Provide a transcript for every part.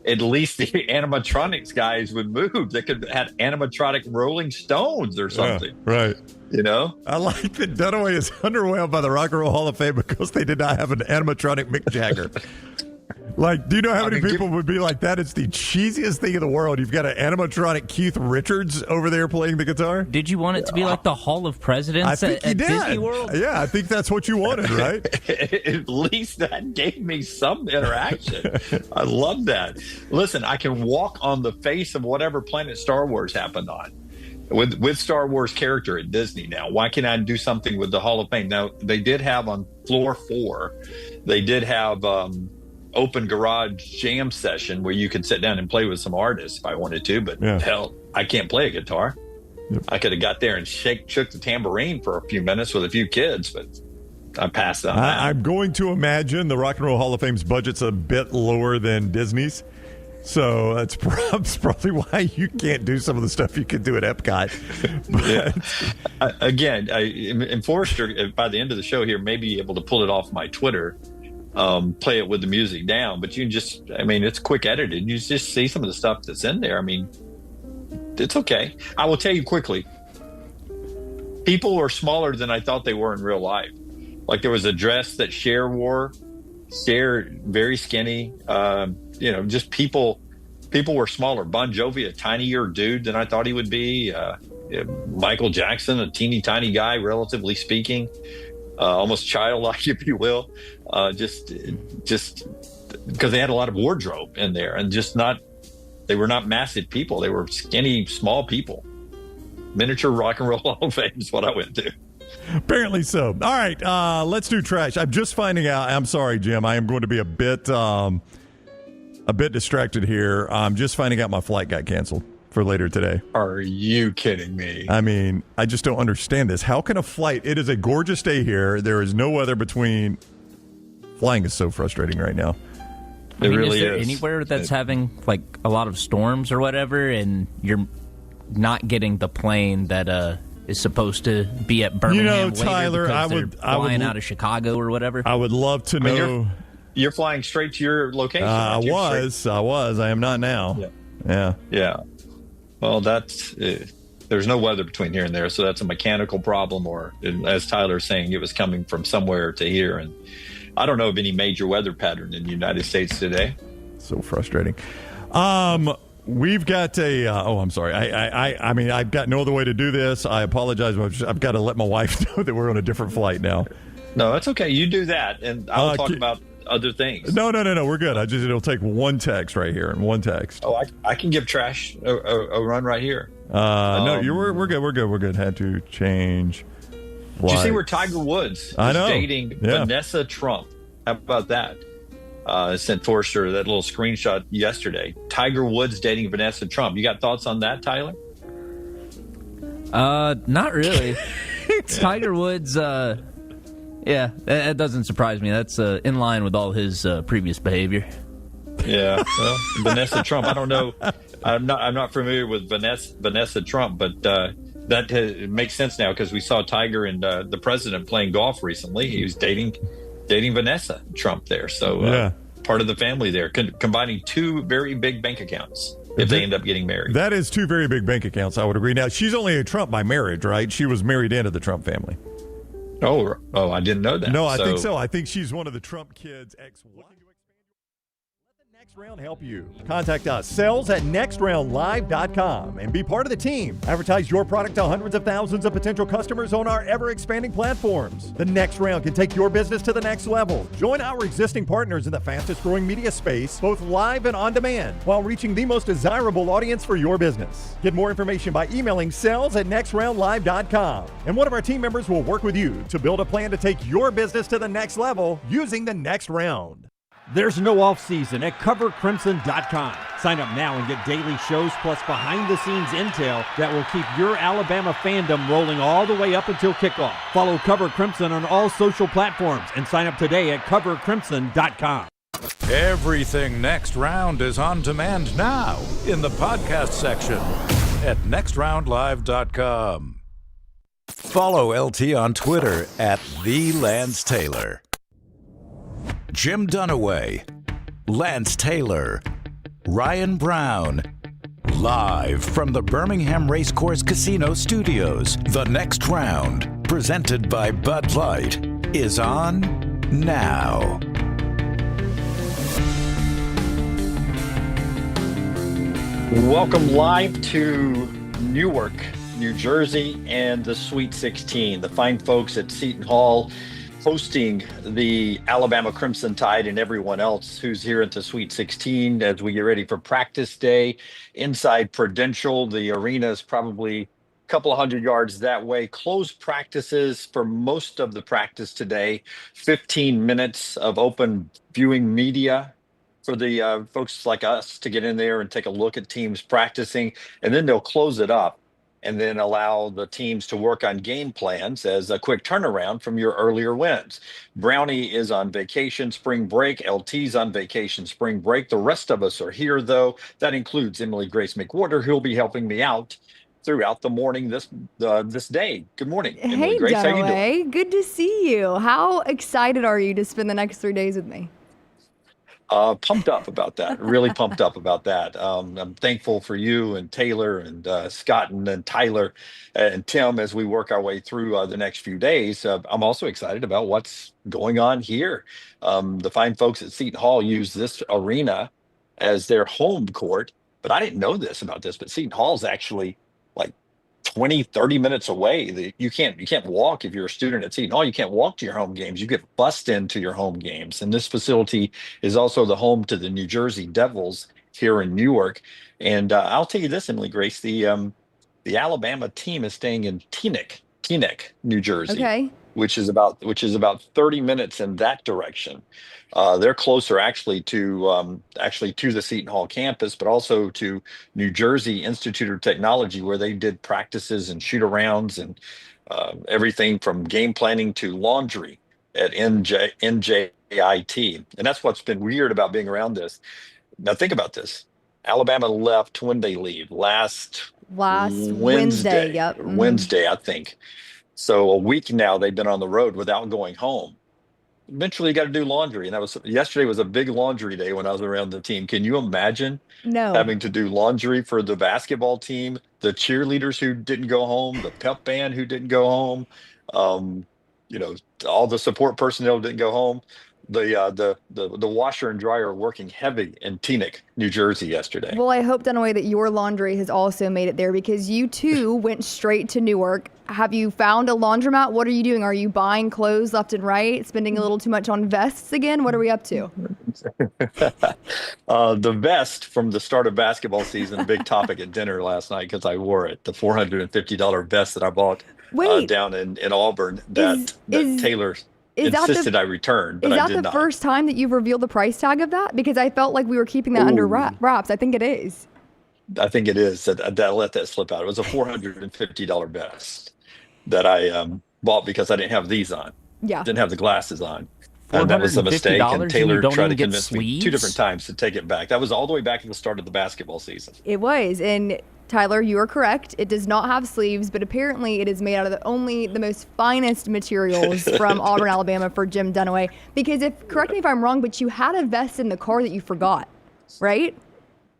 at least the animatronics guys would move. They could have had animatronic Rolling Stones or something. Yeah, right. You know? I like that Dunaway is underwhelmed by the Rock and Roll Hall of Fame because they did not have an animatronic Mick Jagger. Like, do you know how many people would be like, that is the cheesiest thing in the world? You've got an animatronic Keith Richards over there playing the guitar? Did you want it to be like the Hall of Presidents at Disney World? Yeah, I think that's what you wanted, right? At least that gave me some interaction. I love that. Listen, I can walk on the face of whatever planet Star Wars happened on. With Star Wars character at Disney now. Why can't I do something with the Hall of Fame? Now, they did have on floor 4, they did have open garage jam session where you could sit down and play with some artists if I wanted to, but hell, I can't play a guitar. Yep. I could have got there and shook the tambourine for a few minutes with a few kids, but I passed on that. I'm going to imagine the Rock and Roll Hall of Fame's budget's a bit lower than Disney's. So that's probably why you can't do some of the stuff you could do at Epcot. But, again, and Forrester, by the end of the show here, may be able to pull it off my Twitter, play it with the music down. But you can just, it's quick edited. You just see some of the stuff that's in there. It's okay. I will tell you quickly, people are smaller than I thought they were in real life. Like there was a dress that Cher wore. Cher, very skinny. Just people were smaller. Bon Jovi, a tinier dude than I thought he would be. Michael Jackson, a teeny tiny guy, relatively speaking, almost childlike, if you will. Just because they had a lot of wardrobe in there, and they were not massive people. They were skinny, small people. Miniature Rock and Roll Hall of Fame is what I went to. Apparently so. All right, let's do trash. I'm just finding out. I'm sorry, Jim. I am going to be a bit distracted here. I'm just finding out my flight got canceled for later today. Are you kidding me? I just don't understand this. How can a flight? It is a gorgeous day here. There is no weather between. Flying is so frustrating right now. It really is. There anywhere that's having like a lot of storms or whatever, and you're not getting the plane that is supposed to be at Birmingham later Tyler, because they're flying out of Chicago or whatever? I would love to know. You're flying straight to your location. I was. I am not now. Yeah. Well, there's no weather between here and there, so that's a mechanical problem, or as Tyler's saying, it was coming from somewhere to here, and I don't know of any major weather pattern in the United States today. So frustrating. We've got a. I'm sorry. I've got no other way to do this. I apologize. I've got to let my wife know that we're on a different flight now. No, that's okay. You do that, and I'll talk about other things. No. We're good. It'll take one text right here and one text. Oh, I can give trash a run right here. No, we're good. We're good. Had to change. Did you see where Tiger Woods is dating Vanessa Trump? How about that? I sent Forrester that little screenshot yesterday. Tiger Woods dating Vanessa Trump. You got thoughts on that, Tyler? Not really. Tiger Woods, that doesn't surprise me. That's in line with all his previous behavior. Yeah, well, Vanessa Trump. I don't know. I'm not familiar with Vanessa Trump, but it makes sense now because we saw Tiger and the president playing golf recently. He was dating Vanessa Trump there. So part of the family there, combining two very big bank accounts if they end up getting married. That is two very big bank accounts, I would agree. Now, she's only a Trump by marriage, right? She was married into the Trump family. Oh, I didn't know that. No, I think so. I think she's one of the Trump kids' ex-wives. Next Round help you. Contact us, sales@nextroundlive.com, and be part of the team. Advertise your product to hundreds of thousands of potential customers on our ever-expanding platforms. The Next Round can take your business to the next level. Join our existing partners in the fastest-growing media space, both live and on demand, while reaching the most desirable audience for your business. Get more information by emailing sales@nextroundlive.com, and one of our team members will work with you to build a plan to take your business to the next level using the Next Round. There's no off-season at CoverCrimson.com. Sign up now and get daily shows plus behind-the-scenes intel that will keep your Alabama fandom rolling all the way up until kickoff. Follow Cover Crimson on all social platforms and sign up today at CoverCrimson.com. Everything Next Round is on demand now in the podcast section at NextRoundLive.com. Follow LT on Twitter at @TheLanceTaylor. Jim Dunaway, Lance Taylor, Ryan Brown. Live from the Birmingham Racecourse Casino Studios, the next round, presented by Bud Light, is on now. Welcome live to Newark, New Jersey, and the Sweet 16. The fine folks at Seton Hall hosting the Alabama Crimson Tide and everyone else who's here at the Sweet 16 as we get ready for practice day. Inside Prudential, the arena is probably a couple of hundred yards that way. Closed practices for most of the practice today. 15 minutes of open viewing media for the folks like us to get in there and take a look at teams practicing, and then they'll close it up and then allow the teams to work on game plans as a quick turnaround from your earlier wins. Brownie is on vacation, spring break. LT's on vacation, spring break. The rest of us are here, though. That includes Emily Grace McWhorter, who'll be helping me out throughout the morning this day. Good morning, Emily Grace. How you doing? Good to see you. How excited are you to spend the next 3 days with me? Pumped up about that. Really pumped up about that. I'm thankful for you and Taylor and Scott and Tyler and Tim as we work our way through the next few days. I'm also excited about what's going on here. The fine folks at Seton Hall use this arena as their home court, but I didn't know this about this, but Seton Hall is actually like 20, 30 minutes away. You can't walk if you're a student at Seton Hall. You can't walk to your home games. You get bussed into your home games. And this facility is also the home to the New Jersey Devils here in Newark. And I'll tell you this, Emily Grace, the Alabama team is staying in Teaneck, New Jersey. Okay. Which is about 30 minutes in that direction. They're closer actually to the Seton Hall campus, but also to New Jersey Institute of Technology, where they did practices and shoot-arounds and everything from game planning to laundry at NJIT. And that's what's been weird about being around this. Now think about this. Alabama left when they leave last Wednesday. Yep. Wednesday, I think. So a week now they've been on the road without going home. Eventually you got to do laundry. And yesterday was a big laundry day when I was around the team. Can you imagine having to do laundry for the basketball team, the cheerleaders who didn't go home, the pep band who didn't go home, all the support personnel didn't go home. The washer and dryer are working heavy in Teaneck, New Jersey yesterday. Well, I hope, Dunaway, that your laundry has also made it there, because you too went straight to Newark. Have you found a laundromat? What are you doing? Are you buying clothes left and right, spending a little too much on vests again? What are we up to? The vest from the start of basketball season, a big topic at dinner last night because I wore it. The $450 vest that I bought down in Auburn that Taylor insisted I return, but I did not. Is that the first time that you've revealed the price tag of that? Because I felt like we were keeping that under wraps. I think it is. I think it is. I let that slip out. It was a $450 vest that I bought because I didn't have these on. Yeah. Didn't have the glasses on. And that was a mistake. And Taylor tried to convince me 2 different times to take it back. That was all the way back at the start of the basketball season. It was. And Tyler, you are correct. It does not have sleeves, but apparently it is made out of only the most finest materials from Auburn, Alabama for Jim Dunaway. Because correct me if I'm wrong, but you had a vest in the car that you forgot, right?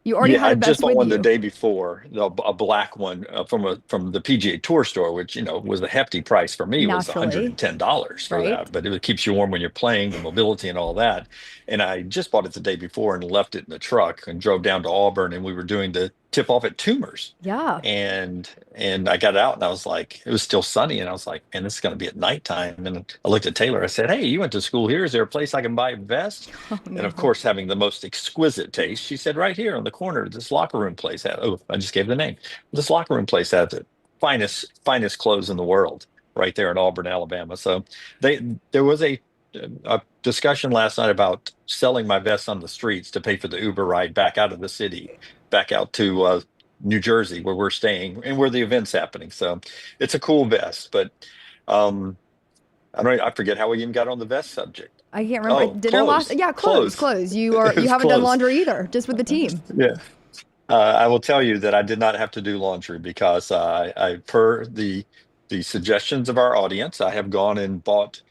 You already had a vest I just bought one you. the day before, a black one from the PGA Tour store, which was a hefty price for me. Naturally. It was $110 for that, but it keeps you warm when you're playing, the mobility and all that. And I just bought it the day before and left it in the truck and drove down to Auburn, and we were doing the tip off at Toomer's. Yeah. And I got out and I was like, it was still sunny, and I was like, man, this is going to be at nighttime. And I looked at Taylor. I said, hey, you went to school here. Is there a place I can buy a vest? Oh, no. And of course, having the most exquisite taste, she said, right here on the corner, this locker room place had. Oh, I just gave the name. This locker room place had the finest clothes in the world right there in Auburn, Alabama. So there was a discussion last night about selling my vest on the streets to pay for the Uber ride back out of the city, back out to New Jersey, where we're staying and where the event's happening. So it's a cool vest, but I forget how we even got on the vest subject. I can't remember. Clothes. You haven't done laundry either, just with the team. Yeah. I will tell you that I did not have to do laundry because I per the suggestions of our audience, I have gone and bought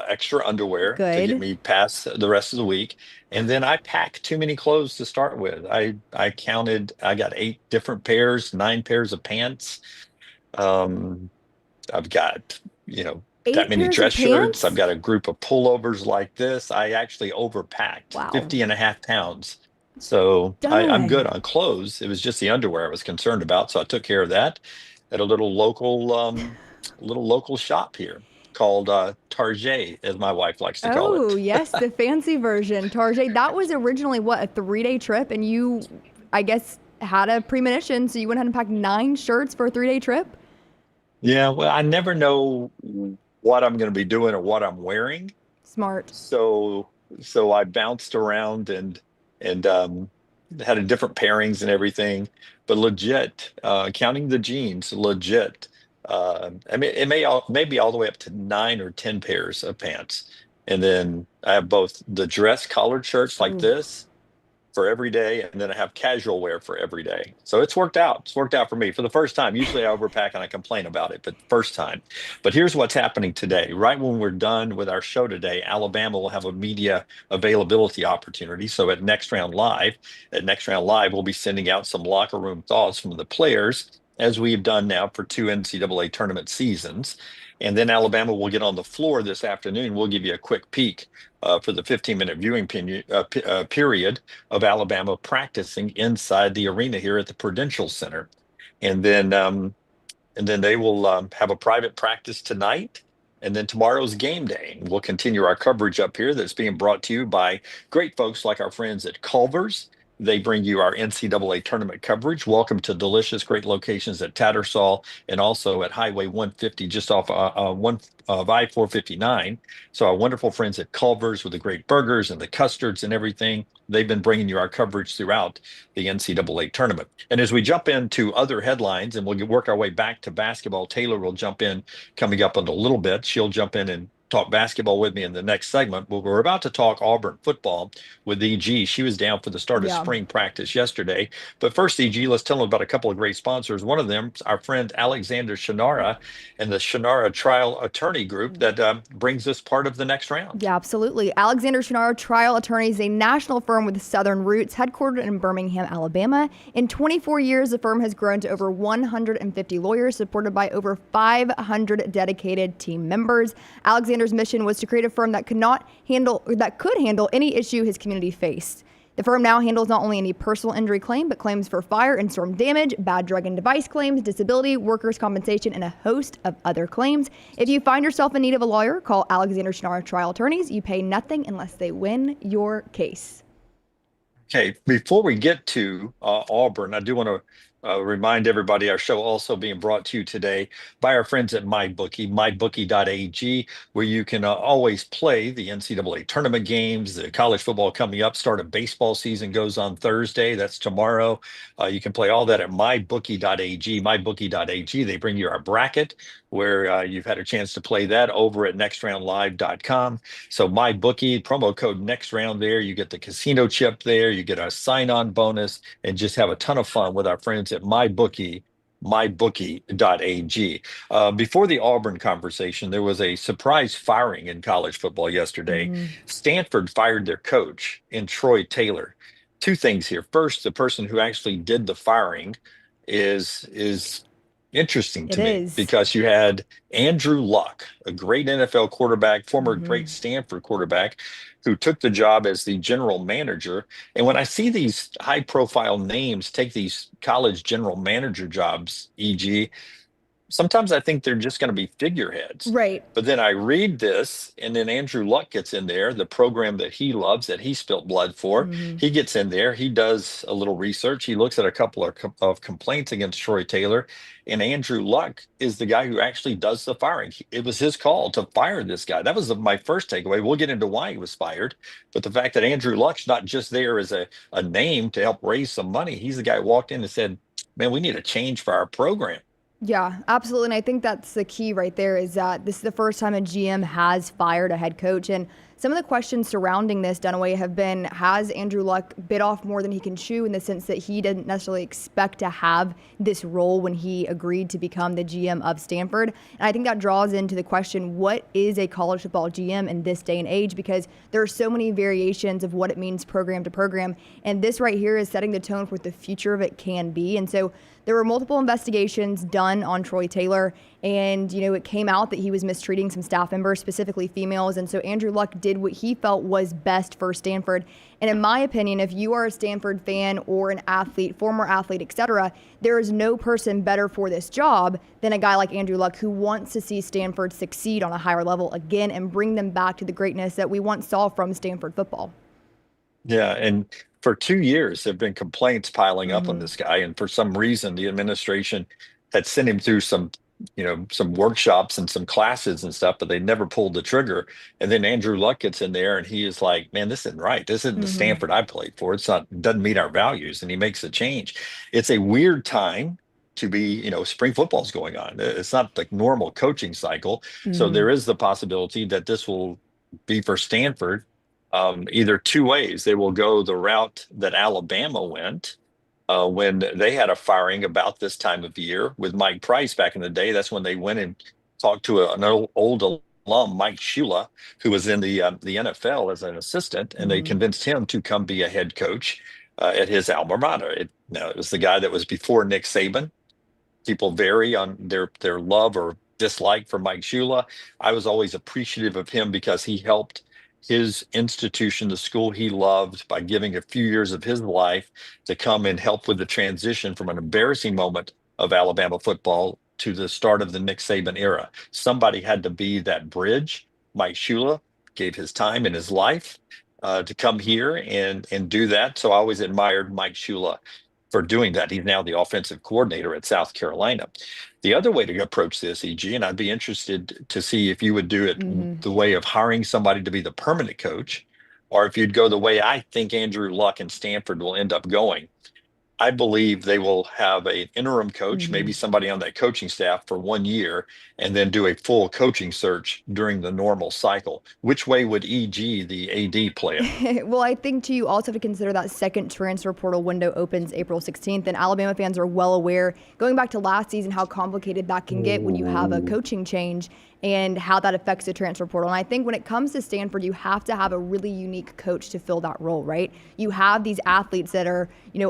extra underwear to Good. get me past the rest of the week. And then I packed too many clothes to start with. I counted, I got 8 different pairs, 9 pairs of pants. Um, I've got, that 8 many pairs of dress shirts. I've pants? got a group of pullovers like this. I actually overpacked Wow. 50.5 pounds. So I'm Dunaway. good on clothes. It was just the underwear I was concerned about. So I took care of that at a little local shop here called Target, as my wife likes to call Oh, it. yes, the fancy version. Tarjay, that was originally what, a 3-day trip? And you, I guess, had a premonition, so you went ahead and packed 9 shirts for a 3-day trip? Yeah, well, I never know what I'm going to be doing or what I'm wearing. Smart. So I bounced around and had a different pairings and everything, but legit, counting the jeans, legit. I mean, maybe all the way up to 9 or 10 pairs of pants, and then I have both the dress collared shirts like Ooh. this for every day, and then I have casual wear for every day. So it's worked out. It's worked out for me for the first time. Usually I overpack and I complain about it, but first time. But here's what's happening today. Right when we're done with our show today, Alabama will have a media availability opportunity. So at Next Round Live, we'll be sending out some locker room thoughts from the players, as we've done now for 2 NCAA tournament seasons. And then Alabama will get on the floor this afternoon. We'll give you a quick peek for the 15-minute viewing period of Alabama practicing inside the arena here at the Prudential Center. And then they will have a private practice tonight. And then tomorrow's game day. We'll continue our coverage up here that's being brought to you by great folks like our friends at Culver's. They bring you our NCAA tournament coverage. Welcome to delicious, great locations at Tattersall and also at Highway 150, just off I-459. So our wonderful friends at Culver's with the great burgers and the custards and everything. They've been bringing you our coverage throughout the NCAA tournament. And as we jump into other headlines, and we'll work our way back to basketball, Taylor will jump in coming up in a little bit. She'll jump in and talk basketball with me in the next segment. But we're about to talk Auburn football with EG. She was down for the start of spring practice yesterday. But first, EG, let's tell them about a couple of great sponsors. One of them, our friend Alexander Shinara and the Shinara Trial Attorney Group that brings us part of the next round. Yeah, absolutely. Alexander Shinara Trial Attorneys, a national firm with Southern roots, headquartered in Birmingham, Alabama. In 24 years, the firm has grown to over 150 lawyers, supported by over 500 dedicated team members. Alexander's mission was to create a firm that could handle any issue his community faced. The firm now handles not only any personal injury claim, but claims for fire and storm damage, bad drug and device claims, disability, workers' compensation, and a host of other claims. If you find yourself in need of a lawyer, call Alexander Shinara Trial Attorneys. You pay nothing unless they win your case. Okay, before we get to Auburn, I do want to remind everybody our show also being brought to you today by our friends at MyBookie, mybookie.ag, where you can always play the NCAA tournament games, the college football coming up, start of baseball season goes on Thursday. That's tomorrow. You can play all that at mybookie.ag, mybookie.ag. They bring you our bracket where you've had a chance to play that over at nextroundlive.com. So MyBookie, promo code NEXTROUND there. You get the casino chip there. You get a sign-on bonus and just have a ton of fun with our friends at MyBookie, mybookie.ag. Before the Auburn conversation, there was a surprise firing in college football yesterday. Stanford fired their coach in Troy Taylor. Two things here. First, the person who actually did the firing is interesting to me because you had Andrew Luck, a great NFL quarterback, former great Stanford quarterback, who took the job as the general manager. And when I see these high profile names take these college general manager jobs, e.g., sometimes I think they're just going to be figureheads. Right. But then I read this, and then Andrew Luck gets in there, the program that he loves, that he spilt blood for. He gets in there. He does a little research. He looks at a couple of complaints against Troy Taylor. And Andrew Luck is the guy who actually does the firing. It was his call to fire this guy. That was my first takeaway. We'll get into why he was fired. But the fact that Andrew Luck's not just there as a name to help raise some money. He's the guy who walked in and said, man, we need a change for our program. Yeah, absolutely. And I think that's the key right there is that this is the first time a GM has fired a head coach. And some of the questions surrounding this, Dunaway, have been, has Andrew Luck bit off more than he can chew, in the sense that he didn't necessarily expect to have this role when he agreed to become the GM of Stanford? And I think that draws into the question, what is a college football GM in this day and age? Because there are so many variations of what it means program to program. And this right here is setting the tone for what the future of it can be. And so there were multiple investigations done on Troy Taylor, and, it came out that he was mistreating some staff members, specifically females. And so Andrew Luck did what he felt was best for Stanford. And in my opinion, if you are a Stanford fan or an athlete, former athlete, etc., there is no person better for this job than a guy like Andrew Luck, who wants to see Stanford succeed on a higher level again and bring them back to the greatness that we once saw from Stanford football. Yeah, and for 2 years, there have been complaints piling up on this guy, and for some reason, the administration had sent him through some workshops and some classes and stuff, but they never pulled the trigger. And then Andrew Luck gets in there, and he is like, "Man, this isn't right. This isn't the Stanford I played for. Doesn't meet our values," and he makes a change. It's a weird time to be, spring football's going on. It's not the normal coaching cycle, so there is the possibility that this will be for Stanford. Either two ways. They will go the route that Alabama went when they had a firing about this time of year with Mike Price back in the day. That's when they went and talked to an old alum, Mike Shula, who was in the NFL as an assistant, and they convinced him to come be a head coach at his alma mater. It was the guy that was before Nick Saban. People vary on their love or dislike for Mike Shula. I was always appreciative of him because he helped his institution, the school he loved, by giving a few years of his life to come and help with the transition from an embarrassing moment of Alabama football to the start of the Nick Saban era. Somebody had to be that bridge. Mike Shula gave his time and his life to come here and do that. So I always admired Mike Shula for doing that. He's now the offensive coordinator at South Carolina. The other way to approach this, EG, and I'd be interested to see if you would do it the way of hiring somebody to be the permanent coach, or if you'd go the way I think Andrew Luck and Stanford will end up going. I believe they will have an interim coach, maybe somebody on that coaching staff for 1 year, and then do a full coaching search during the normal cycle. Which way would EG, the AD, play it? Well, I think, too, you also have to consider that second transfer portal window opens April 16th, and Alabama fans are well aware, going back to last season, how complicated that can get when you have a coaching change and how that affects the transfer portal. And I think when it comes to Stanford, you have to have a really unique coach to fill that role, right? You have these athletes that are,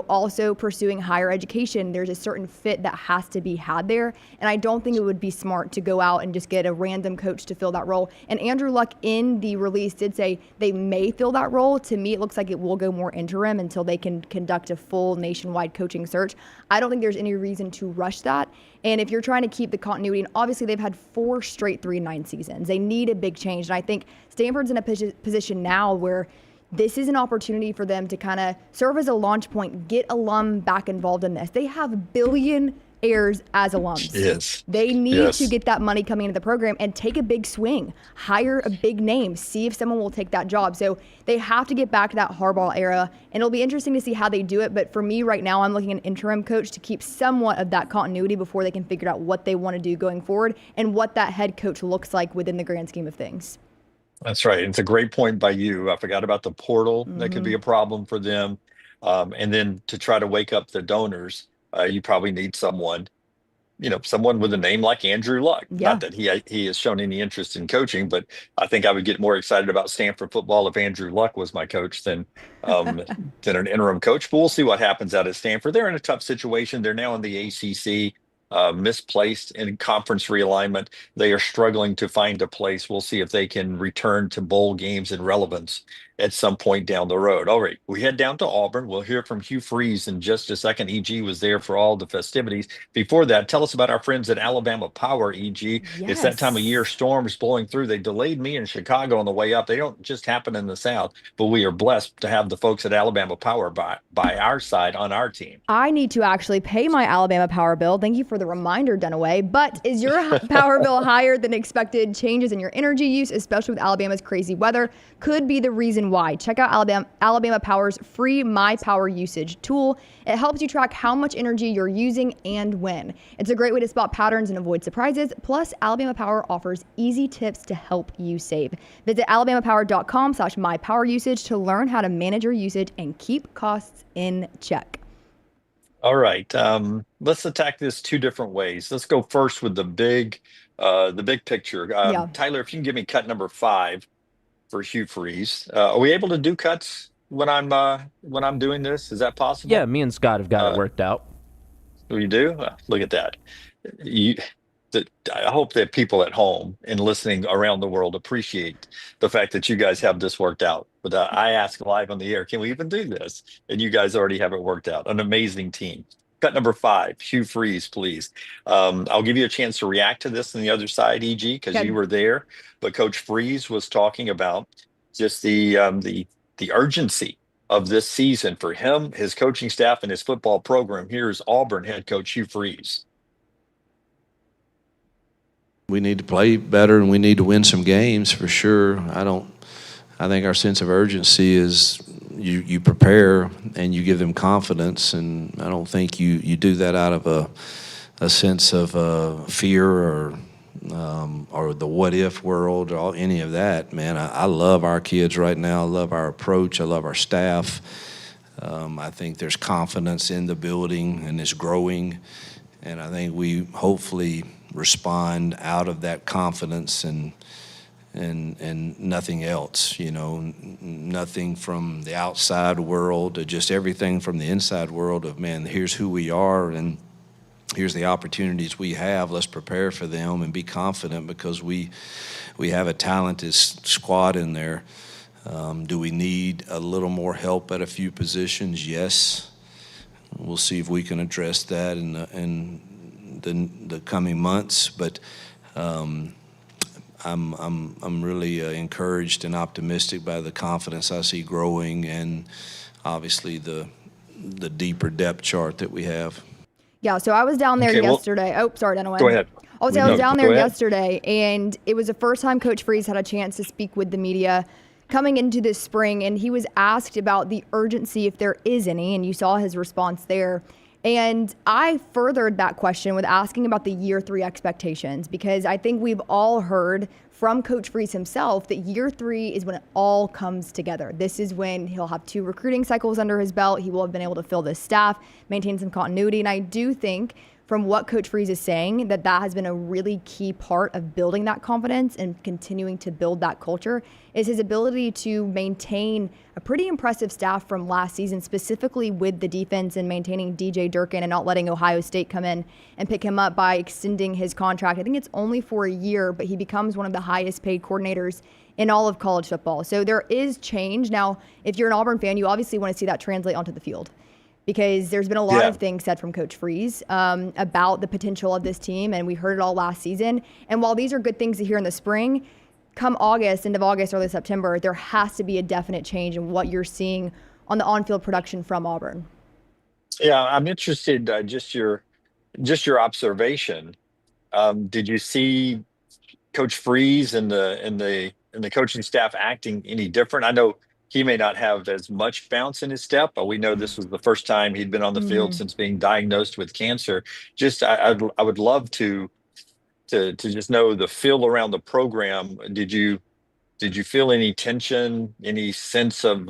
also pursuing higher education. There's a certain fit that has to be had there. And I don't think it would be smart to go out and just get a random coach to fill that role. And Andrew Luck in the release did say they may fill that role. To me, it looks like it will go more interim until they can conduct a full nationwide coaching search. I don't think there's any reason to rush that. And if you're trying to keep the continuity, and obviously they've had 4 straight 3-9 seasons, they need a big change. And I think Stanford's in a position now where this is an opportunity for them to kind of serve as a launch point, get alum back involved in this. They have billionaires as alums. Yes. They need to get that money coming into the program and take a big swing, hire a big name, see if someone will take that job. So they have to get back to that Harbaugh era, and it'll be interesting to see how they do it. But for me right now, I'm looking at an interim coach to keep somewhat of that continuity before they can figure out what they want to do going forward and what that head coach looks like within the grand scheme of things. That's right. It's a great point by you. I forgot about the portal. That could be a problem for them. And then to try to wake up the donors, you probably need someone with a name like Andrew Luck. Yeah. Not that he has shown any interest in coaching, but I think I would get more excited about Stanford football if Andrew Luck was my coach than an interim coach. But we'll see what happens out at Stanford. They're in a tough situation. They're now in the ACC. Misplaced in conference realignment. They are struggling to find a place. We'll see if they can return to bowl games and relevance at some point down the road. All right, we head down to Auburn. We'll hear from Hugh Freeze in just a second. EG was there for all the festivities. Before that, tell us about our friends at Alabama Power, EG. Yes. It's that time of year, storms blowing through. They delayed me in Chicago on the way up. They don't just happen in the South, but we are blessed to have the folks at Alabama Power by our side on our team. I need to actually pay my Alabama Power bill. Thank you for the reminder, Dunaway. But is your power bill higher than expected? Changes in your energy use, especially with Alabama's crazy weather, could be the reason why. Check out Alabama Power's free My Power usage tool. It helps you track how much energy you're using and when. It's a great way to spot patterns and avoid surprises. Plus, Alabama Power offers easy tips to help you save. Visit alabamapower.com/mypowerusage to learn how to manage your usage and keep costs in check. All right. Let's attack this two different ways. Let's go first with the big picture. Yeah. Tyler, if you can give me cut number 5 for Hugh Freeze. Are we able to do cuts when I'm doing this? Is that possible? Yeah, me and Scott have got it worked out. You do? Look at that. I hope that people at home and listening around the world appreciate the fact that you guys have this worked out. But I ask live on the air, can we even do this? And you guys already have it worked out. An amazing team. Cut number 5, Hugh Freeze, please. I'll give you a chance to react to this on the other side, EG, because you were there. But Coach Freeze was talking about just the urgency of this season for him, his coaching staff, and his football program. Here's Auburn head coach Hugh Freeze. We need to play better and we need to win some games for sure. I think our sense of urgency is you prepare and you give them confidence, and I don't think you do that out of a sense of fear or the what if world or any of that. Man, I love our kids right now. I love our approach. I love our staff. I think there's confidence in the building and it's growing, and I think we hopefully respond out of that confidence and nothing else, nothing from the outside world, just everything from the inside world of, man, here's who we are and here's the opportunities we have. Let's prepare for them and be confident because we have a talented squad in there. Do we need a little more help at a few positions? Yes. We'll see if we can address that in the coming months, but I'm really encouraged and optimistic by the confidence I see growing, and obviously the deeper depth chart that we have. Yeah, so I was down there yesterday. Sorry, Dunaway. Go ahead. I was down there yesterday, and it was the first time Coach Freeze had a chance to speak with the media coming into this spring, and he was asked about the urgency, if there is any, and you saw his response there. And I furthered that question with asking about the year 3 expectations, because I think we've all heard from Coach Freeze himself that year 3 is when it all comes together. This is when he'll have 2 recruiting cycles under his belt. He will have been able to fill this staff, maintain some continuity. And I do think from what Coach Freeze is saying, that has been a really key part of building that confidence and continuing to build that culture, is his ability to maintain a pretty impressive staff from last season, specifically with the defense and maintaining DJ Durkin and not letting Ohio State come in and pick him up by extending his contract. I think it's only for a year, but he becomes one of the highest paid coordinators in all of college football. So there is change. Now, if you're an Auburn fan, you obviously want to see that translate onto the field, because there's been a lot of things said from Coach Freeze about the potential of this team, and we heard it all last season. And while these are good things to hear in the spring, come August, end of August, early September, there has to be a definite change in what you're seeing on the on-field production from Auburn. Yeah, I'm interested, just your observation. Did you see Coach Freeze and the coaching staff acting any different? I know he may not have as much bounce in his step, but we know this was the first time he'd been on the field since being diagnosed with cancer. Just I would love to just know the feel around the program. Did you feel any tension, any sense of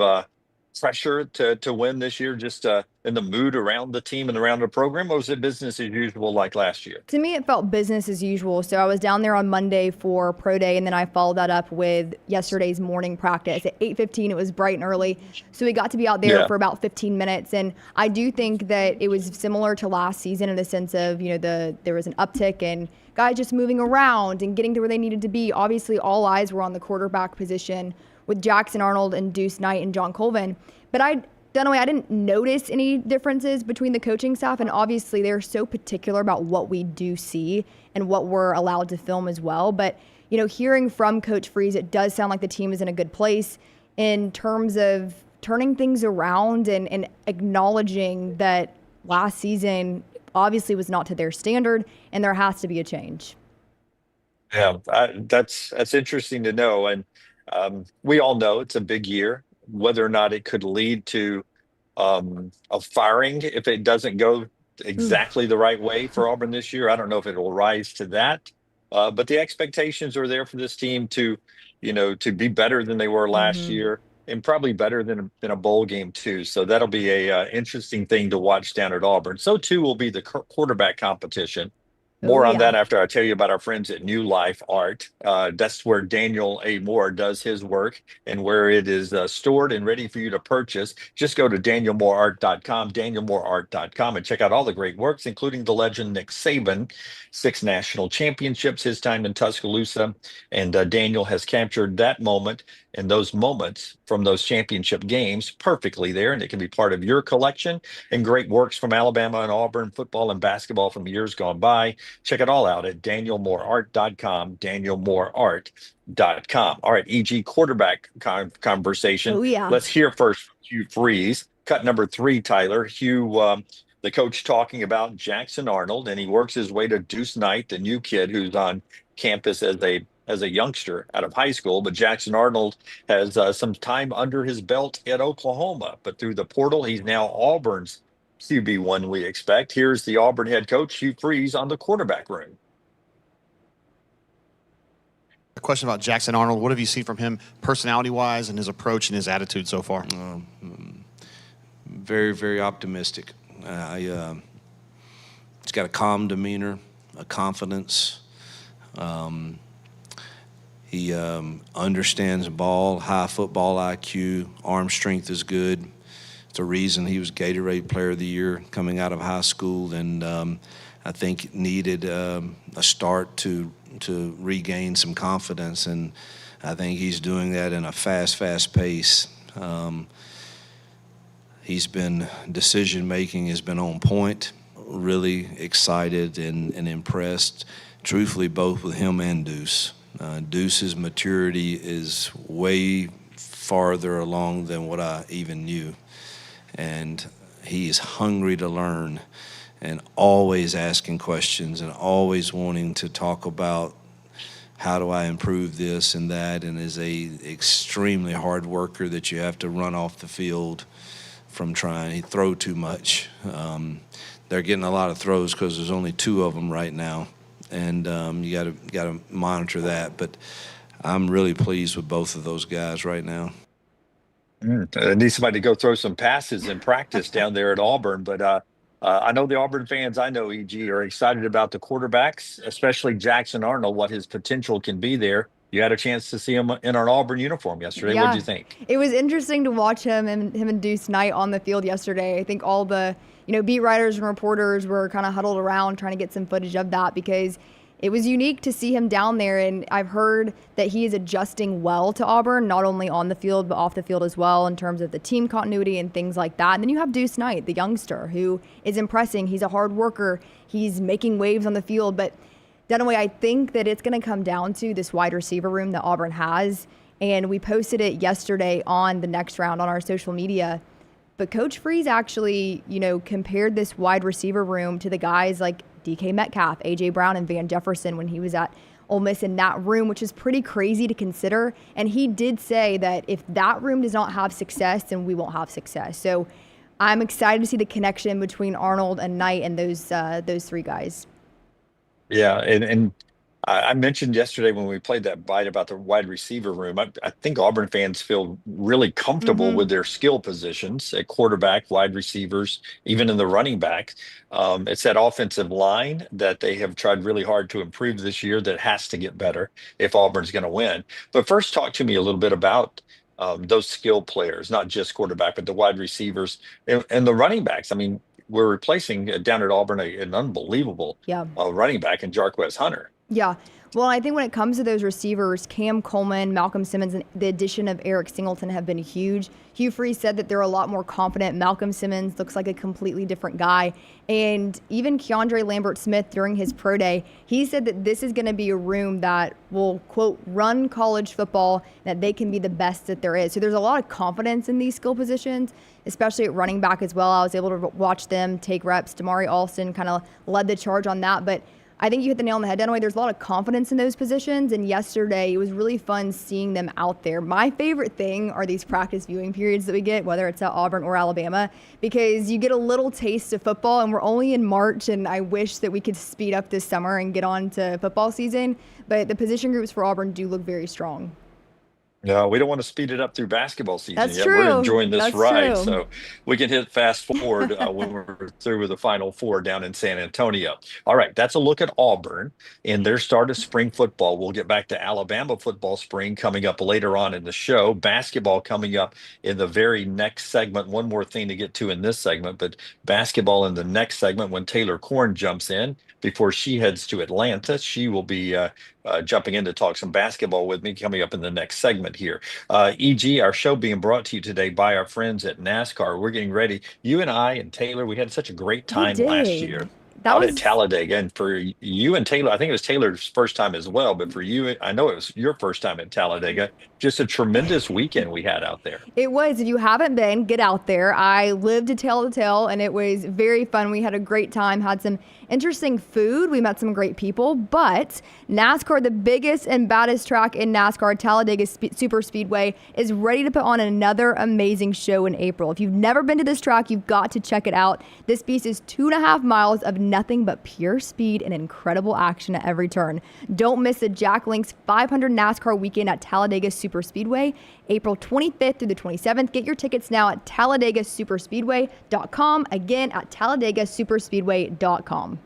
pressure to win this year, just in the mood around the team and around the program, or was it business as usual like last year? To me, it felt business as usual. So I was down there on Monday for Pro Day, and then I followed that up with yesterday's morning practice. At 8:15, it was bright and early. So we got to be out there for about 15 minutes. And I do think that it was similar to last season in the sense of, there was an uptick in guys just moving around and getting to where they needed to be. Obviously, all eyes were on the quarterback position with Jackson Arnold and Deuce Knight and John Colvin. But I didn't notice any differences between the coaching staff, and obviously they're so particular about what we do see and what we're allowed to film as well. But, hearing from Coach Freeze, it does sound like the team is in a good place in terms of turning things around and acknowledging that last season obviously was not to their standard and there has to be a change. Yeah, that's interesting to know. And we all know it's a big year whether or not it could lead to a firing if it doesn't go exactly the right way for Auburn this year. I don't know if it will rise to that, but the expectations are there for this team to, to be better than they were last year, and probably better than a bowl game too. So that'll be a interesting thing to watch down at Auburn. So too will be the quarterback competition. More on that after I tell you about our friends at New Life Art. That's where Daniel A. Moore does his work and where it is stored and ready for you to purchase. Just go to danielmooreart.com, danielmooreart.com, and check out all the great works, including the legend Nick Saban, 6 national championships, his time in Tuscaloosa. And Daniel has captured that moment and those moments from those championship games perfectly there. And it can be part of your collection, and great works from Alabama and Auburn football and basketball from years gone by. Check it all out at danielmooreart.com, danielmooreart.com. All right, EG quarterback conversation. Let's hear first from Hugh Freeze. Cut number 3, Tyler. Hugh, the coach talking about Jackson Arnold, and he works his way to Deuce Knight, the new kid who's on campus as a youngster out of high school. But Jackson Arnold has some time under his belt at Oklahoma. But through the portal, he's now Auburn's QB1, we expect. Here's the Auburn head coach, Hugh Freeze, on the quarterback room. A question about Jackson Arnold. What have you seen from him personality-wise and his approach and his attitude so far? Very, very optimistic. He's got a calm demeanor, a confidence. He understands ball, high football IQ, arm strength is good. It's a reason he was Gatorade Player of the Year coming out of high school, and I think needed a start to regain some confidence, and I think he's doing that in a fast pace. Decision-making has been on point. Really excited and impressed, truthfully, both with him and Deuce. Deuce's maturity is way farther along than what I even knew. And he is hungry to learn and always asking questions and always wanting to talk about how do I improve this and that, and is a extremely hard worker that you have to run off the field from trying. He throw too much. They're getting a lot of throws because there's only 2 of them right now, and you got to monitor that. But I'm really pleased with both of those guys right now. I need somebody to go throw some passes in practice down there at Auburn. But I know the Auburn fans, I know, EG, are excited about the quarterbacks, especially Jackson Arnold, what his potential can be there. You had a chance to see him in an Auburn uniform yesterday. Yeah. What did you think? It was interesting to watch him and Deuce Knight on the field yesterday. I think all the beat writers and reporters were kind of huddled around trying to get some footage of that, because it was unique to see him down there. And I've heard that he is adjusting well to Auburn, not only on the field, but off the field as well, in terms of the team continuity and things like that. And then you have Deuce Knight, the youngster, who is impressing. He's a hard worker. He's making waves on the field. But Dunaway, I think that it's going to come down to this wide receiver room that Auburn has. And we posted it yesterday on the Next Round on our social media. But Coach Freeze actually, compared this wide receiver room to the guys like DK Metcalf, A.J. Brown, and Van Jefferson when he was at Ole Miss in that room, which is pretty crazy to consider. And he did say that if that room does not have success, then we won't have success. So I'm excited to see the connection between Arnold and Knight and those 3 guys. Yeah, and I mentioned yesterday when we played that bite about the wide receiver room, I think Auburn fans feel really comfortable with their skill positions at quarterback, wide receivers, even in the running back. It's that offensive line that they have tried really hard to improve this year that has to get better if Auburn's going to win. But first, talk to me a little bit about those skill players, not just quarterback, but the wide receivers and the running backs. I mean, we're replacing down at Auburn an unbelievable running back in Jarquez Hunter. Yeah. Well, I think when it comes to those receivers, Cam Coleman, Malcolm Simmons, and the addition of Eric Singleton have been huge. Hugh Freeze said that they're a lot more confident. Malcolm Simmons looks like a completely different guy. And even Keandre Lambert-Smith during his pro day, he said that this is going to be a room that will, quote, run college football, that they can be the best that there is. So there's a lot of confidence in these skill positions, especially at running back as well. I was able to watch them take reps. Damari Alston kind of led the charge on that. But I think you hit the nail on the head, Dunaway. There's a lot of confidence in those positions, and yesterday it was really fun seeing them out there. My favorite thing are these practice viewing periods that we get, whether it's at Auburn or Alabama, because you get a little taste of football, and we're only in March, and I wish that we could speed up this summer and get on to football season, but the position groups for Auburn do look very strong. No, we don't want to speed it up through basketball season That's yet. true. We're enjoying this That's ride, true. so we can hit fast forward when we're through with the Final Four down in San Antonio. All right, that's a look at Auburn and their start of spring football. We'll get back to Alabama football spring coming up later on in the show. Basketball coming up in the very next segment. One more thing to get to in this segment, but basketball in the next segment when Taylor Korn jumps in. Before she heads to Atlanta, she will be jumping in to talk some basketball with me coming up in the next segment here. EG, our show being brought to you today by our friends at NASCAR. We're getting ready. You and I and Taylor, we had such a great time last year out at Talladega. And for you and Taylor, I think it was Taylor's first time as well, but for you, I know it was your first time at Talladega. Just a tremendous weekend we had out there. It was. If you haven't been, get out there. I lived to tell, and it was very fun. We had a great time, had some interesting food. We met some great people, but NASCAR, the biggest and baddest track in NASCAR, Talladega Super Speedway, is ready to put on another amazing show in April. If you've never been to this track, you've got to check it out. This beast is 2.5 miles of nothing but pure speed and incredible action at every turn. Don't miss the Jack Link's 500 NASCAR weekend at Talladega Super Speedway, April 25th through the 27th. Get your tickets now at TalladagaSuperspeedway.com. Again, at TalladagaSuperspeedway.com.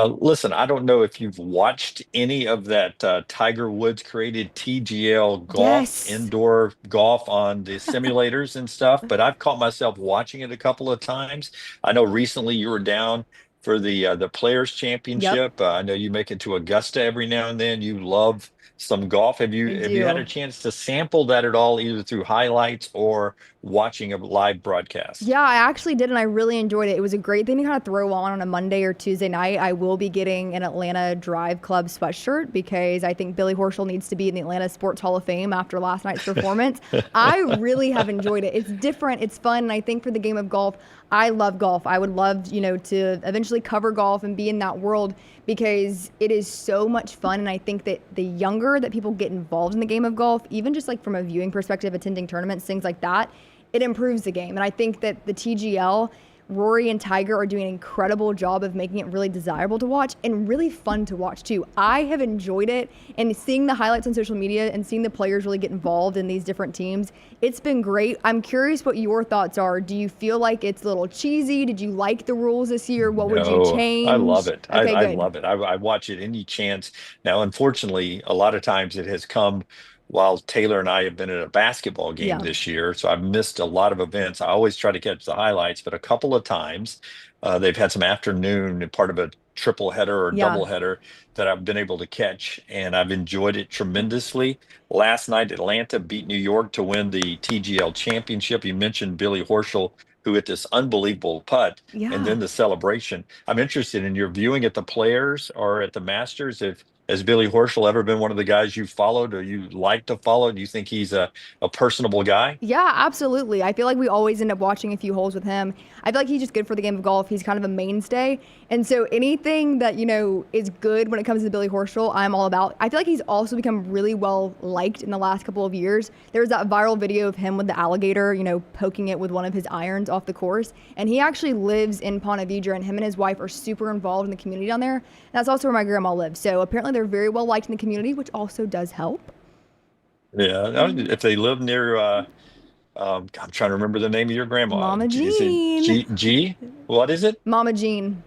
Listen, I don't know if you've watched any of that Tiger Woods created TGL golf, indoor golf on the simulators and stuff, but I've caught myself watching it a couple of times. I know recently you were down for the Players Championship. I know you make it to Augusta every now and then. You love some golf. Have you had a chance to sample that at all, either through highlights or watching a live broadcast? Yeah, I actually did, and I really enjoyed it. It was a great thing to kind of throw on a Monday or Tuesday night. I will be getting an Atlanta Drive Club sweatshirt because I think Billy Horschel needs to be in the Atlanta Sports Hall of Fame after last night's performance. I really have enjoyed it. It's different, it's fun, and I think for the game of golf, I love golf. I would love, to eventually cover golf and be in that world because it is so much fun. And I think that the younger that people get involved in the game of golf, even just like from a viewing perspective, attending tournaments, things like that, it improves the game. And I think that the TGL, Rory and Tiger are doing an incredible job of making it really desirable to watch and really fun to watch too. I have enjoyed it, and seeing the highlights on social media and seeing the players really get involved in these different teams, it's been great. I'm curious what your thoughts are. Do you feel like it's a little cheesy? Did you like the rules this year? What would you change? I love it. Okay, I love it. I watch it any chance. Now, unfortunately, a lot of times it has come while Taylor and I have been at a basketball game this year, so I've missed a lot of events. I always try to catch the highlights, but a couple of times they've had some afternoon part of a triple header or double header that I've been able to catch, and I've enjoyed it tremendously. Last night, Atlanta beat New York to win the TGL championship. You mentioned Billy Horschel, who hit this unbelievable putt, and then the celebration. I'm interested in your viewing at the Players or at the Masters. Has Billy Horschel ever been one of the guys you followed or you like to follow? Do you think he's a personable guy? Yeah, absolutely. I feel like we always end up watching a few holes with him. I feel like he's just good for the game of golf. He's kind of a mainstay. And so anything that, is good when it comes to Billy Horschel, I'm all about. I feel like he's also become really well liked in the last couple of years. There was that viral video of him with the alligator, poking it with one of his irons off the course. And he actually lives in Ponte Vedra, and him and his wife are super involved in the community down there. And that's also where my grandma lives. So apparently they're very well liked in the community, which also does help. Yeah, if they live near, I'm trying to remember the name of your grandma. Mama Jean. G? What is it? Mama Jean.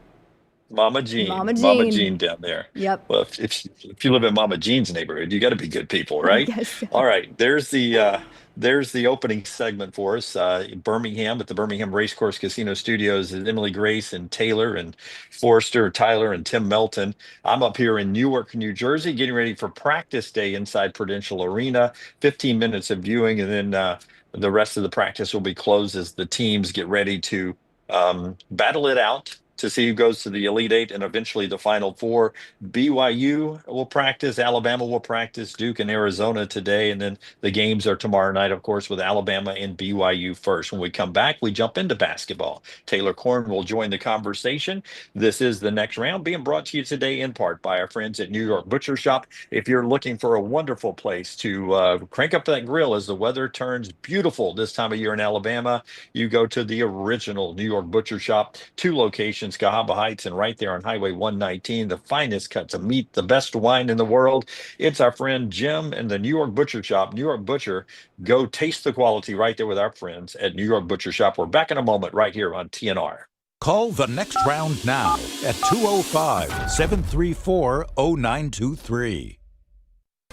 Mama Jean. Mama Jean. Mama Jean down there. Yep. Well, if you live in Mama Jean's neighborhood, you got to be good people, right? Yes. So. All right. There's the opening segment for us. Birmingham at the Birmingham Racecourse Casino Studios is Emily Grace and Taylor and Forrester, Tyler, and Tim Melton. I'm up here in Newark, New Jersey, getting ready for practice day inside Prudential Arena. 15 minutes of viewing, and then the rest of the practice will be closed as the teams get ready to battle it out to see who goes to the Elite Eight and eventually the Final Four. BYU will practice, Alabama will practice, Duke and Arizona today, and then the games are tomorrow night, of course, with Alabama and BYU first. When we come back, we jump into basketball. Taylor Korn will join the conversation. This is the next round, being brought to you today in part by our friends at New York Butcher Shop. If you're looking for a wonderful place to crank up that grill as the weather turns beautiful this time of year in Alabama, you go to the original New York Butcher Shop. 2 locations, Cahaba Heights and right there on Highway 119. The finest cuts of meat, the best wine in the world. It's our friend Jim and the New York Butcher Shop. New York Butcher, go taste the quality right there with our friends at New York Butcher Shop. We're back in a moment right here on TNR. Call the next round now at 205-734-0923.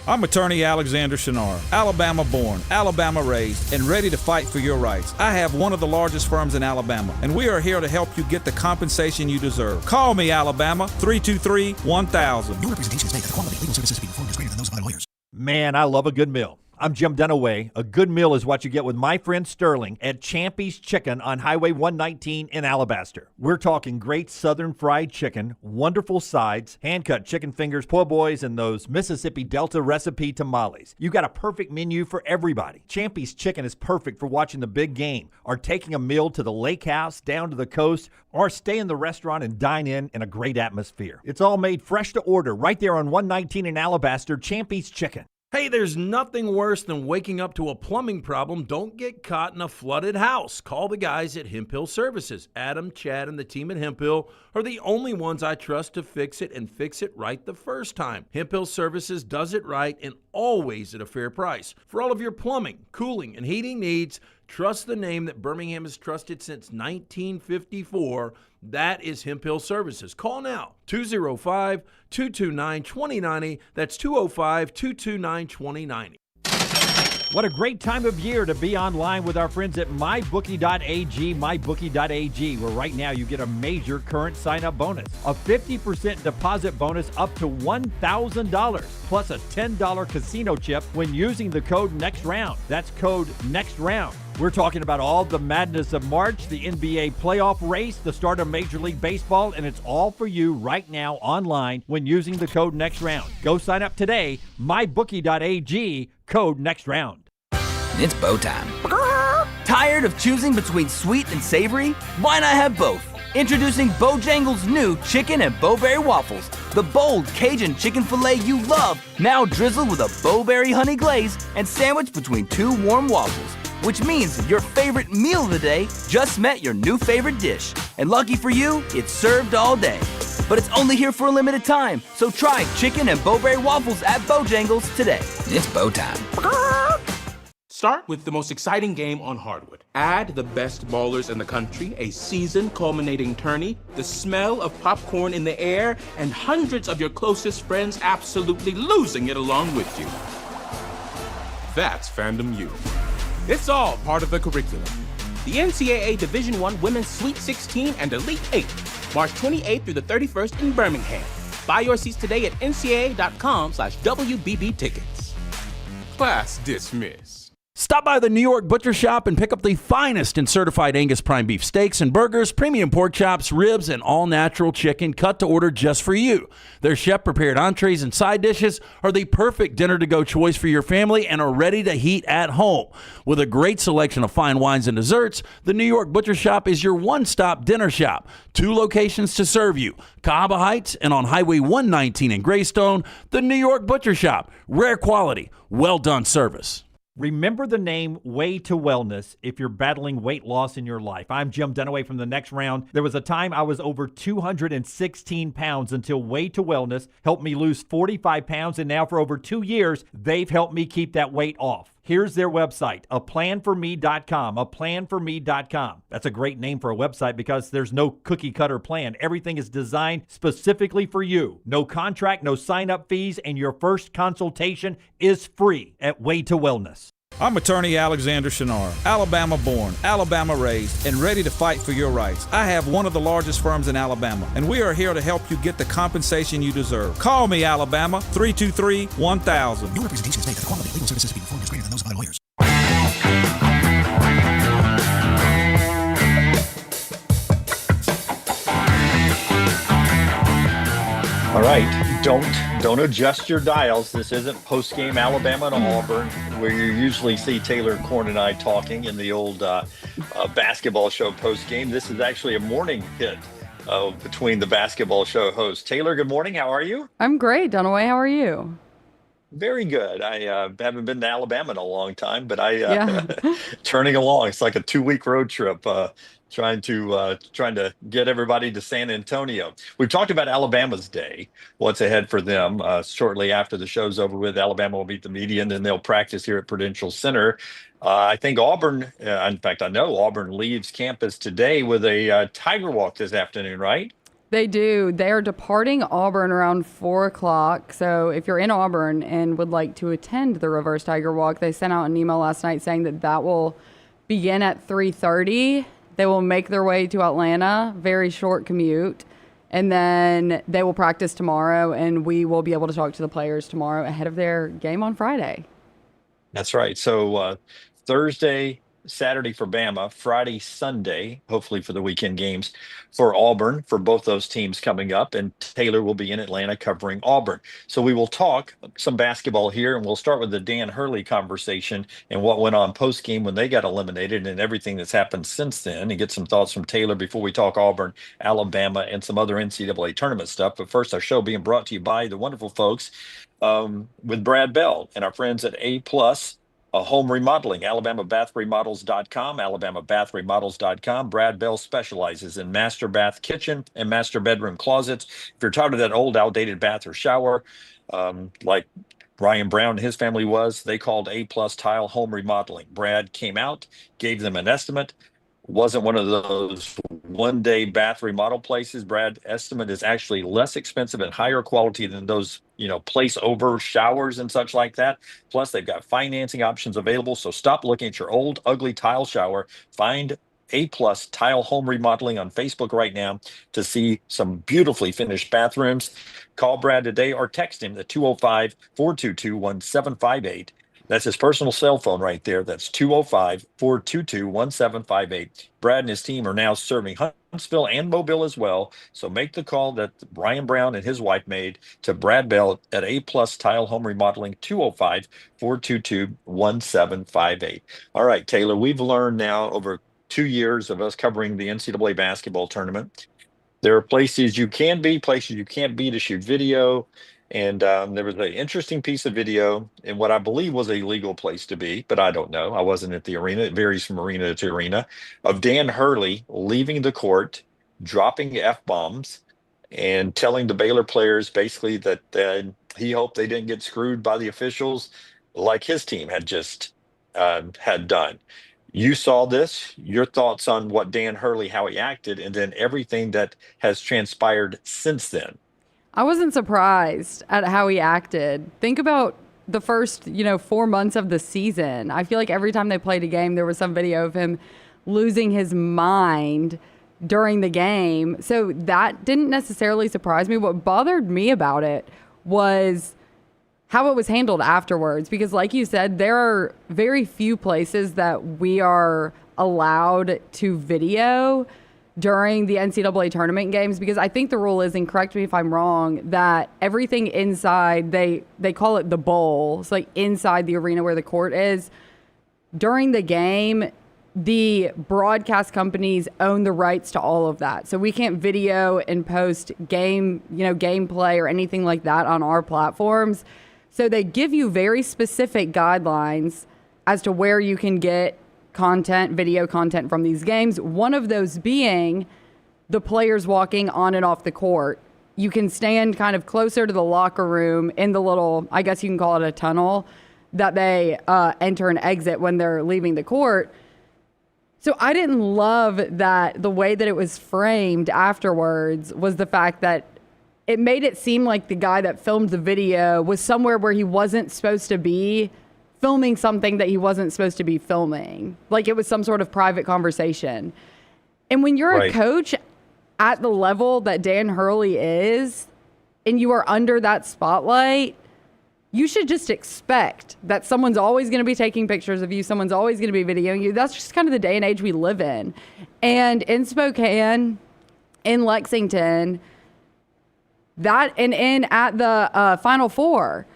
I'm attorney Alexander Shinar, Alabama born, Alabama raised, and ready to fight for your rights. I have one of the largest firms in Alabama, and we are here to help you get the compensation you deserve. Call me, Alabama, 323-1000. No representation is made that the quality of legal services being performed is greater than those of other lawyers. Man, I love a good meal. I'm Jim Dunaway. A good meal is what you get with my friend Sterling at Champy's Chicken on Highway 119 in Alabaster. We're talking great southern fried chicken, wonderful sides, hand-cut chicken fingers, po' boys, and those Mississippi Delta recipe tamales. You got a perfect menu for everybody. Champy's Chicken is perfect for watching the big game, or taking a meal to the lake house, down to the coast, or stay in the restaurant and dine in a great atmosphere. It's all made fresh to order right there on 119 in Alabaster, Champy's Chicken. Hey, there's nothing worse than waking up to a plumbing problem. Don't get caught in a flooded house. Call the guys at Hemp Hill Services. Adam, Chad, and the team at Hemp Hill are the only ones I trust to fix it and fix it right the first time. Hemp Hill Services does it right and always at a fair price. For all of your plumbing, cooling, and heating needs, trust the name that Birmingham has trusted since 1954. That is Hemp Hill Services. Call now, 205-229-2090. That's 205-229-2090. What a great time of year to be online with our friends at MyBookie.ag, MyBookie.ag, where right now you get a major current sign-up bonus, a 50% deposit bonus up to $1,000, plus a $10 casino chip when using the code NEXTROUND. That's code NEXTROUND. We're talking about all the madness of March, the NBA playoff race, the start of Major League Baseball, and it's all for you right now online when using the code NEXTROUND. Go sign up today, mybookie.ag, code NEXTROUND. It's bow time. Tired of choosing between sweet and savory? Why not have both? Introducing Bojangles' new chicken and bowberry waffles. The bold Cajun chicken filet you love, now drizzled with a bowberry honey glaze and sandwiched between 2 warm waffles. Which means your favorite meal of the day just met your new favorite dish. And lucky for you, it's served all day. But it's only here for a limited time, so try chicken and bowberry waffles at Bojangles today. It's bow time. Start with the most exciting game on hardwood. Add the best ballers in the country, a season culminating tourney, the smell of popcorn in the air, and hundreds of your closest friends absolutely losing it along with you. That's Fandom U. It's all part of the curriculum. The NCAA Division I Women's Sweet 16 and Elite 8, March 28th through the 31st in Birmingham. Buy your seats today at ncaa.com/WBB tickets. Class dismissed. Stop by the New York Butcher Shop and pick up the finest in certified Angus prime beef steaks and burgers, premium pork chops, ribs, and all-natural chicken cut to order just for you. Their chef-prepared entrees and side dishes are the perfect dinner-to-go choice for your family and are ready to heat at home. With a great selection of fine wines and desserts, the New York Butcher Shop is your one-stop dinner shop. 2 locations to serve you, Cahaba Heights and on Highway 119 in Greystone. The New York Butcher Shop, rare quality, well-done service. Remember the name Way to Wellness if you're battling weight loss in your life. I'm Jim Dunaway from the next round. There was a time I was over 216 pounds until Way to Wellness helped me lose 45 pounds, and now for over 2 years, they've helped me keep that weight off. Here's their website, aplanforme.com, aplanforme.com. That's a great name for a website because there's no cookie-cutter plan. Everything is designed specifically for you. No contract, no sign-up fees, and your first consultation is free at Way to Wellness. I'm attorney Alexander Shinar, Alabama born, Alabama raised, and ready to fight for your rights. I have one of the largest firms in Alabama, and we are here to help you get the compensation you deserve. Call me, Alabama, 323-1000. No representation is made that the quality of legal services being performed is greater than those of other lawyers. All right, don't adjust your dials. This isn't post-game Alabama and Auburn, where you usually see Taylor Korn and I talking in the old basketball show post-game. This is actually a morning hit between the basketball show hosts. Taylor, good morning. How are you? I'm great, Dunaway. How are you? Very good. I haven't been to Alabama in a long time, but Yeah. turning along. It's like a 2-week road trip. Trying to get everybody to San Antonio. We've talked about Alabama's day, what's ahead for them. Shortly after the show's over with, Alabama will meet the media, and then they'll practice here at Prudential Center. I think Auburn, in fact, I know Auburn leaves campus today with a Tiger Walk this afternoon, right? They do. They are departing Auburn around 4 o'clock. So if you're in Auburn and would like to attend the Reverse Tiger Walk, they sent out an email last night saying that will begin at 3:30. They will make their way to Atlanta, very short commute, and then they will practice tomorrow, and we will be able to talk to the players tomorrow ahead of their game on Friday. That's right. So Thursday, Saturday for Bama, Friday, Sunday, hopefully for the weekend games for Auburn, for both those teams coming up. And Taylor will be in Atlanta covering Auburn. So we will talk some basketball here, and we'll start with the Dan Hurley conversation and what went on post-game when they got eliminated and everything that's happened since then, and get some thoughts from Taylor before we talk Auburn, Alabama, and some other NCAA tournament stuff. But first, our show being brought to you by the wonderful folks with Brad Bell and our friends at A+. Home remodeling, AlabamaBathRemodels.com, AlabamaBathRemodels.com. Brad Bell specializes in master bath kitchen and master bedroom closets. If you're tired of that old, outdated bath or shower, like Ryan Brown and his family was, they called A+ Tile Home Remodeling. Brad came out, gave them an estimate. Wasn't one of those one-day bath remodel places. Brad estimate is actually less expensive and higher quality than those, place over showers and such like that. Plus, they've got financing options available. So stop looking at your old, ugly tile shower. Find A+ Tile Home Remodeling on Facebook right now to see some beautifully finished bathrooms. Call Brad today or text him at 205-422-1758. That's his personal cell phone right there. That's 205-422-1758. Brad and his team are now serving Huntsville and Mobile as well. So make the call that Ryan Brown and his wife made to Brad Bell at A+ Tile Home Remodeling, 205-422-1758. All right, Taylor, we've learned now over 2 years of us covering the NCAA basketball tournament. There are places you can be, places you can't be to shoot video. And there was an interesting piece of video in what I believe was a legal place to be, but I don't know. I wasn't at the arena. It varies from arena to arena, of Dan Hurley leaving the court, dropping F-bombs, and telling the Baylor players basically that he hoped they didn't get screwed by the officials like his team had just had done. You saw this. Your thoughts on what Dan Hurley, how he acted, and then everything that has transpired since then. I wasn't surprised at how he acted. Think about the first, 4 months of the season. I feel like every time they played a game, there was some video of him losing his mind during the game. So that didn't necessarily surprise me. What bothered me about it was how it was handled afterwards. Because like you said, there are very few places that we are allowed to video during the NCAA tournament games, because I think the rule is, and correct me if I'm wrong, that everything inside, they call it the bowl. It's like inside the arena where the court is. During the game, the broadcast companies own the rights to all of that. So we can't video and post gameplay or anything like that on our platforms. So they give you very specific guidelines as to where you can get video content from these games. One of those being the players walking on and off the court. You can stand kind of closer to the locker room in the little, I guess you can call it a tunnel, that they enter and exit when they're leaving the court. So I didn't love that the way that it was framed afterwards was the fact that it made it seem like the guy that filmed the video was somewhere where he wasn't supposed to be, filming something that he wasn't supposed to be filming. Like it was some sort of private conversation. And when you're a coach at the level that Dan Hurley is, and you are under that spotlight, you should just expect that someone's always going to be taking pictures of you. Someone's always going to be videoing you. That's just kind of the day and age we live in. And in Spokane, in Lexington, That and in at the Final Four,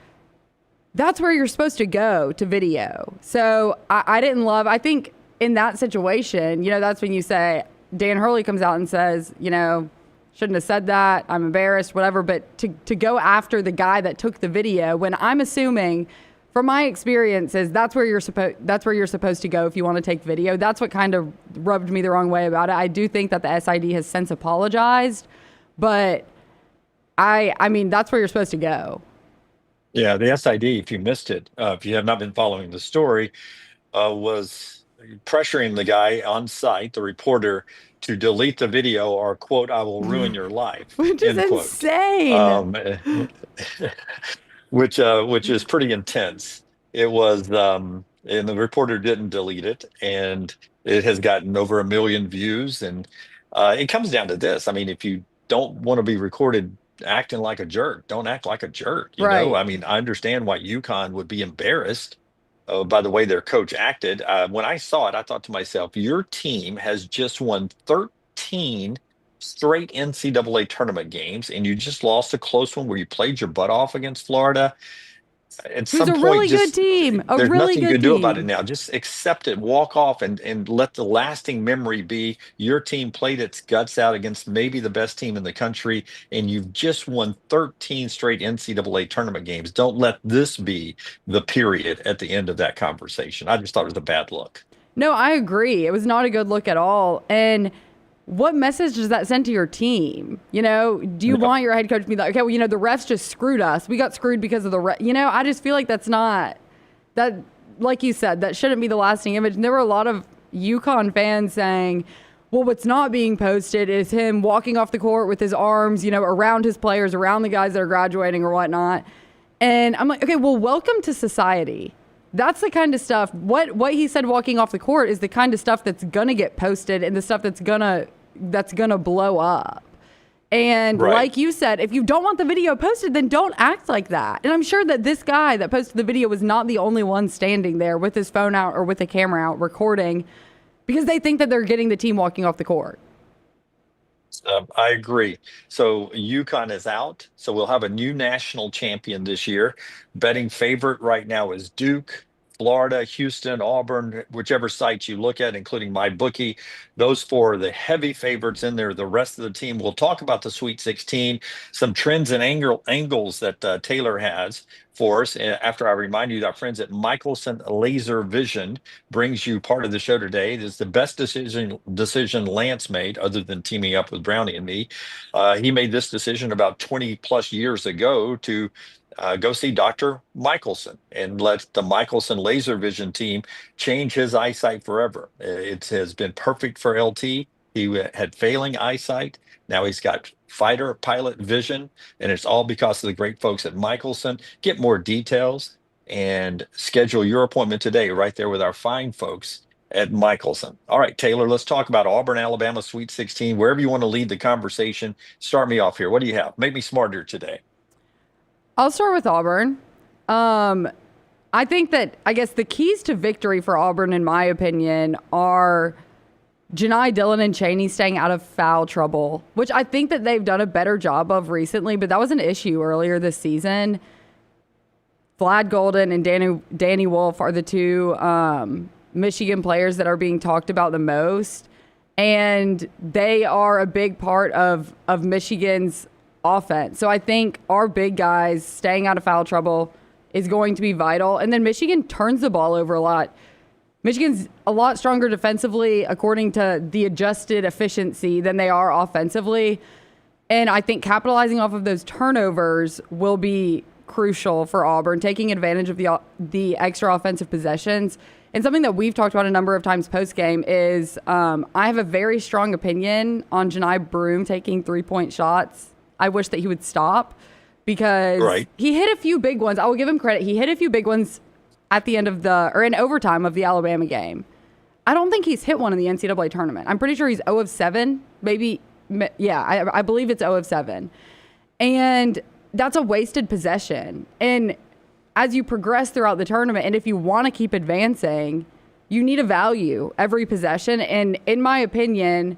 that's where you're supposed to go to video. So I didn't love, I think in that situation, that's when you say, Dan Hurley comes out and says, shouldn't have said that, I'm embarrassed, whatever. But to go after the guy that took the video, when I'm assuming, from my experiences, that's where you're supposed to go if you want to take video. That's what kind of rubbed me the wrong way about it. I do think that the SID has since apologized, but I mean, that's where you're supposed to go. Yeah, the SID, if you missed it, if you have not been following the story, was pressuring the guy on site, the reporter, to delete the video or, quote, I will ruin your life. Which is insane. Which is pretty intense. It was, and the reporter didn't delete it, and it has gotten over 1 million views. And it comes down to this. I mean, if you don't want to be recorded acting like a jerk, don't act like a jerk. You know, I mean, I understand why UConn would be embarrassed by the way their coach acted. When I saw it, I thought to myself, your team has just won 13 straight NCAA tournament games, and you just lost a close one where you played your butt off against Florida. At some point, really good team. There's really nothing good you can do team. about it now. Just accept it, walk off, and let the lasting memory be your team played its guts out against maybe the best team in the country, and you've just won 13 straight NCAA tournament games. Don't let this be the period at the end of that conversation. I just thought it was a bad look. No, I agree. It was not a good look at all. And what message does that send to your team? Do you want your head coach to be like, okay, well, the refs just screwed us. We got screwed because of the ref. I just feel like that's not, that, like you said, that shouldn't be the lasting image. And there were a lot of UConn fans saying, well, what's not being posted is him walking off the court with his arms, around his players, around the guys that are graduating or whatnot. And I'm like, okay, well, welcome to society. That's the kind of stuff, what he said walking off the court is the kind of stuff that's going to get posted and the stuff that's going to blow up. And like you said, if you don't want the video posted, then don't act like that. And I'm sure that this guy that posted the video was not the only one standing there with his phone out or with a camera out recording because they think that they're getting the team walking off the court. I agree. So UConn is out. So we'll have a new national champion this year. Betting favorite right now is Duke, Florida, Houston, Auburn, whichever site you look at, including MyBookie. Those four are the heavy favorites in there. The rest of the team, we'll talk about the Sweet 16, some trends and angles that Taylor has for us. After I remind you that our friends at Michelson Laser Vision brings you part of the show today. It is the best decision Lance made, other than teaming up with Brownie and me. He made this decision about 20 plus years ago to go see Dr. Michelson and let the Michelson Laser Vision team change his eyesight forever. It has been perfect for LT. He had failing eyesight. Now he's got fighter pilot vision, and it's all because of the great folks at Michelson. Get more details and schedule your appointment today right there with our fine folks at Michelson. All right, Taylor, let's talk about Auburn, Alabama, Sweet 16. Wherever you want to lead the conversation, start me off here. What do you have? Make me smarter today. I'll start with Auburn. I think that, I guess, the keys to victory for Auburn, in my opinion, are Janai, Dillon, and Chaney staying out of foul trouble, which I think that they've done a better job of recently, but that was an issue earlier this season. Vlad Golden and Danny Wolf are the two Michigan players that are being talked about the most, and they are a big part of Michigan's offense. So I think our big guys staying out of foul trouble is going to be vital. And then Michigan turns the ball over a lot. Michigan's a lot stronger defensively according to the adjusted efficiency than they are offensively. And I think capitalizing off of those turnovers will be crucial for Auburn, taking advantage of the extra offensive possessions. And something that we've talked about a number of times post-game is I have a very strong opinion on Janai Broome taking three-point shots. I wish that he would stop because he hit a few big ones. I will give him credit. He hit a few big ones at the end of in overtime of the Alabama game. I don't think he's hit one in the NCAA tournament. I'm pretty sure he's 0 of 7, maybe. Yeah, I believe it's 0 of 7. And that's a wasted possession. And as you progress throughout the tournament, and if you want to keep advancing, you need to value every possession. And in my opinion,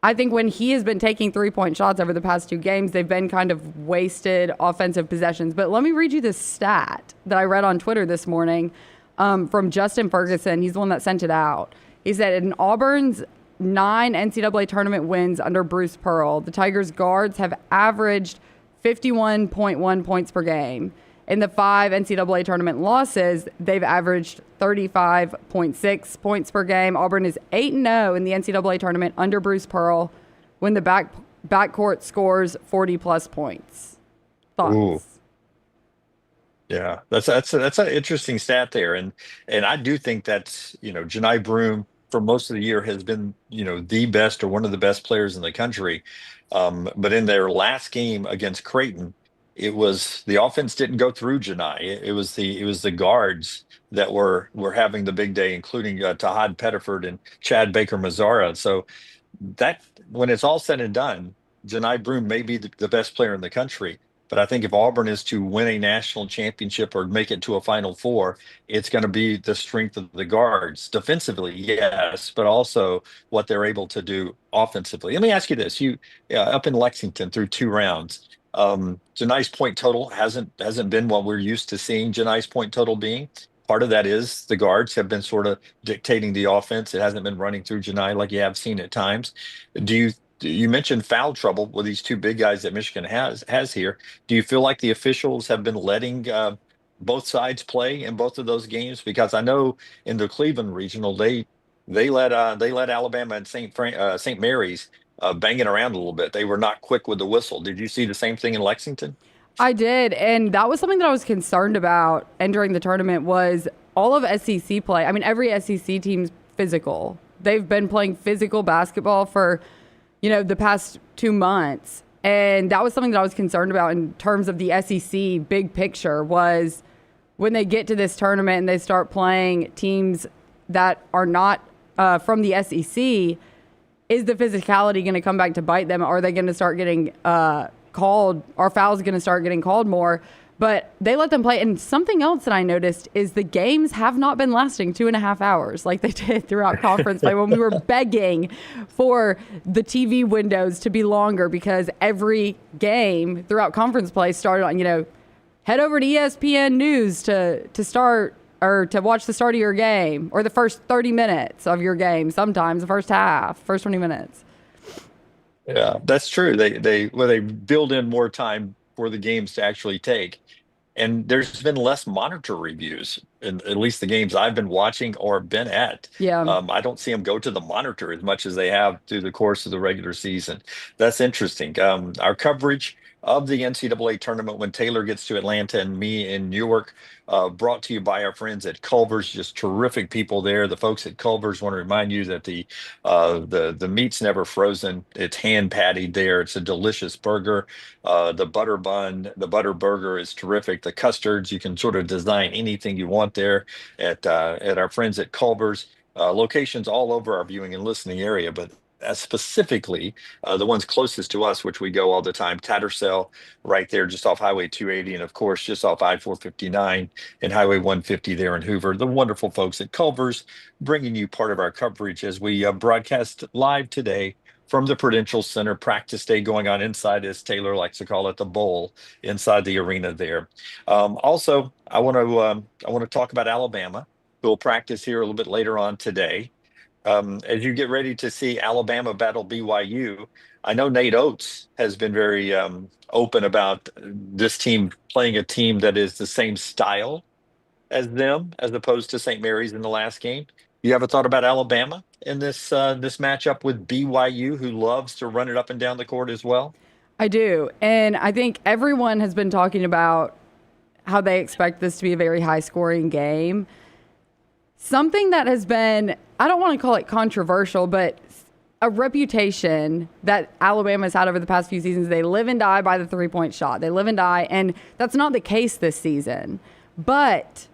I think when he has been taking 3-point shots over the past 2 games, they've been kind of wasted offensive possessions. But let me read you this stat that I read on Twitter this morning from Justin Ferguson. He's the one that sent it out. He said in Auburn's 9 NCAA tournament wins under Bruce Pearl, the Tigers guards have averaged 51.1 points per game. In the 5 NCAA tournament losses, they've averaged 35.6 points per game. Auburn is 8-0 in the NCAA tournament under Bruce Pearl when the backcourt scores 40-plus points. Thoughts? Ooh. Yeah, that's an interesting stat there, and I do think that's Janai Broome for most of the year has been the best or one of the best players in the country, but in their last game against Creighton, it was the offense didn't go through Janai. It was the guards that were having the big day, including Tahad Pettiford and Chad Baker-Mazara. So that when it's all said and done, Janai Broome may be the best player in the country. But I think if Auburn is to win a national championship or make it to a Final Four, it's going to be the strength of the guards. Defensively, yes, but also what they're able to do offensively. Let me ask you this. You up in Lexington through 2 rounds, Janai's point total hasn't been what we're used to seeing Janai's point total being. Part of that is the guards have been sort of dictating the offense. It hasn't been running through Janai like you have seen at times. You mentioned foul trouble with these 2 big guys that Michigan has here. Do you feel like the officials have been letting both sides play in both of those games? Because I know in the Cleveland regional, they let Alabama and St. Mary's bang it around a little bit. They were not quick with the whistle. Did you see the same thing in Lexington? I did, and that was something that I was concerned about entering the tournament was all of SEC play. I mean, every SEC team's physical. They've been playing physical basketball for the past 2 months. And that was something that I was concerned about in terms of the SEC big picture was when they get to this tournament and they start playing teams that are not from the SEC, is the physicality going to come back to bite them? Are they going to start getting called? Are fouls going to start getting called more? But they let them play. And something else that I noticed is the games have not been lasting 2.5 hours like they did throughout conference play when we were begging for the TV windows to be longer because every game throughout conference play started on, head over to ESPN News to start or to watch the start of your game or the first 30 minutes of your game, sometimes the first half, first 20 minutes. Yeah, that's true. They build in more time for the games to actually take. And there's been less monitor reviews in at least the games I've been watching or been at. Yeah. I don't see them go to the monitor as much as they have through the course of the regular season. That's interesting. Our coverage of the NCAA tournament when Taylor gets to Atlanta and me in Newark, brought to you by our friends at Culver's, just terrific people there. The folks at Culver's want to remind you that the meat's never frozen. It's hand patted there. It's a delicious burger. The butter bun, the butter burger is terrific. The custards, you can sort of design anything you want there at our friends at Culver's. Locations all over our viewing and listening area, but specifically the ones closest to us, which we go all the time, Tattersall, right there just off Highway 280, and of course just off I-459 and Highway 150 there in Hoover. The wonderful folks at Culver's bringing you part of our coverage as we broadcast live today from the Prudential Center. Practice day going on inside, as Taylor likes to call it, the bowl inside the arena there. Also, I want to talk about Alabama, who will practice here a little bit later on today. As you get ready to see Alabama battle BYU, I know Nate Oates has been very open about this team playing a team that is the same style as them, as opposed to St. Mary's in the last game. You ever thought about Alabama in this matchup with BYU, who loves to run it up and down the court as well? I do. And I think everyone has been talking about how they expect this to be a very high-scoring game. Something that has been, I don't want to call it controversial, but a reputation that Alabama's had over the past few seasons. They live and die by the three-point shot. They live and die, and that's not the case this season. But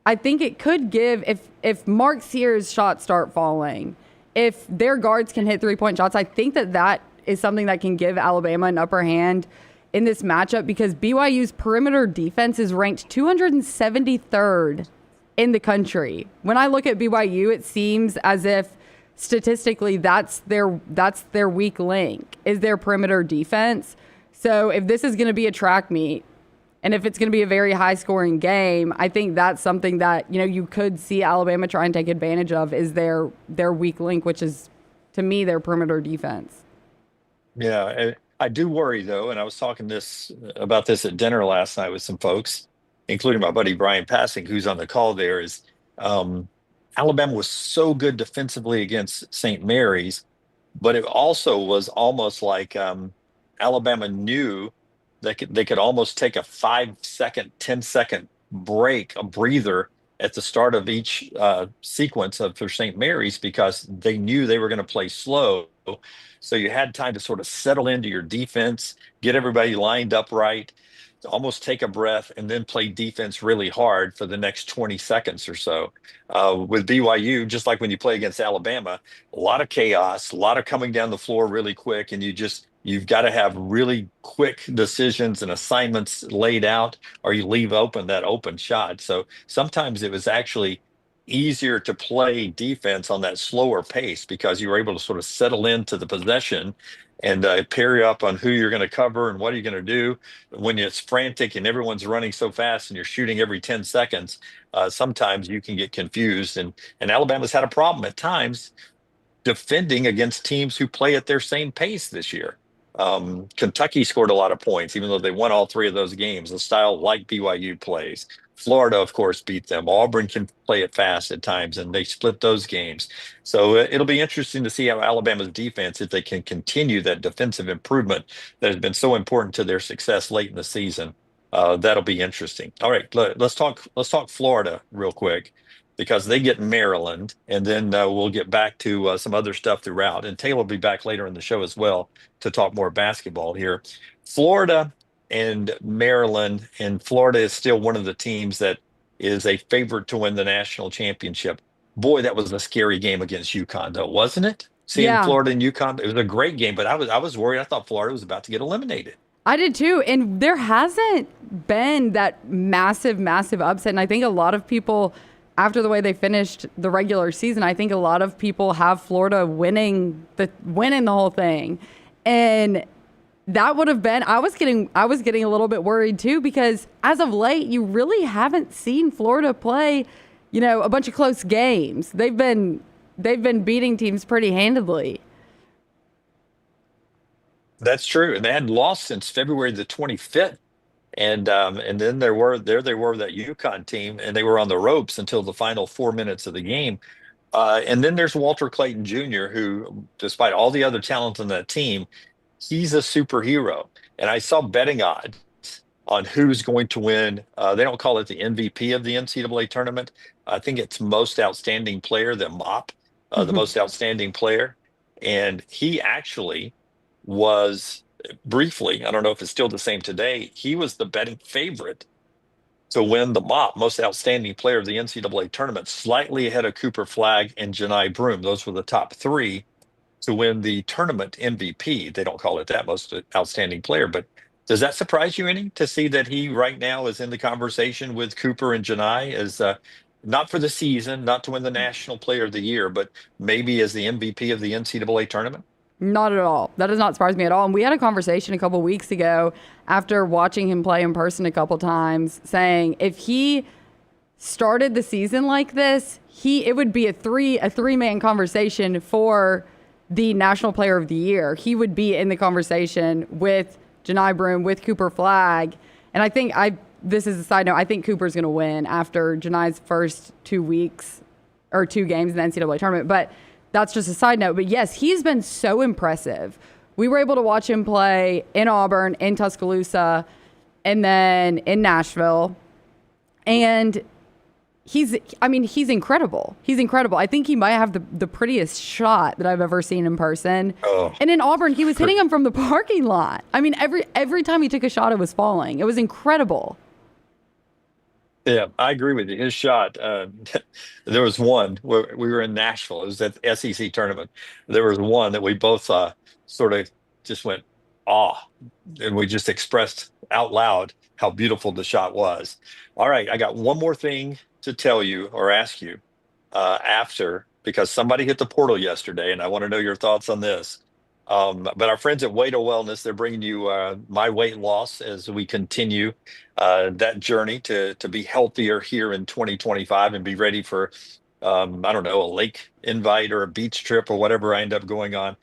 I think it could give, if Mark Sears' shots start falling, if their guards can hit three-point shots, I think that is something that can give Alabama an upper hand in this matchup because BYU's perimeter defense is ranked 273rd in the country. When I look at BYU, it seems as if statistically that's their weak link is their perimeter defense. So if this is going to be a track meet, and if it's going to be a very high-scoring game, I think that's something that, you could see Alabama try and take advantage of is their weak link, which is, to me, their perimeter defense. Yeah, I do worry, though, and I was talking about this at dinner last night with some folks, including my buddy Brian Passing, who's on the call there, is Alabama was so good defensively against St. Mary's, but it also was almost like Alabama knew they could almost take a 5-second, 10-second break, a breather at the start of each sequence for St. Mary's because they knew they were going to play slow. So you had time to sort of settle into your defense, get everybody lined up right, almost take a breath, and then play defense really hard for the next 20 seconds or so. With BYU, just like when you play against Alabama, a lot of chaos, a lot of coming down the floor really quick, and you've got to have really quick decisions and assignments laid out, or you leave open that open shot. So sometimes it was actually easier to play defense on that slower pace because you were able to sort of settle into the possession and pair you up on who you're going to cover and what are you going to do. When it's frantic and everyone's running so fast and you're shooting every 10 seconds, sometimes you can get confused. And Alabama's had a problem at times defending against teams who play at their same pace this year. Kentucky scored a lot of points, even though they won all three of those games, a style like BYU plays. Florida, of course, beat them. Auburn can play it fast at times, and they split those games. So it'll be interesting to see how Alabama's defense, if they can continue that defensive improvement that has been so important to their success late in the season. That'll be interesting. All right, let's talk Florida real quick, because they get Maryland, and then we'll get back to some other stuff throughout. And Taylor will be back later in the show as well to talk more basketball here. Florida and Maryland, and Florida is still one of the teams that is a favorite to win the national championship. Boy, that was a scary game against UConn, though, wasn't it? Seeing Florida and UConn, it was a great game, but I was worried. I thought Florida was about to get eliminated. I did too, and there hasn't been that massive upset, and I think a lot of people, after the way they finished the regular season, I think a lot of people have Florida winning the whole thing. And that would have been, I was getting a little bit worried too, because as of late, you really haven't seen Florida play, a bunch of close games. They've been beating teams pretty handedly. That's true. And they hadn't lost since February the 25th. And then they were that UConn team, and they were on the ropes until the final 4 minutes of the game. And then there's Walter Clayton Jr., who, despite all the other talent on that team, he's a superhero. And I saw betting odds on who's going to win. They don't call it the MVP of the NCAA tournament. I think it's most outstanding player, the MOP, the most outstanding player. And he actually was briefly, I don't know if it's still the same today, he was the betting favorite to win the MOP, most outstanding player of the NCAA tournament, slightly ahead of Cooper Flagg and Janai Broome. Those were the top three to win the tournament MVP. They don't call it that, most outstanding player, but does that surprise you any to see that he right now is in the conversation with Cooper and Janai as not for the season, not to win the National Player of the Year, but maybe as the MVP of the NCAA tournament? Not at all. That does not surprise me at all. And we had a conversation a couple weeks ago after watching him play in person a couple times, saying if he started the season like this, it would be a three-man conversation for the National Player of the Year. He would be in the conversation with Janai Broome, with Cooper Flagg. And I think this is a side note, I think Cooper's going to win after Janai's first 2 weeks or 2 games in the NCAA tournament. But that's just a side note. But yes, he's been so impressive. We were able to watch him play in Auburn, in Tuscaloosa, and then in Nashville. And he's incredible. He's incredible. I think he might have the prettiest shot that I've ever seen in person. Oh. And in Auburn, he was hitting him from the parking lot. I mean, every time he took a shot, it was falling. It was incredible. Yeah, I agree with you. His shot, there was one where we were in Nashville. It was at the SEC tournament. There was one that we both sort of just went, and we just expressed out loud how beautiful the shot was. All right, I got one more thing to tell you or ask you after because somebody hit the portal yesterday, and I want to know your thoughts on this. But our friends at Weight of Wellness, they're bringing you my weight loss as we continue that journey to be healthier here in 2025 and be ready for, I don't know, a lake invite or a beach trip or whatever I end up going on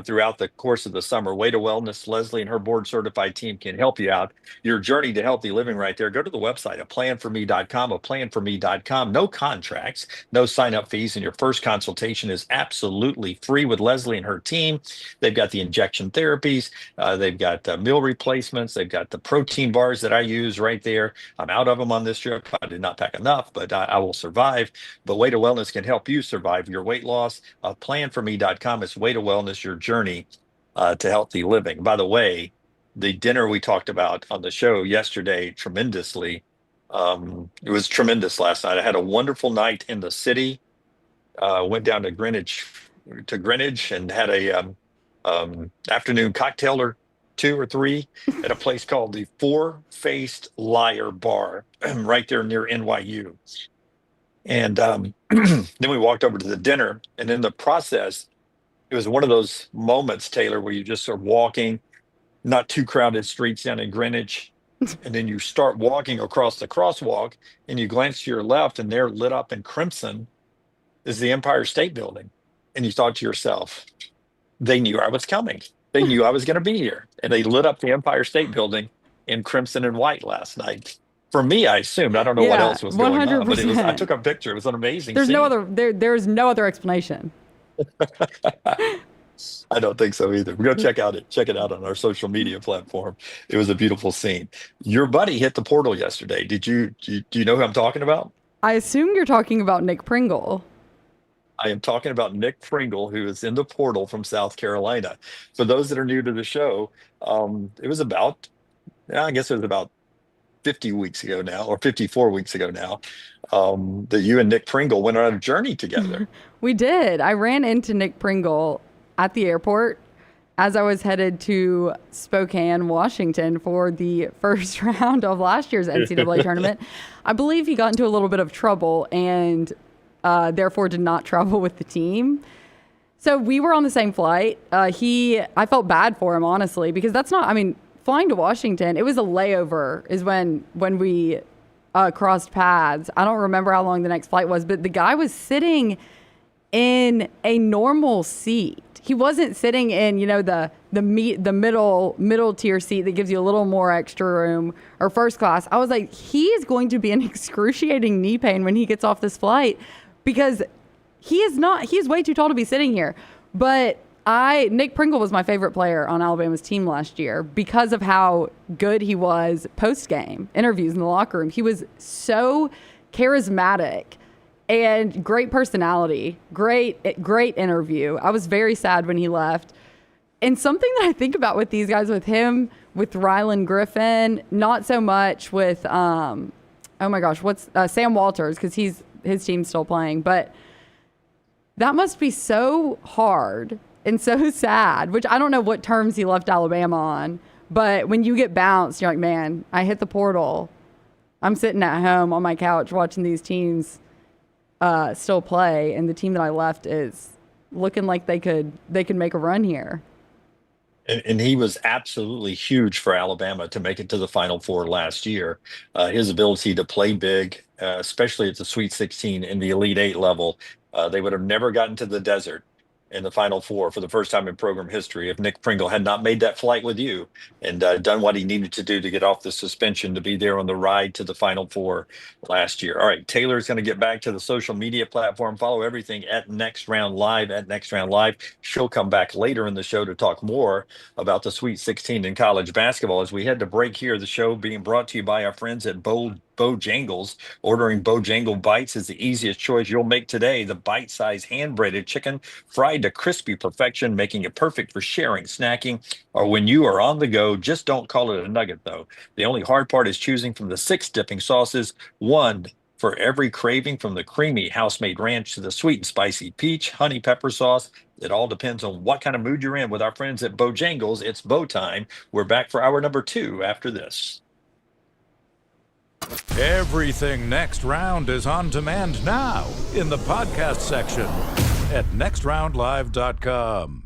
throughout the course of the summer. Weight of Wellness, Leslie and her board certified team can help you out. Your journey to healthy living right there. Go to the website, aplanforme.com. No contracts, no sign up fees, and your first consultation is absolutely free with Leslie and her team. They've got the injection therapies, they've got meal replacements, they've got the protein bars that I use right there. I'm out of them on this trip. I did not pack enough, but I will survive. But Weight of Wellness can help you survive your weight loss. Planforme.com is Weight of Wellness, your journey to healthy living. By the way, the dinner we talked about on the show yesterday, tremendously. It was tremendous last night. I had a wonderful night in the city. Went down to Greenwich and had a afternoon cocktail or 2 or 3 at a place called the Four-Faced Liar Bar right there near NYU. And then we walked over to the dinner, and in the process, it was one of those moments, Taylor, where you just are walking, not too crowded streets down in Greenwich, and then you start walking across the crosswalk, and you glance to your left, and there, lit up in crimson, is the Empire State Building. And you thought to yourself, they knew I was coming. They knew I was going to be here. And they lit up the Empire State Building in crimson and white last night. For me, I assumed. I don't know what else was going on, but I took a picture. It was an amazing scene. There's no other explanation. I don't think so either. Go check it out on our social media platform. It was a beautiful scene. Your buddy hit the portal yesterday. Do you know who I'm talking about? I assume you're talking about Nick Pringle. I am talking about Nick Pringle, who is in the portal from South Carolina. For those that are new to the show, it was about 50 weeks ago now, or 54 weeks ago now, that you and Nick Pringle went on a journey together. We did. I ran into Nick Pringle at the airport as I was headed to Spokane, Washington for the first round of last year's NCAA tournament. I believe he got into a little bit of trouble and therefore did not travel with the team. So we were on the same flight. I felt bad for him, honestly, because flying to Washington, it was a layover is when we crossed paths. I don't remember how long the next flight was, but the guy was sitting in a normal seat. He wasn't sitting in, the middle tier seat that gives you a little more extra room or first class. I was like, he is going to be in excruciating knee pain when he gets off this flight because he's way too tall to be sitting here. But Nick Pringle was my favorite player on Alabama's team last year because of how good he was post-game interviews in the locker room. He was so charismatic and great personality, great interview. I was very sad when he left. And something that I think about with these guys, with him, with Rylan Griffin, not so much with, Sam Walters, because his team's still playing, but that must be so hard and so sad, which I don't know what terms he left Alabama on, but when you get bounced, you're like, man, I hit the portal. I'm sitting at home on my couch watching these teams still play, and the team that I left is looking like they could make a run here. And he was absolutely huge for Alabama to make it to the Final Four last year. His ability to play big, especially at the Sweet 16 in the Elite 8 level, they would have never gotten to the desert in the Final Four for the first time in program history if Nick Pringle had not made that flight with you and done what he needed to do to get off the suspension to be there on the ride to the Final Four last year. All right, Taylor's going to get back to the social media platform. Follow everything at Next Round Live, at Next Round Live. She'll come back later in the show to talk more about the Sweet 16 in college basketball. As we head to break here, the show being brought to you by our friends at Bojangles. Ordering Bojangle Bites is the easiest choice you'll make today. The bite-sized hand-breaded chicken fried to crispy perfection, making it perfect for sharing, snacking, or when you are on the go. Just don't call it a nugget, though. The only hard part is choosing from the 6 dipping sauces, one for every craving, from the creamy house-made ranch to the sweet and spicy peach, honey pepper sauce. It all depends on what kind of mood you're in. With our friends at Bojangles, it's Bo time. We're back for hour number 2 after this. Everything Next Round is on demand now in the podcast section at nextroundlive.com.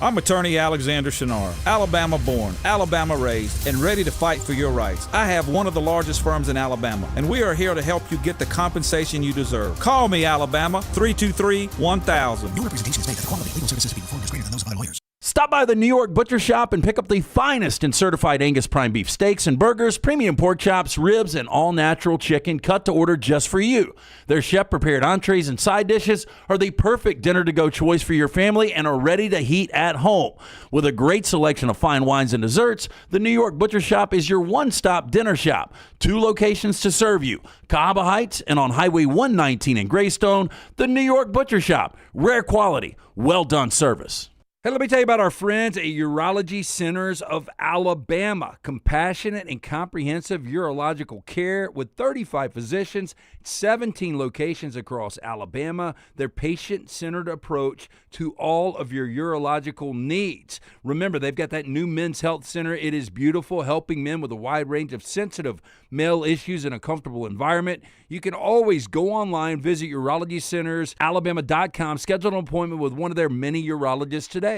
I'm attorney Alexander Shinar, Alabama born, Alabama raised, and ready to fight for your rights. I have one of the largest firms in Alabama, and we are here to help you get the compensation you deserve. Call me, Alabama, 323-1000. Your representation states that the quality of legal services being performed is greater than those of other lawyers. Stop by the New York Butcher Shop and pick up the finest in certified Angus prime beef steaks and burgers, premium pork chops, ribs, and all-natural chicken cut to order just for you. Their chef-prepared entrees and side dishes are the perfect dinner-to-go choice for your family and are ready to heat at home. With a great selection of fine wines and desserts, the New York Butcher Shop is your one-stop dinner shop. 2 locations to serve you, Cahaba Heights and on Highway 119 in Greystone. The New York Butcher Shop. Rare quality, well-done service. Hey, let me tell you about our friends at Urology Centers of Alabama. Compassionate and comprehensive urological care with 35 physicians, 17 locations across Alabama. Their patient-centered approach to all of your urological needs. Remember, they've got that new men's health center. It is beautiful, helping men with a wide range of sensitive male issues in a comfortable environment. You can always go online, visit urologycentersalabama.com, schedule an appointment with one of their many urologists today.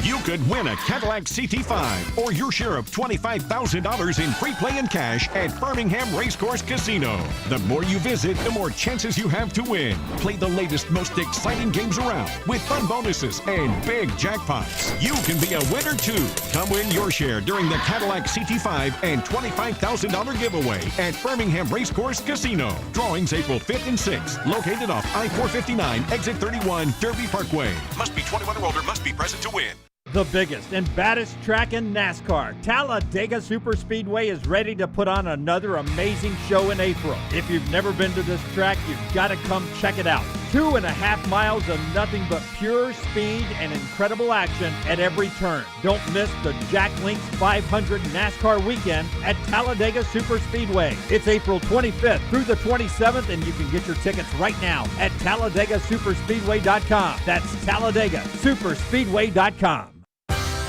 You could win a Cadillac CT5 or your share of $25,000 in free play and cash at Birmingham Racecourse Casino. The more you visit, the more chances you have to win. Play the latest, most exciting games around with fun bonuses and big jackpots. You can be a winner too. Come win your share during the Cadillac CT5 and $25,000 giveaway at Birmingham Racecourse Casino. Drawings April 5th and 6th. Located off I-459, exit 31, Derby Parkway. Must be 21 or older, must be present to win. The biggest and baddest track in NASCAR, Talladega Superspeedway, is ready to put on another amazing show in April. If you've never been to this track, you've got to come check it out. 2.5 miles of nothing but pure speed and incredible action at every turn. Don't miss the Jack Links 500 NASCAR weekend at Talladega Superspeedway. It's April 25th through the 27th, and you can get your tickets right now at TalladagaSuperspeedway.com. That's TalladagaSuperspeedway.com.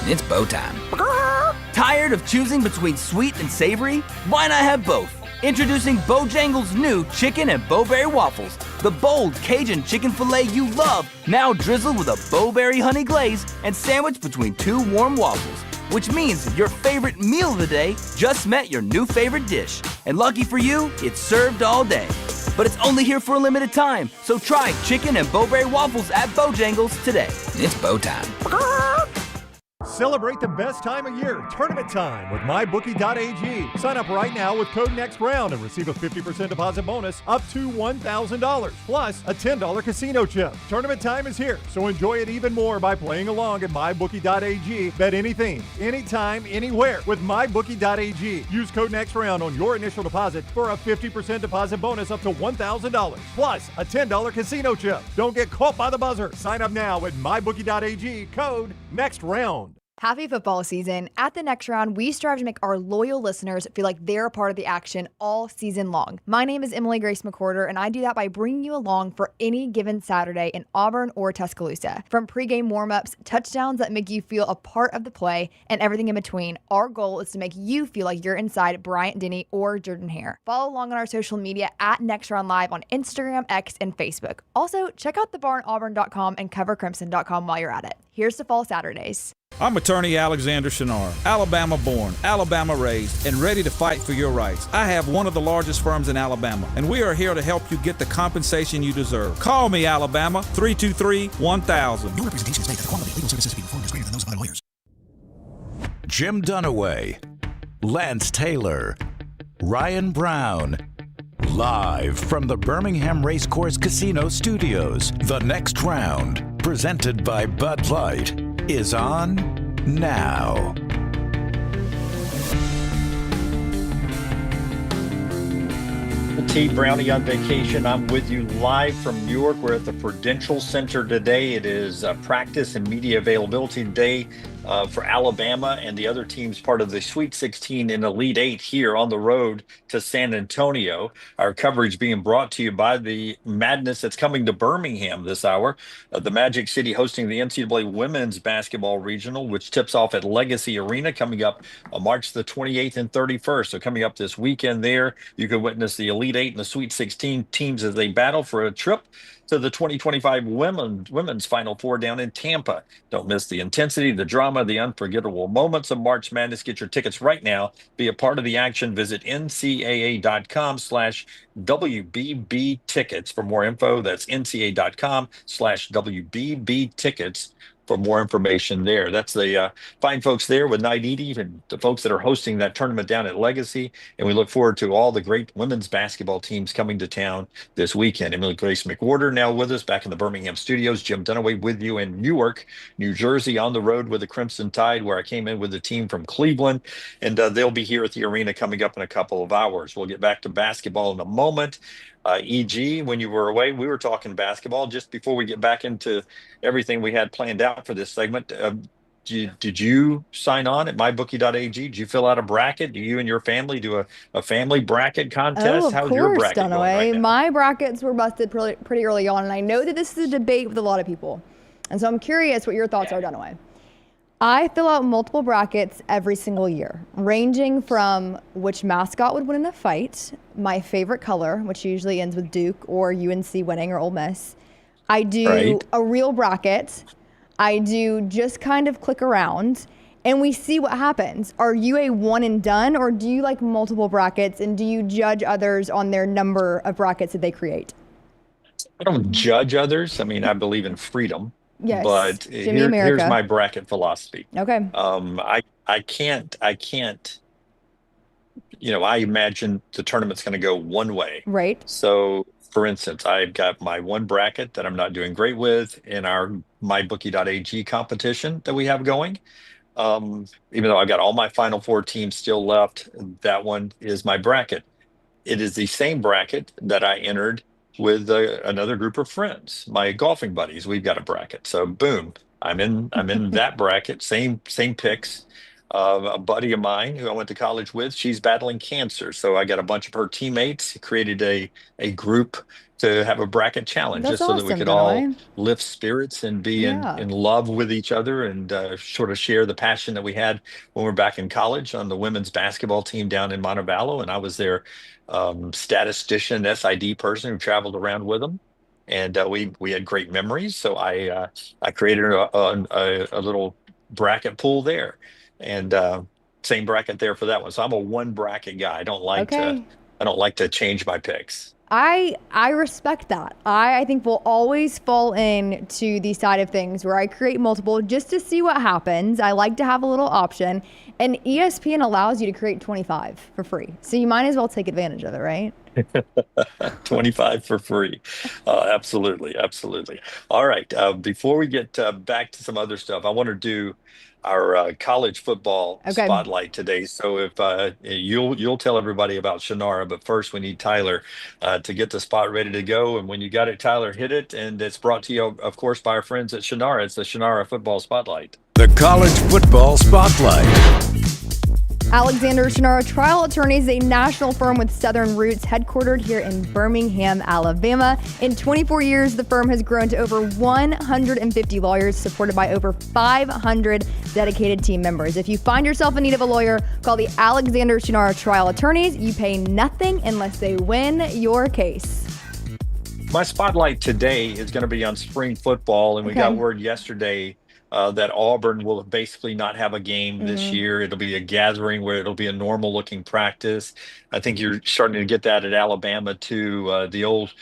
It's bow time. Tired of choosing between sweet and savory? Why not have both? Introducing Bojangles' new chicken and bowberry waffles. The bold Cajun chicken filet you love, now drizzled with a bowberry honey glaze and sandwiched between 2 warm waffles. Which means your favorite meal of the day just met your new favorite dish. And lucky for you, it's served all day. But it's only here for a limited time, so try chicken and bowberry waffles at Bojangles today. It's bow time. Celebrate the best time of year, tournament time, with MyBookie.ag. Sign up right now with code NEXTROUND and receive a 50% deposit bonus up to $1,000, plus a $10 casino chip. Tournament time is here, so enjoy it even more by playing along at MyBookie.ag. Bet anything, anytime, anywhere with MyBookie.ag. Use code NEXTROUND on your initial deposit for a 50% deposit bonus up to $1,000, plus a $10 casino chip. Don't get caught by the buzzer. Sign up now at MyBookie.ag, code NEXTROUND. Happy football season. At the Next Round, we strive to make our loyal listeners feel like they're a part of the action all season long. My name is Emily Grace McWhorter, and I do that by bringing you along for any given Saturday in Auburn or Tuscaloosa. From pregame warm-ups, touchdowns that make you feel a part of the play, and everything in between, our goal is to make you feel like you're inside Bryant Denny or Jordan Hare. Follow along on our social media at Next Round Live on Instagram, X, and Facebook. Also, check out thebarnauburn.com and covercrimson.com while you're at it. Here's to fall Saturdays. I'm attorney Alexander Shinar, Alabama born, Alabama raised, and ready to fight for your rights. I have one of the largest firms in Alabama, and we are here to help you get the compensation you deserve. Call me, Alabama, 323-1000. Your representation states that the quality of legal services being performed is greater than those of other lawyers. Jim Dunaway, Lance Taylor, Ryan Brown. Live from the Birmingham Racecourse Casino Studios, the Next Round, presented by Bud Light, is on now. T. Brownie on vacation. I'm with you live from Newark. We're at the Prudential Center today. It is practice and media availability day. for Alabama and the other teams part of the Sweet 16 and Elite Eight here on the road to San Antonio. Our coverage being brought to you by the madness that's coming to Birmingham this hour. The Magic City hosting the NCAA Women's Basketball Regional, which tips off at Legacy Arena coming up on March the 28th and 31st. So coming up this weekend there, you can witness the Elite Eight and the Sweet 16 teams as they battle for a trip to the 2025 women's Final Four down in Tampa. Don't miss the intensity, the drama, the unforgettable moments of March Madness. Get your tickets right now. Be a part of the action. Visit ncaa.com/WBB tickets for more info. That's ncaa.com/WBB tickets for more information there. That's the fine folks there with Night Edie and the folks that are hosting that tournament down at Legacy. And we look forward to all the great women's basketball teams coming to town this weekend. Emily Grace McWhorter now with us back in the Birmingham studios. Jim Dunaway with you in Newark, New Jersey, on the road with the Crimson Tide, where I came in with the team from Cleveland. And they'll be here at the arena coming up in a couple of hours. We'll get back to basketball in a moment. EG, when you were away, we were talking basketball. Just before we get back into everything we had planned out for this segment, did you sign on at mybookie.ag? Did you fill out a bracket? Do you and your family do a family bracket contest? Oh, of How's course, your bracket going right now? My brackets were busted pretty early on, and I know that this is a debate with a lot of people. And so I'm curious what your thoughts are, Dunaway. I fill out multiple brackets every single year, ranging from which mascot would win in a fight, my favorite color, which usually ends with Duke or UNC winning or Ole Miss. I do a real bracket. I do just kind of click around, and we see what happens. Are you a one and done, or do you like multiple brackets, and do you judge others on their number of brackets that they create? I don't judge others. I mean, I believe in freedom. Yes. But here's my bracket philosophy. Okay. I can't, I imagine the tournament's going to go one way. Right. So, for instance, I've got my one bracket that I'm not doing great with in our mybookie.ag competition that we have going. Even though I've got all my Final Four teams still left, that one is my bracket. It is the same bracket that I entered with another group of friends, my golfing buddies. We've got a bracket. So boom, I'm in that bracket. Same picks. A buddy of mine who I went to college with, she's battling cancer. So I got a bunch of her teammates, created a group to have a bracket challenge. That's just so that we awesome, could Dunaway. all lift spirits and be in love with each other and sort of share the passion that we had when we were back in college on the women's basketball team down in Montevallo. And I was their statistician, SID person who traveled around with them. And we had great memories. So I created a little bracket pool there. And same bracket there for that one. So I'm a one bracket guy. I don't like to change my picks. I respect that. I think we'll always fall into the side of things where I create multiple just to see what happens. I like to have a little option. And ESPN allows you to create 25 for free. So you might as well take advantage of it, right? 25 for free. Absolutely. All right. Before we get back to some other stuff, I want to do our college football spotlight today. So if you'll tell everybody about Shannara, but first we need Tyler to get the spot ready to go. And when you got it, Tyler, hit it. And it's brought to you, of course, by our friends at Shannara. It's the Shannara Football Spotlight. The College Football Spotlight. Alexander Shannara Trial Attorneys is a national firm with Southern roots headquartered here in Birmingham, Alabama. In 24 years, the firm has grown to over 150 lawyers, supported by over 500 dedicated team members. If you find yourself in need of a lawyer, call the Alexander Shannara Trial Attorneys. You pay nothing unless they win your case. My spotlight today is going to be on spring football, and we got word yesterday that Auburn will basically not have a game this year. It'll be a gathering where it'll be a normal looking practice. I think you're starting to get that at Alabama too. The old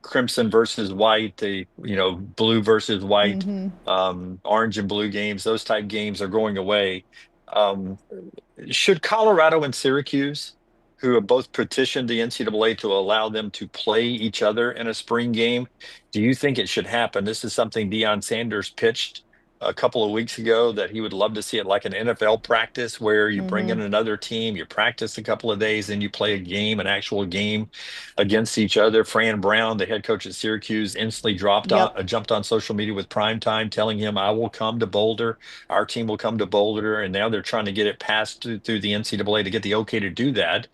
crimson versus white, the blue versus white, orange and blue games, those type games are going away. Should Colorado and Syracuse, who have both petitioned the NCAA to allow them to play each other in a spring game, do you think it should happen? This is something Deion Sanders pitched a couple of weeks ago that he would love to see it like an NFL practice where you bring in another team, you practice a couple of days, then you play a game, an actual game against each other. Fran Brown, the head coach at Syracuse, instantly jumped on social media with Primetime telling him, I will come to Boulder. Our team will come to Boulder. And now they're trying to get it passed through the NCAA to get the okay to do that.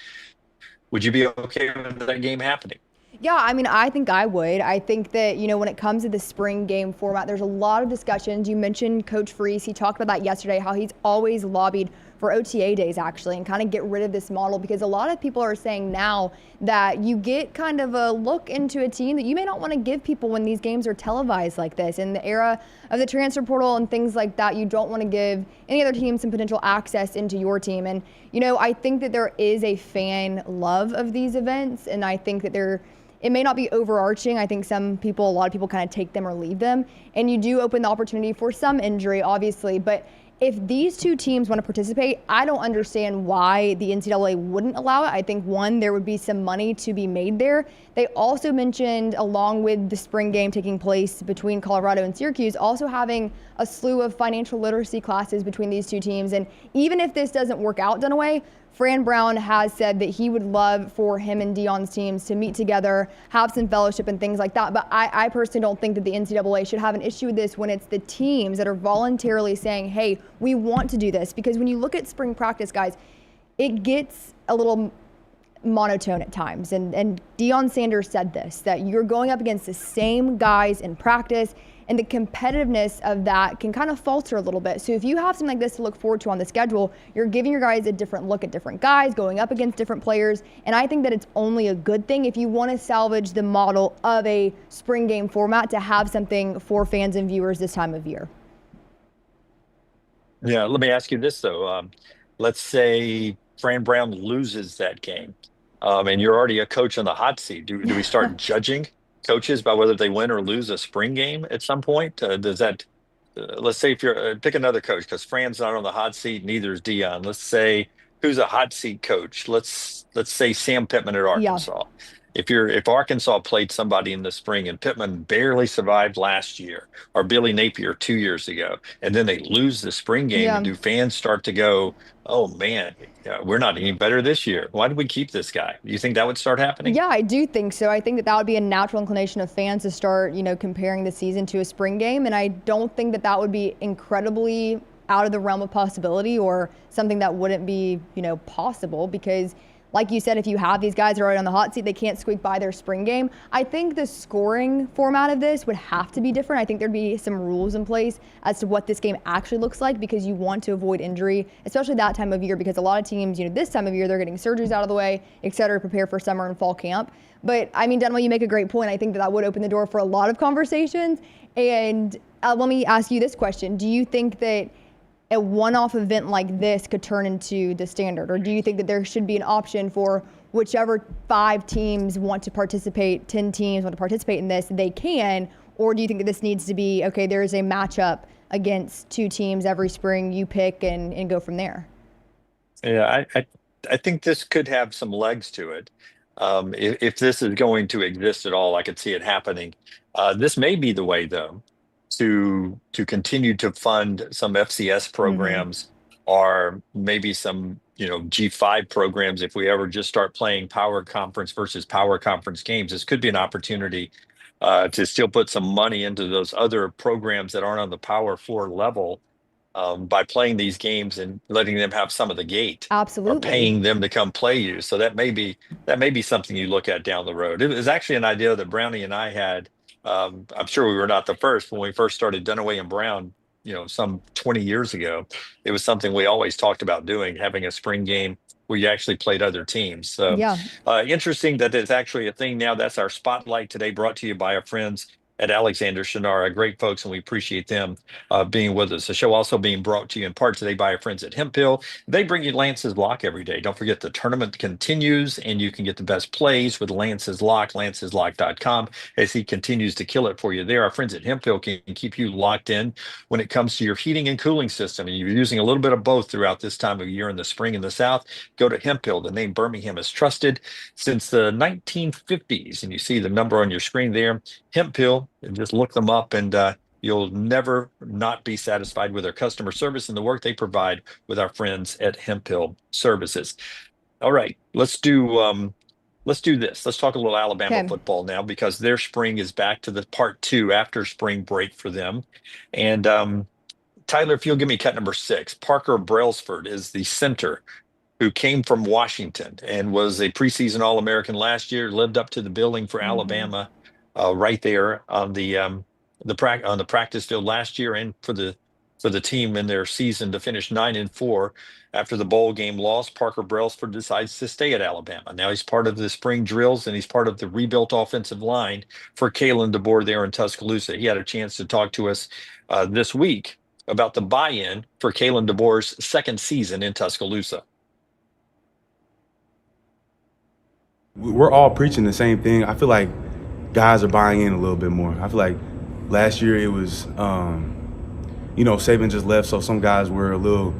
Would you be okay with that game happening? Yeah, I mean, I think I would. I think that, when it comes to the spring game format, there's a lot of discussions. You mentioned Coach Freese. He talked about that yesterday, how he's always lobbied for OTA days, actually, and kind of get rid of this model, because a lot of people are saying now that you get kind of a look into a team that you may not want to give people when these games are televised like this. In the era of the transfer portal and things like that, you don't want to give any other team some potential access into your team. And, I think that there is a fan love of these events, and I think that it may not be overarching. I think a lot of people kind of take them or leave them. And you do open the opportunity for some injury, obviously. But if these two teams want to participate, I don't understand why the NCAA wouldn't allow it. I think, one, there would be some money to be made there. They also mentioned, along with the spring game taking place between Colorado and Syracuse, also having a slew of financial literacy classes between these two teams. And even if this doesn't work out, Dunaway, Fran Brown has said that he would love for him and Deion's teams to meet together, have some fellowship and things like that. But I personally don't think that the NCAA should have an issue with this when it's the teams that are voluntarily saying, hey, we want to do this. Because when you look at spring practice, guys, it gets a little monotone at times. And Deion Sanders said this, that you're going up against the same guys in practice, and the competitiveness of that can kind of falter a little bit. So if you have something like this to look forward to on the schedule, you're giving your guys a different look at different guys, going up against different players. And I think that it's only a good thing if you want to salvage the model of a spring game format to have something for fans and viewers this time of year. Yeah, let me ask you this, though. Let's say Fran Brown loses that game, and you're already a coach on the hot seat. Do we start judging coaches by whether they win or lose a spring game at some point? Does that, let's say if you're, pick another coach, because Fran's not on the hot seat, neither is Deion. Let's say, who's a hot seat coach? Let's say Sam Pittman at Arkansas. If Arkansas played somebody in the spring and Pittman barely survived last year, or Billy Napier 2 years ago, and then they lose the spring game, do fans start to go, oh man, we're not any better this year. Why did we keep this guy? Do you think that would start happening? Yeah, I do think so. I think that would be a natural inclination of fans to start, comparing the season to a spring game. And I don't think that would be incredibly out of the realm of possibility or something that wouldn't be, possible, because like you said, if you have these guys who are right on the hot seat, they can't squeak by their spring game. I think the scoring format of this would have to be different. I think there'd be some rules in place as to what this game actually looks like, because you want to avoid injury, especially that time of year, because a lot of teams, this time of year, they're getting surgeries out of the way, et cetera, to prepare for summer and fall camp. But I mean, Dunaway, you make a great point. I think that would open the door for a lot of conversations. And let me ask you this question. Do you think that a one-off event like this could turn into the standard? Or do you think that there should be an option for whichever 5 teams want to participate, 10 teams want to participate in this, they can? Or do you think that this needs to be, okay, there's a matchup against 2 teams every spring, you pick and go from there? Yeah, I think this could have some legs to it. If this is going to exist at all, I could see it happening. This may be the way, though, to continue to fund some FCS programs, or maybe some G5 programs. If we ever just start playing power conference versus power conference games, this could be an opportunity to still put some money into those other programs that aren't on the Power 4 level, by playing these games and letting them have some of the gate. Absolutely. Or paying them to come play you. So that may be something you look at down the road. It was actually an idea that Brownie and I had. I'm sure we were not the first when we first started Dunaway and Brown, some 20 years ago. It was something we always talked about doing, having a spring game where you actually played other teams. So interesting that it's actually a thing now. That's our spotlight today, brought to you by our friends at Alexander Shannara. Great folks, and we appreciate them being with us. The show also being brought to you in part today by our friends at Hemp Hill. They bring you Lance's Lock every day. Don't forget the tournament continues, and you can get the best plays with Lance's Lock, lanceslock.com, as he continues to kill it for you there. Our friends at Hemp Hill can keep you locked in when it comes to your heating and cooling system, and you're using a little bit of both throughout this time of year in the spring in the South. Go to Hemp Hill. The name Birmingham has trusted since the 1950s, and you see the number on your screen there, Hemp Hill. And just look them up and You'll never not be satisfied with their customer service and the work they provide with our friends at Hemphill Services. All right, let's do this. Let's talk a little Alabama football now, because their spring is back to the part 2 after spring break for them. And Tyler, if you'll give me cut number 6, Parker Brailsford is the center who came from Washington and was a preseason All-American last year, lived up to the billing for Alabama right there on the practice field last year, and for the team in their season to finish 9-4 after the bowl game loss. Parker Brailsford decides to stay at Alabama. Now he's part of the spring drills, and he's part of the rebuilt offensive line for Kalen DeBoer there in Tuscaloosa. He had a chance to talk to us this week about the buy-in for Kalen DeBoer's second season in Tuscaloosa. We're all preaching the same thing. I feel like guys are buying in a little bit more. I feel like last year it was, Saban just left, so some guys were a little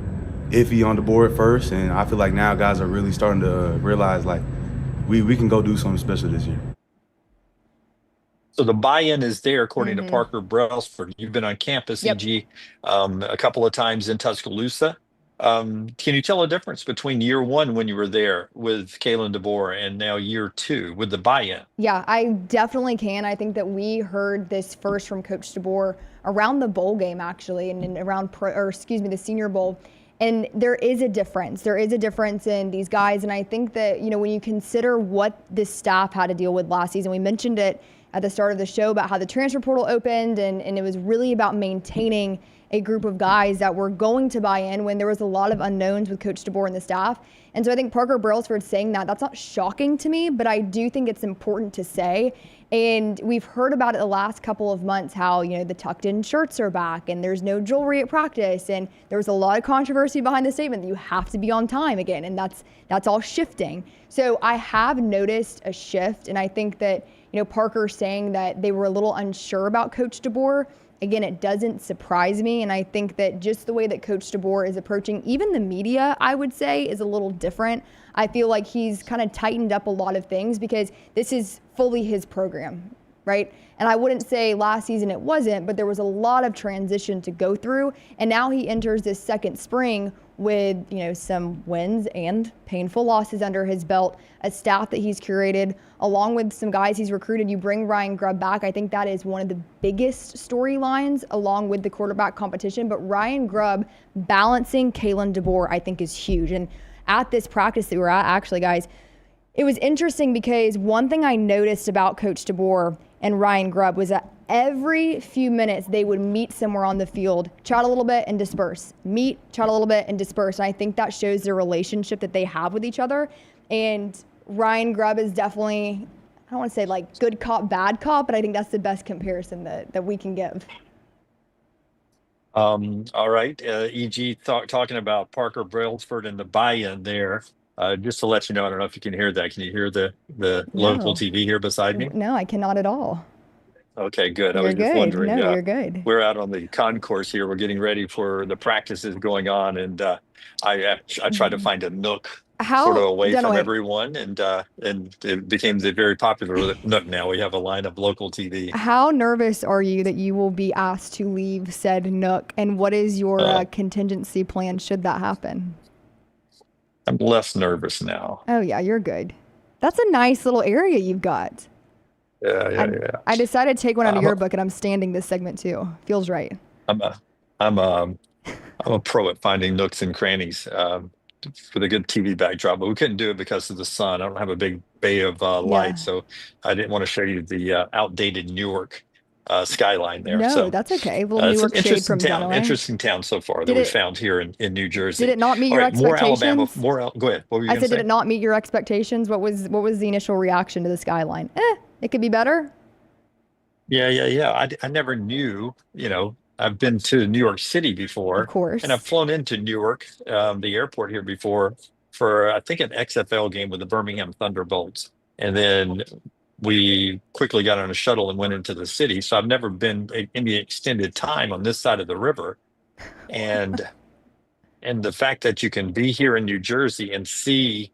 iffy on the board first, and I feel like now guys are really starting to realize, like, we can go do something special this year. So the buy-in is there, according to Parker Brailsford. You've been on campus, EG, a couple of times in Tuscaloosa. Can you tell a difference between year 1 when you were there with Kalen DeBoer and now year 2 with the buy-in? Yeah, I definitely can. I think that we heard this first from Coach DeBoer around the bowl game, actually, and around the Senior Bowl. And there is a difference. There is a difference in these guys. And I think that, when you consider what this staff had to deal with last season, we mentioned it at the start of the show about how the transfer portal opened, and it was really about maintaining a group of guys that were going to buy in when there was a lot of unknowns with Coach DeBoer and the staff. And so I think Parker Brailsford saying that's not shocking to me, but I do think it's important to say. And we've heard about it the last couple of months, how, the tucked in shirts are back and there's no jewelry at practice. And there was a lot of controversy behind the statement that you have to be on time again. And that's all shifting. So I have noticed a shift. And I think that, Parker saying that they were a little unsure about Coach DeBoer, again, it doesn't surprise me. And I think that just the way that Coach DeBoer is approaching even the media, I would say, is a little different. I feel like he's kind of tightened up a lot of things because this is fully his program, right? And I wouldn't say last season it wasn't, but there was a lot of transition to go through. And now he enters this second spring with, some wins and painful losses under his belt, a staff that he's curated, along with some guys he's recruited. You bring Ryan Grubb back. I think that is one of the biggest storylines along with the quarterback competition. But Ryan Grubb balancing Kalen DeBoer, I think, is huge. And at this practice that we were at, actually, guys, it was interesting because one thing I noticed about Coach DeBoer and Ryan Grubb was that every few minutes they would meet somewhere on the field, chat a little bit and disperse, meet, chat a little bit and disperse. And I think that shows the relationship that they have with each other. And Ryan Grubb is definitely, I don't want to say like good cop, bad cop, but I think that's the best comparison that we can give. All right. EG, talking about Parker Brailsford and the buy-in there. Just to let you know, I don't know if you can hear that. Can you hear the local TV here beside me? No, I cannot at all. Okay, good. You're I was just good. wondering. No, you're good. We're out on the concourse here. We're getting ready for the practices going on, and I tried to find a nook sort of away from everyone, and it became the very popular nook now. We have a line of local TV. How nervous are you that you will be asked to leave said nook, and what is your contingency plan should that happen? I'm less nervous now. Oh, yeah, you're good. That's a nice little area you've got. Yeah. I decided to take one out of your book, and I'm standing this segment too. Feels right. I'm a pro at finding nooks and crannies for the good TV backdrop, but we couldn't do it because of the sun. I don't have a big bay of light, so I didn't want to show you the outdated Newark skyline there. No, so that's okay. A little Newark shade from Dunaway. Interesting town so far that we found here in New Jersey. Did it not meet your expectations? More Alabama. Go ahead. What were you going to say? I said, did it not meet your expectations? What was the initial reaction to the skyline? It could be better. Yeah. I never knew. I've been to New York City before, of course, and I've flown into Newark, the airport here before, for I think an XFL game with the Birmingham Thunderbolts, and then we quickly got on a shuttle and went into the city. So I've never been any extended time on this side of the river, and the fact that you can be here in New Jersey and see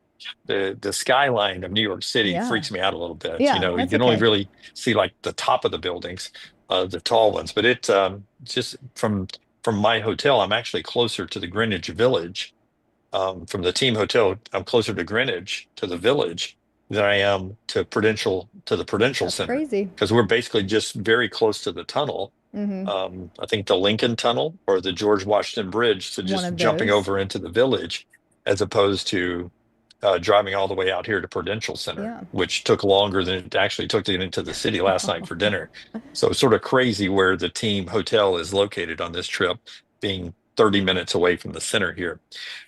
the skyline of New York City freaks me out a little bit. Yeah, you can only really see like the top of the buildings, the tall ones. But it just from my hotel, I'm actually closer to the Greenwich Village. From the team hotel, I'm closer to Greenwich to the Village than I am to the Prudential Center. Crazy. Because we're basically just very close to the tunnel. I think the Lincoln Tunnel or the George Washington Bridge, so just jumping over into the Village, as opposed to driving all the way out here to Prudential Center, which took longer than it actually took to get into the city last night for dinner. So it's sort of crazy where the team hotel is located on this trip, being 30 minutes away from the center here.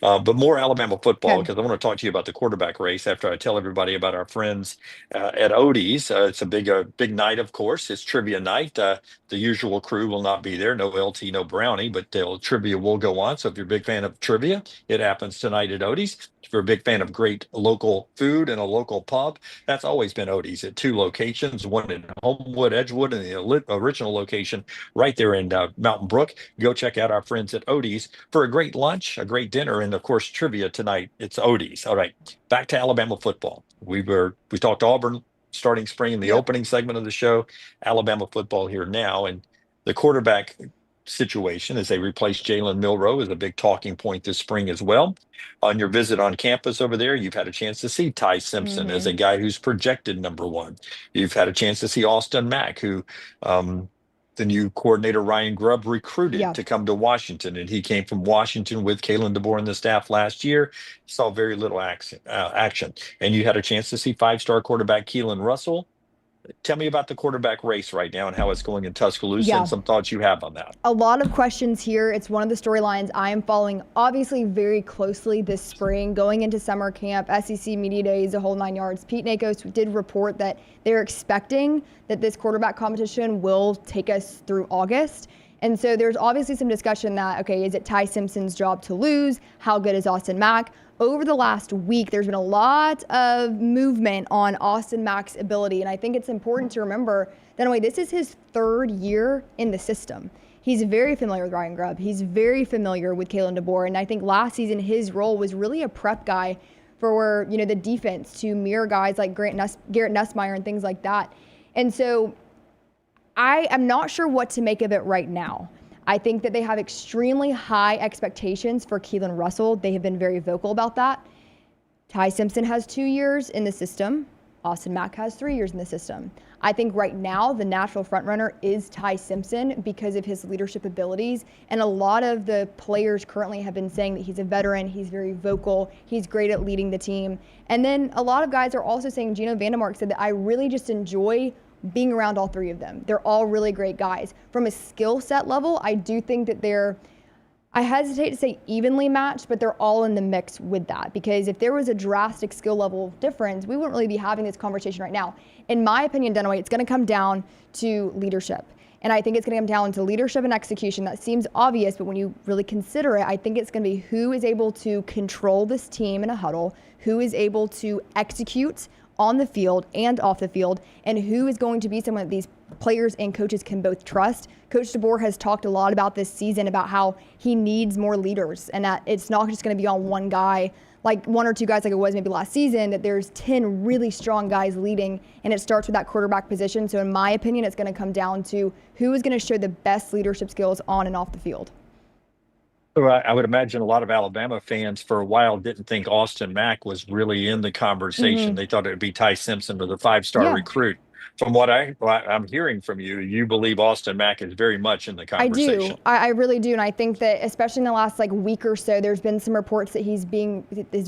But more Alabama football, because I want to talk to you about the quarterback race after I tell everybody about our friends at Odie's. It's a big night, of course. It's trivia night. The usual crew will not be there. No LT, no Brownie, but trivia will go on. So if you're a big fan of trivia, it happens tonight at Odie's. If you're a big fan of great local food and a local pub, that's always been Odie's at 2 locations, one in Homewood, Edgewood, and the original location right there in Mountain Brook. Go check out our friends at Odie's for a great lunch, a great dinner, and of course trivia tonight. It's Odie's. All right, back to Alabama football. We talked Auburn starting spring in the opening segment of the show. Alabama football here now, and the quarterback situation as they replace Jalen Milroe is a big talking point this spring as well. On your visit on campus over there, you've had a chance to see Ty Simpson as a guy who's projected number 1. You've had a chance to see Austin Mack, who the new coordinator Ryan Grubb recruited to come to Washington, and he came from Washington with Kalen DeBoer and the staff last year. Saw very little action. And you had a chance to see 5-star quarterback Keelan Russell. Tell me about the quarterback race right now and how it's going in Tuscaloosa and some thoughts you have on that. A lot of questions here. It's one of the storylines I am following obviously very closely this spring, going into summer camp, SEC Media Days, the whole 9 yards. Pete Nakos did report that they're expecting that this quarterback competition will take us through August. And so there's obviously some discussion that, okay, is it Ty Simpson's job to lose? How good is Austin Mack? Over the last week, there's been a lot of movement on Austin Mack's ability, and I think it's important to remember that this is his 3rd year in the system. He's very familiar with Ryan Grubb. He's very familiar with Kalen DeBoer, and I think last season his role was really a prep guy for the defense to mirror guys like Garrett Nussmeier and things like that. And so I am not sure what to make of it right now. I think that they have extremely high expectations for Keelan Russell. They have been very vocal about that. Ty Simpson has 2 years in the system. Austin Mack has 3 years in the system. I think right now the natural frontrunner is Ty Simpson because of his leadership abilities. And a lot of the players currently have been saying that he's a veteran, he's very vocal, he's great at leading the team. And then a lot of guys are also saying, Gino Vandemark said that I really just enjoy being around all 3 of them. They're all really great guys. From a skill set level, I do think that I hesitate to say evenly matched, but they're all in the mix with that. Because if there was a drastic skill level difference, we wouldn't really be having this conversation right now. In my opinion, Dunaway, it's going to come down to leadership. And I think it's going to come down to leadership and execution. That seems obvious, but when you really consider it, I think it's going to be who is able to control this team in a huddle, who is able to execute on the field and off the field, and who is going to be someone that these players and coaches can both trust. Coach DeBoer has talked a lot about this season about how he needs more leaders and that it's not just going to be on one guy, like 1 or 2 guys like it was maybe last season, that there's 10 really strong guys leading, and it starts with that quarterback position. So in my opinion, it's going to come down to who is going to show the best leadership skills on and off the field. I would imagine a lot of Alabama fans for a while didn't think Austin Mack was really in the conversation. They thought it would be Ty Simpson or the 5-star recruit. From what I'm hearing from you, you believe Austin Mack is very much in the conversation. I do. I really do. And I think that especially in the last week or so, there's been some reports that he's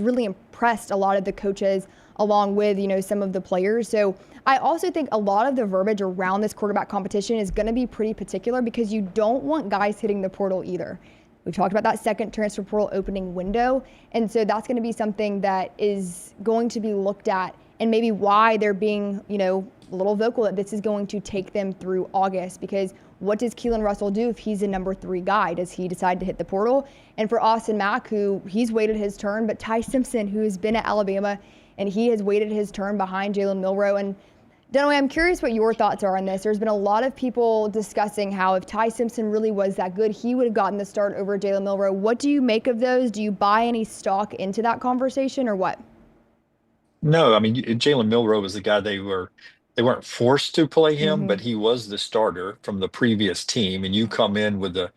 really impressed a lot of the coaches along with, some of the players. So I also think a lot of the verbiage around this quarterback competition is going to be pretty particular because you don't want guys hitting the portal either. We've talked about that second transfer portal opening window. And so that's going to be something that is going to be looked at, and maybe why they're being, a little vocal that this is going to take them through August. Because what does Keelan Russell do if he's a number 3 guy? Does he decide to hit the portal? And for Austin Mack, who he's waited his turn, but Ty Simpson, who has been at Alabama, and he has waited his turn behind Jalen Milroe. And Dunaway, I'm curious what your thoughts are on this. There's been a lot of people discussing how if Ty Simpson really was that good, he would have gotten the start over Jalen Milroe. What do you make of those? Do you buy any stock into that conversation or what? No, I mean, Jalen Milroe was the guy they were they weren't forced to play him, Mm-hmm. but he was the starter from the previous team, and you come in with a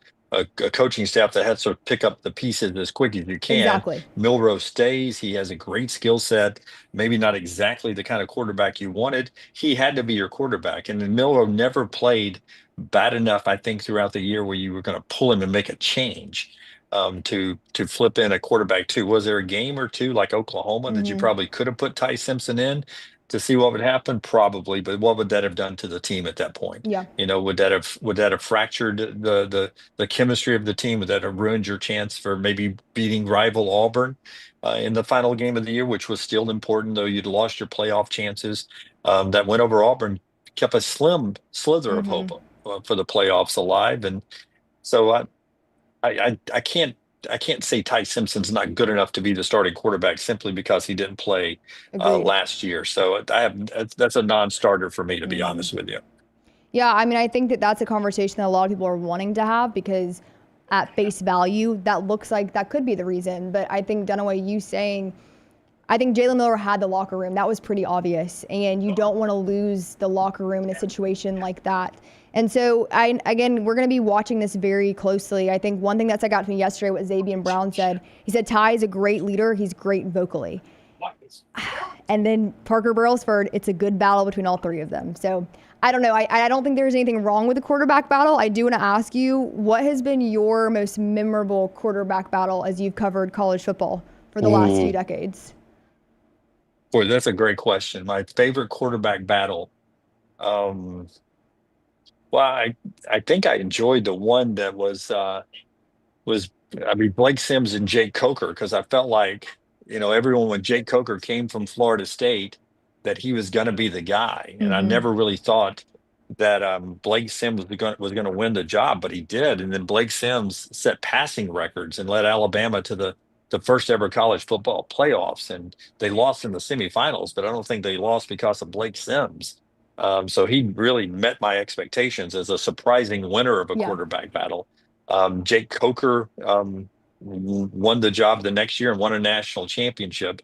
coaching staff that has to pick up the pieces as quick as you can. Exactly. Milroe stays. He has a great skill set, maybe not exactly the kind of quarterback you wanted. He had to be your quarterback, and then Milroe never played bad enough, I think, throughout the year where you were going to pull him and make a change to flip in a quarterback too. Was there a game or two like Oklahoma that you Mm-hmm. probably could have put Ty Simpson in to see what would happen? Probably, but what would that have done to the team at that point? Yeah. Would that have fractured the chemistry of the team? Would that have ruined your chance for maybe beating rival Auburn in the final game of the year, which was still important, though you'd lost your playoff chances? That win over Auburn kept a slim slither of Mm-hmm. hope for the playoffs alive, and so I can't say Ty Simpson's not good enough to be the starting quarterback simply because he didn't play Agreed. last year. So that's a non-starter for me, to be Mm-hmm. honest with you. Yeah, I mean, I think that that's a conversation that a lot of people are wanting to have because at face value, that looks like that could be the reason. But I think, Dunaway, you saying, I think Jalen Miller had the locker room. That was pretty obvious. And you don't want to lose the locker room in a situation like that. And so, again, we're going to be watching this very closely. I think one thing that stuck out to me yesterday, what Xavier Brown said, he said Ty is a great leader. He's great vocally. And then Parker Brailsford, it's a good battle between all three of them. So I don't know. I don't think there's anything wrong with the quarterback battle. I do want to ask you, what has been your most memorable quarterback battle as you've covered college football for the last few decades? Boy, that's a great question. My favorite quarterback battle. Well, I think I enjoyed the one that was Blake Sims and Jake Coker, because I felt like, everyone, when Jake Coker came from Florida State, that he was going to be the guy. And I never really thought that Blake Sims was going to win the job, but he did. And then Blake Sims set passing records and led Alabama to the first ever college football playoffs. And they lost in the semifinals, but I don't think they lost because of Blake Sims. So he really met my expectations as a surprising winner of a quarterback battle. Jake Coker won the job the next year and won a national championship.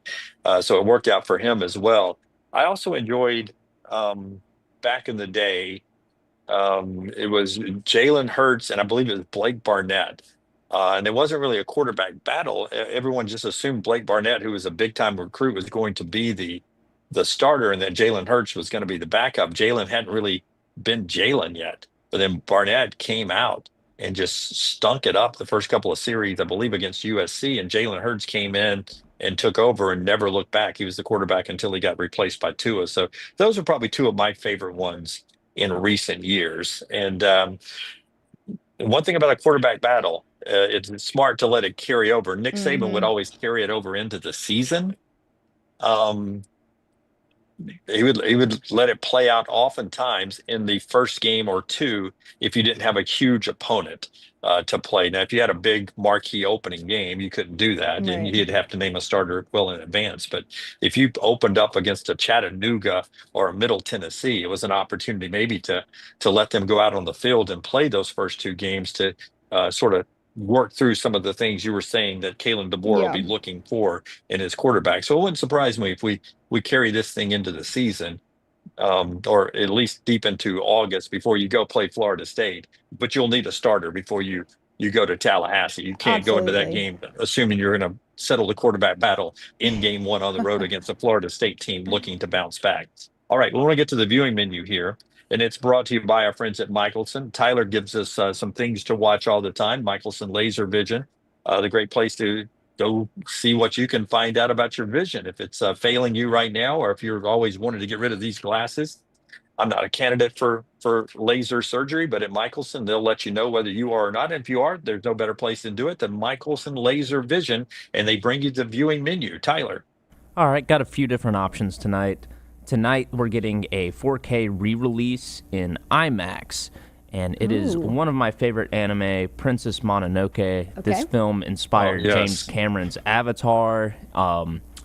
So it worked out for him as well. I also enjoyed back in the day, it was Jalen Hurts and I believe it was Blake Barnett. And it wasn't really a quarterback battle. Everyone just assumed Blake Barnett, who was a big-time recruit, was going to be the starter, and that Jalen Hurts was going to be the backup. Jalen hadn't really been Jalen yet, but then Barnett came out and just stunk it up the first couple of series, I believe, against USC, and Jalen Hurts came in and took over and never looked back. He was the quarterback until he got replaced by Tua. So those are probably two of my favorite ones in recent years. And one thing about a quarterback battle, it's smart to let it carry over. Nick Saban would always carry it over into the season. He would let it play out oftentimes in the first game or two if you didn't have a huge opponent to play. Now, if you had a big marquee opening game, you couldn't do that, and you'd have to name a starter well in advance. But if you opened up against a Chattanooga or a Middle Tennessee, it was an opportunity maybe to let them go out on the field and play those first two games to sort of work through some of the things you were saying that Kalen DeBoer will be looking for in his quarterback. So it wouldn't surprise me if we carry this thing into the season, or at least deep into August before you go play Florida State. But you'll need a starter before you go to Tallahassee. You can't go into that game assuming you're going to settle the quarterback battle in game one on the road against a Florida State team looking to bounce back. All right, we want to get to the viewing menu here. And it's brought to you by our friends at Michelson. Tyler gives us some things to watch all the time. Michelson Laser Vision, the great place to go see what you can find out about your vision. If it's failing you right now, or if you're always wanted to get rid of these glasses. I'm not a candidate for laser surgery, but at Michelson, they'll let you know whether you are or not. And if you are, there's no better place to do it than Michelson Laser Vision. And they bring you the viewing menu. Tyler. All right, got a few different options tonight. Tonight, we're getting a 4K re-release in IMAX, and it is one of my favorite anime, Princess Mononoke. This film inspired James Cameron's Avatar,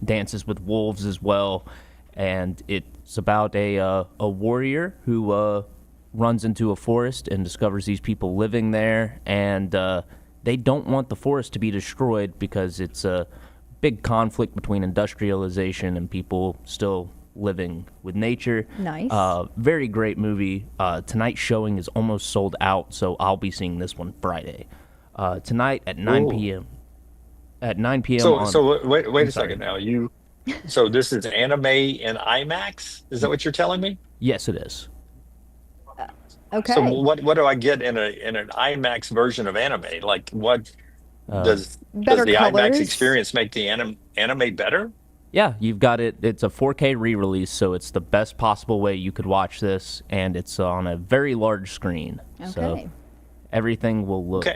Dances with Wolves as well, and it's about a warrior who runs into a forest and discovers these people living there, and they don't want the forest to be destroyed because it's a big conflict between industrialization and people still living with nature. Nice. Very great movie. Tonight's showing is almost sold out, so I'll be seeing this one Friday. Tonight at 9 p.m. At 9 p.m. So wait a second now. So this is anime in IMAX? Is that what you're telling me? Yes, it is. Okay. So what do I get in an IMAX version of anime? Like what does the IMAX experience make the anime better? Yeah, you've got it. It's a 4K re-release, so it's the best possible way you could watch this, and it's on a very large screen. Okay. So everything will look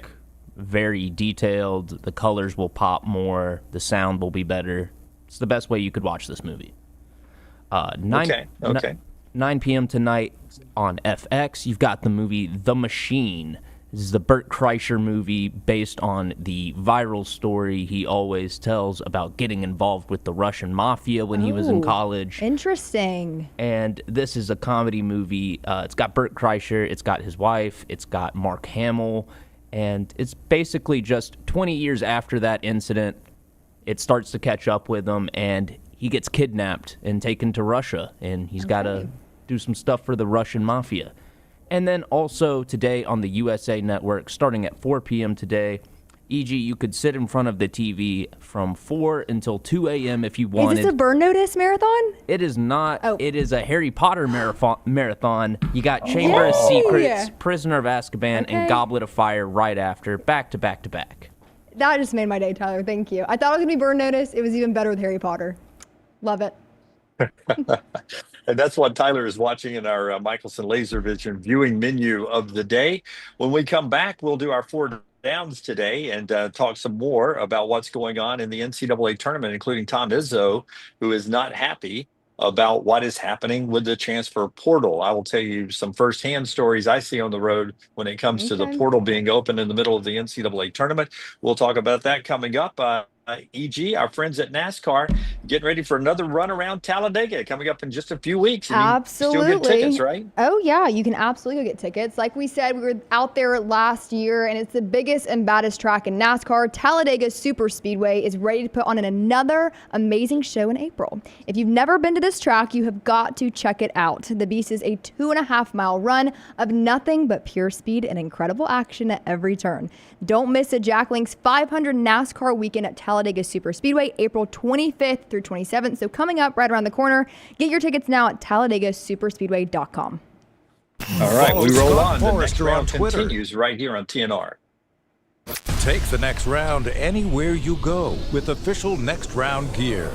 very detailed. The colors will pop more. The sound will be better. It's the best way you could watch this movie. 9 p.m. tonight on FX, you've got the movie The Machine. This is the Bert Kreischer movie based on the viral story he always tells about getting involved with the Russian mafia when he was in college. Interesting. And this is a comedy movie. It's got Bert Kreischer, it's got his wife, it's got Mark Hamill, and it's basically just 20 years after that incident. It starts to catch up with him, and he gets kidnapped and taken to Russia, and he's got to do some stuff for the Russian mafia. And then also today on the USA Network, starting at 4 p.m. today, E.g., you could sit in front of the TV from 4 until 2 a.m. if you wanted. Is this a Burn Notice marathon? It is not. Oh. It is a Harry Potter marathon. You got Chamber of Secrets, Prisoner of Azkaban, and Goblet of Fire right after, back to back to back. That just made my day, Tyler. Thank you. I thought it was going to be Burn Notice. It was even better with Harry Potter. Love it. And that's what Tyler is watching in our Michelson Laser Vision viewing menu of the day. When we come back, we'll do our 4 downs today and talk some more about what's going on in the NCAA tournament, including Tom Izzo, who is not happy about what is happening with the transfer portal. I will tell you some firsthand stories I see on the road when it comes to the portal being open in the middle of the NCAA tournament. We'll talk about that coming up. E.g., our friends at NASCAR getting ready for another run around Talladega coming up in just a few weeks. Absolutely. Still get tickets, right? Oh, yeah. You can absolutely go get tickets. Like we said, we were out there last year, and it's the biggest and baddest track in NASCAR. Talladega Super Speedway is ready to put on another amazing show in April. If you've never been to this track, you have got to check it out. The beast is a 2.5-mile run of nothing but pure speed and incredible action at every turn. Don't miss a Jack Link's 500 NASCAR weekend at Talladega Super Speedway, April 25th through 27th. So coming up right around the corner. Get your tickets now at TalladegaSuperSpeedway.com. All right, we roll on. The next round continues right here on TNR. Take the next round anywhere you go with official Next Round gear.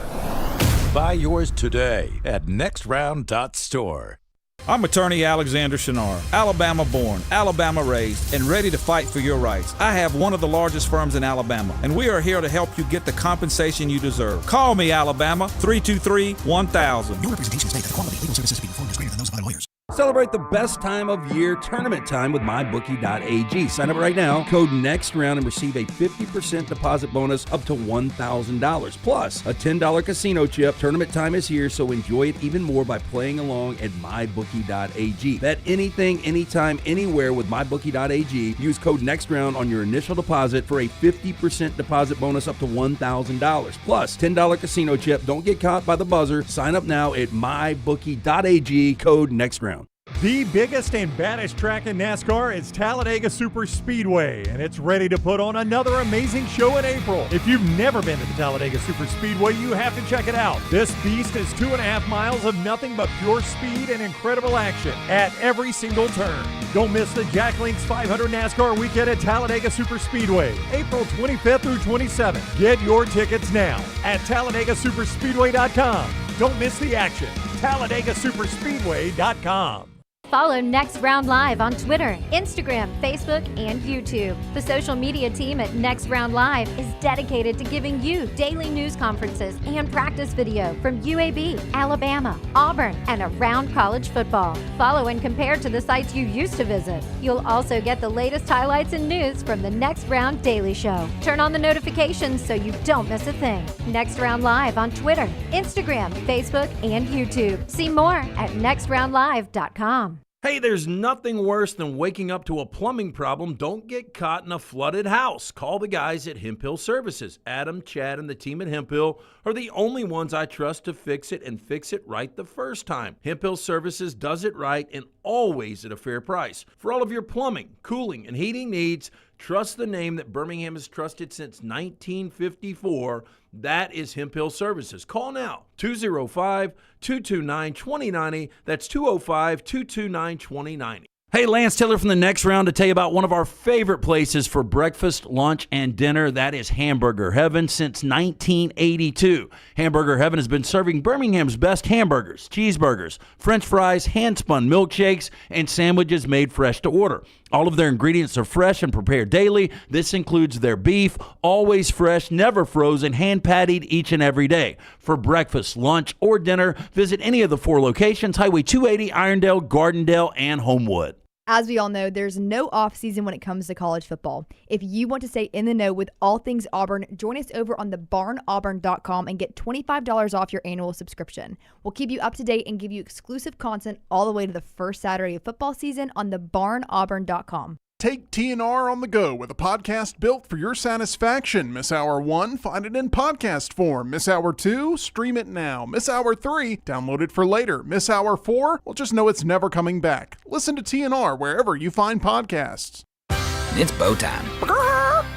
Buy yours today at nextround.store. I'm attorney Alexander Shinar, Alabama born, Alabama raised, and ready to fight for your rights. I have one of the largest firms in Alabama, and we are here to help you get the compensation you deserve. Call me, Alabama, 323-1000. No representation is made that the quality of legal services being performed is greater than those of other lawyers. Celebrate the best time of year, tournament time, with MyBookie.ag. Sign up right now, code NEXTROUND, and receive a 50% deposit bonus up to $1,000. Plus, a $10 casino chip. Tournament time is here, so enjoy it even more by playing along at MyBookie.ag. Bet anything, anytime, anywhere with MyBookie.ag. Use code NEXTROUND on your initial deposit for a 50% deposit bonus up to $1,000. Plus, $10 casino chip. Don't get caught by the buzzer. Sign up now at MyBookie.ag, code NEXTROUND. The biggest and baddest track in NASCAR is Talladega Super Speedway, and it's ready to put on another amazing show in April. If you've never been to the Talladega Super Speedway, you have to check it out. This beast is 2.5 miles of nothing but pure speed and incredible action at every single turn. Don't miss the Jack Link's 500 NASCAR weekend at Talladega Super Speedway, April 25th through 27th. Get your tickets now at TalladegaSuperspeedway.com. Don't miss the action. TalladegaSuperspeedway.com. Follow Next Round Live on Twitter, Instagram, Facebook, and YouTube. The social media team at Next Round Live is dedicated to giving you daily news conferences and practice video from UAB, Alabama, Auburn, and around college football. Follow and compare to the sites you used to visit. You'll also get the latest highlights and news from the Next Round Daily Show. Turn on the notifications so you don't miss a thing. Next Round Live on Twitter, Instagram, Facebook, and YouTube. See more at nextroundlive.com. Hey, there's nothing worse than waking up to a plumbing problem. Don't get caught in a flooded house. Call the guys at Hemp Hill Services. Adam, Chad, and the team at Hemp Hill are the only ones I trust to fix it and fix it right the first time. Hemp Hill Services does it right and always at a fair price. For all of your plumbing, cooling, and heating needs, trust the name that Birmingham has trusted since 1954. That is Hemp Hill Services. Call now, 205-229-2090. That's 205-229-2090. Hey, Lance Taylor from the Next Round to tell you about one of our favorite places for breakfast, lunch, and dinner. That is Hamburger Heaven since 1982. Hamburger Heaven has been serving Birmingham's best hamburgers, cheeseburgers, French fries, hand-spun milkshakes, and sandwiches made fresh to order. All of their ingredients are fresh and prepared daily. This includes their beef, always fresh, never frozen, hand-pattied each and every day. For breakfast, lunch, or dinner, visit any of the 4 locations, Highway 280, Irondale, Gardendale, and Homewood. As we all know, there's no off season when it comes to college football. If you want to stay in the know with all things Auburn, join us over on thebarnauburn.com and get $25 off your annual subscription. We'll keep you up to date and give you exclusive content all the way to the first Saturday of football season on thebarnauburn.com. Take TNR on the go with a podcast built for your satisfaction. Miss Hour 1? Find it in podcast form. Miss Hour 2? Stream it now. Miss Hour 3? Download it for later. Miss Hour 4? Well, just know it's never coming back. Listen to TNR wherever you find podcasts. It's bow time.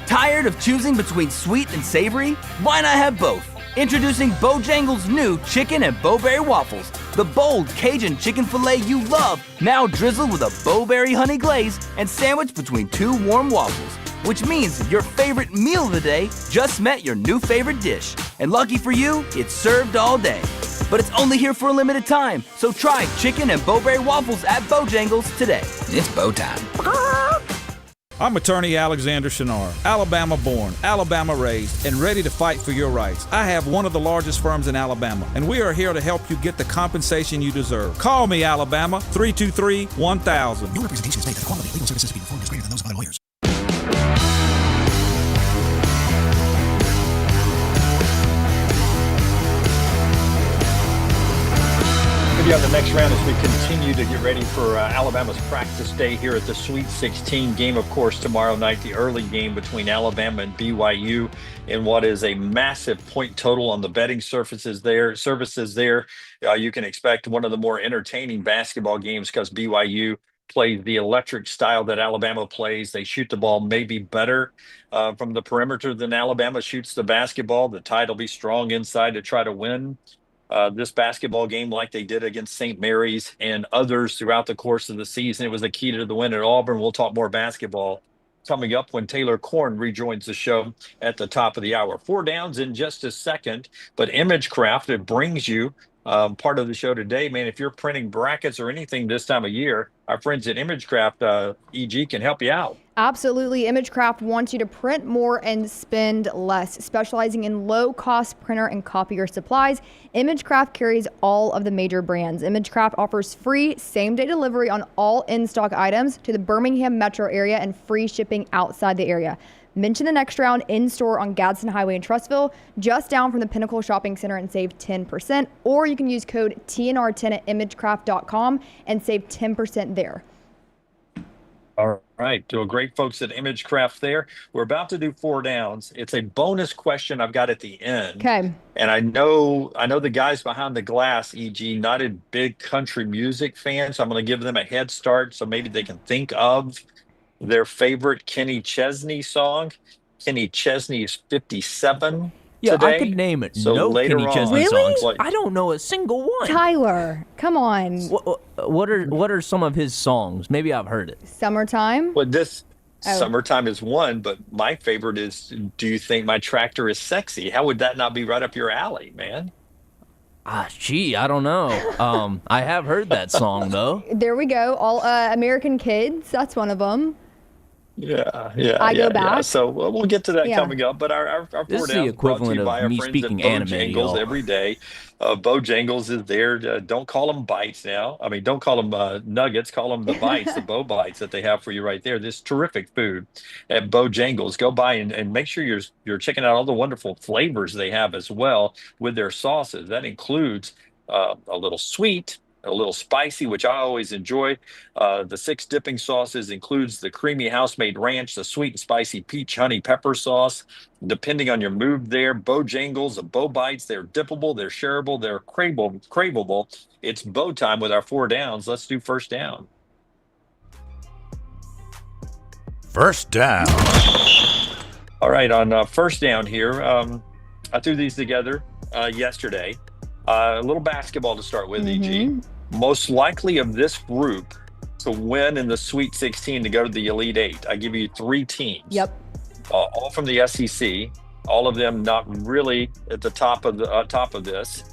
Tired of choosing between sweet and savory? Why not have both? Introducing Bojangles' new chicken and bowberry waffles. The bold Cajun chicken filet you love, now drizzled with a bowberry honey glaze and sandwiched between 2 warm waffles. Which means your favorite meal of the day just met your new favorite dish. And lucky for you, it's served all day. But it's only here for a limited time, so try chicken and bowberry waffles at Bojangles today. It's bow time. I'm attorney Alexander Shinar, Alabama born, Alabama raised, and ready to fight for your rights. I have one of the largest firms in Alabama, and we are here to help you get the compensation you deserve. Call me, Alabama, 323-1000. No representation is made that the quality of legal services being performed is greater than those of other lawyers. On the next round as we continue to get ready for Alabama's practice day here at the Sweet 16 game, of course, tomorrow night, the early game between Alabama and BYU in what is a massive point total on the betting services there. You can expect one of the more entertaining basketball games because BYU plays the electric style that Alabama plays. They shoot the ball maybe better from the perimeter than Alabama shoots the basketball. The Tide will be strong inside to try to win this basketball game like they did against St. Mary's and others throughout the course of the season. It was the key to the win at Auburn. We'll talk more basketball coming up when Taylor Korn rejoins the show at the top of the hour. 4 downs in just a second, but Imagecraft, it brings you part of the show today. Man, if you're printing brackets or anything this time of year, our friends at Imagecraft, EG, can help you out. Absolutely. Imagecraft wants you to print more and spend less. Specializing in low-cost printer and copier supplies, Imagecraft carries all of the major brands. Imagecraft offers free same-day delivery on all in-stock items to the Birmingham metro area and free shipping outside the area. Mention the Next Round in-store on Gadsden Highway in Trussville, just down from the Pinnacle Shopping Center, and save 10%. Or you can use code TNR10 at imagecraft.com and save 10% there. All right. To a great folks at Imagecraft there. We're about to do 4 downs. It's a bonus question I've got at the end. Okay. And I know the guys behind the glass, EG, not a big country music fan, so I'm going to give them a head start so maybe they can think of their favorite Kenny Chesney song. Kenny Chesney is 57 today. I could name it. So no later Kenny Chesney Really? songs. I don't know a single one. Tyler, come on. What are some of his songs? Maybe I've heard it. Summertime? Well, Summertime is one, but my favorite is Do You Think My Tractor Is Sexy? How would that not be right up your alley, man? I don't know. I have heard that song, though. There we go. All American Kids, that's one of them. Yeah. I Go Back. So we'll get to that coming up. But our 4 This is downs the brought to you equivalent by of our me friends speaking at anime, Bojangles y'all. every day. Bojangles is there. Don't call them bites now. I mean, don't call them nuggets. Call them the bites, the bow bites that they have for you right there. This terrific food at Bojangles. Go by and make sure you're checking out all the wonderful flavors they have as well with their sauces. That includes a little sweet, a little spicy, which I always enjoy. The 6 dipping sauces includes the creamy house-made ranch, the sweet and spicy peach honey pepper sauce. Depending on your mood there, Bojangles, the Bo Bites, they're dippable, they're shareable, they're craveable. It's Bo time with our 4 downs. Let's do first down. First down. All right, on first down here, I threw these together yesterday. A little basketball to start with, EG. Most likely of this group to win in the Sweet 16 to go to the Elite 8. I give you 3 teams. Yep. All from the SEC. All of them not really at the top of this.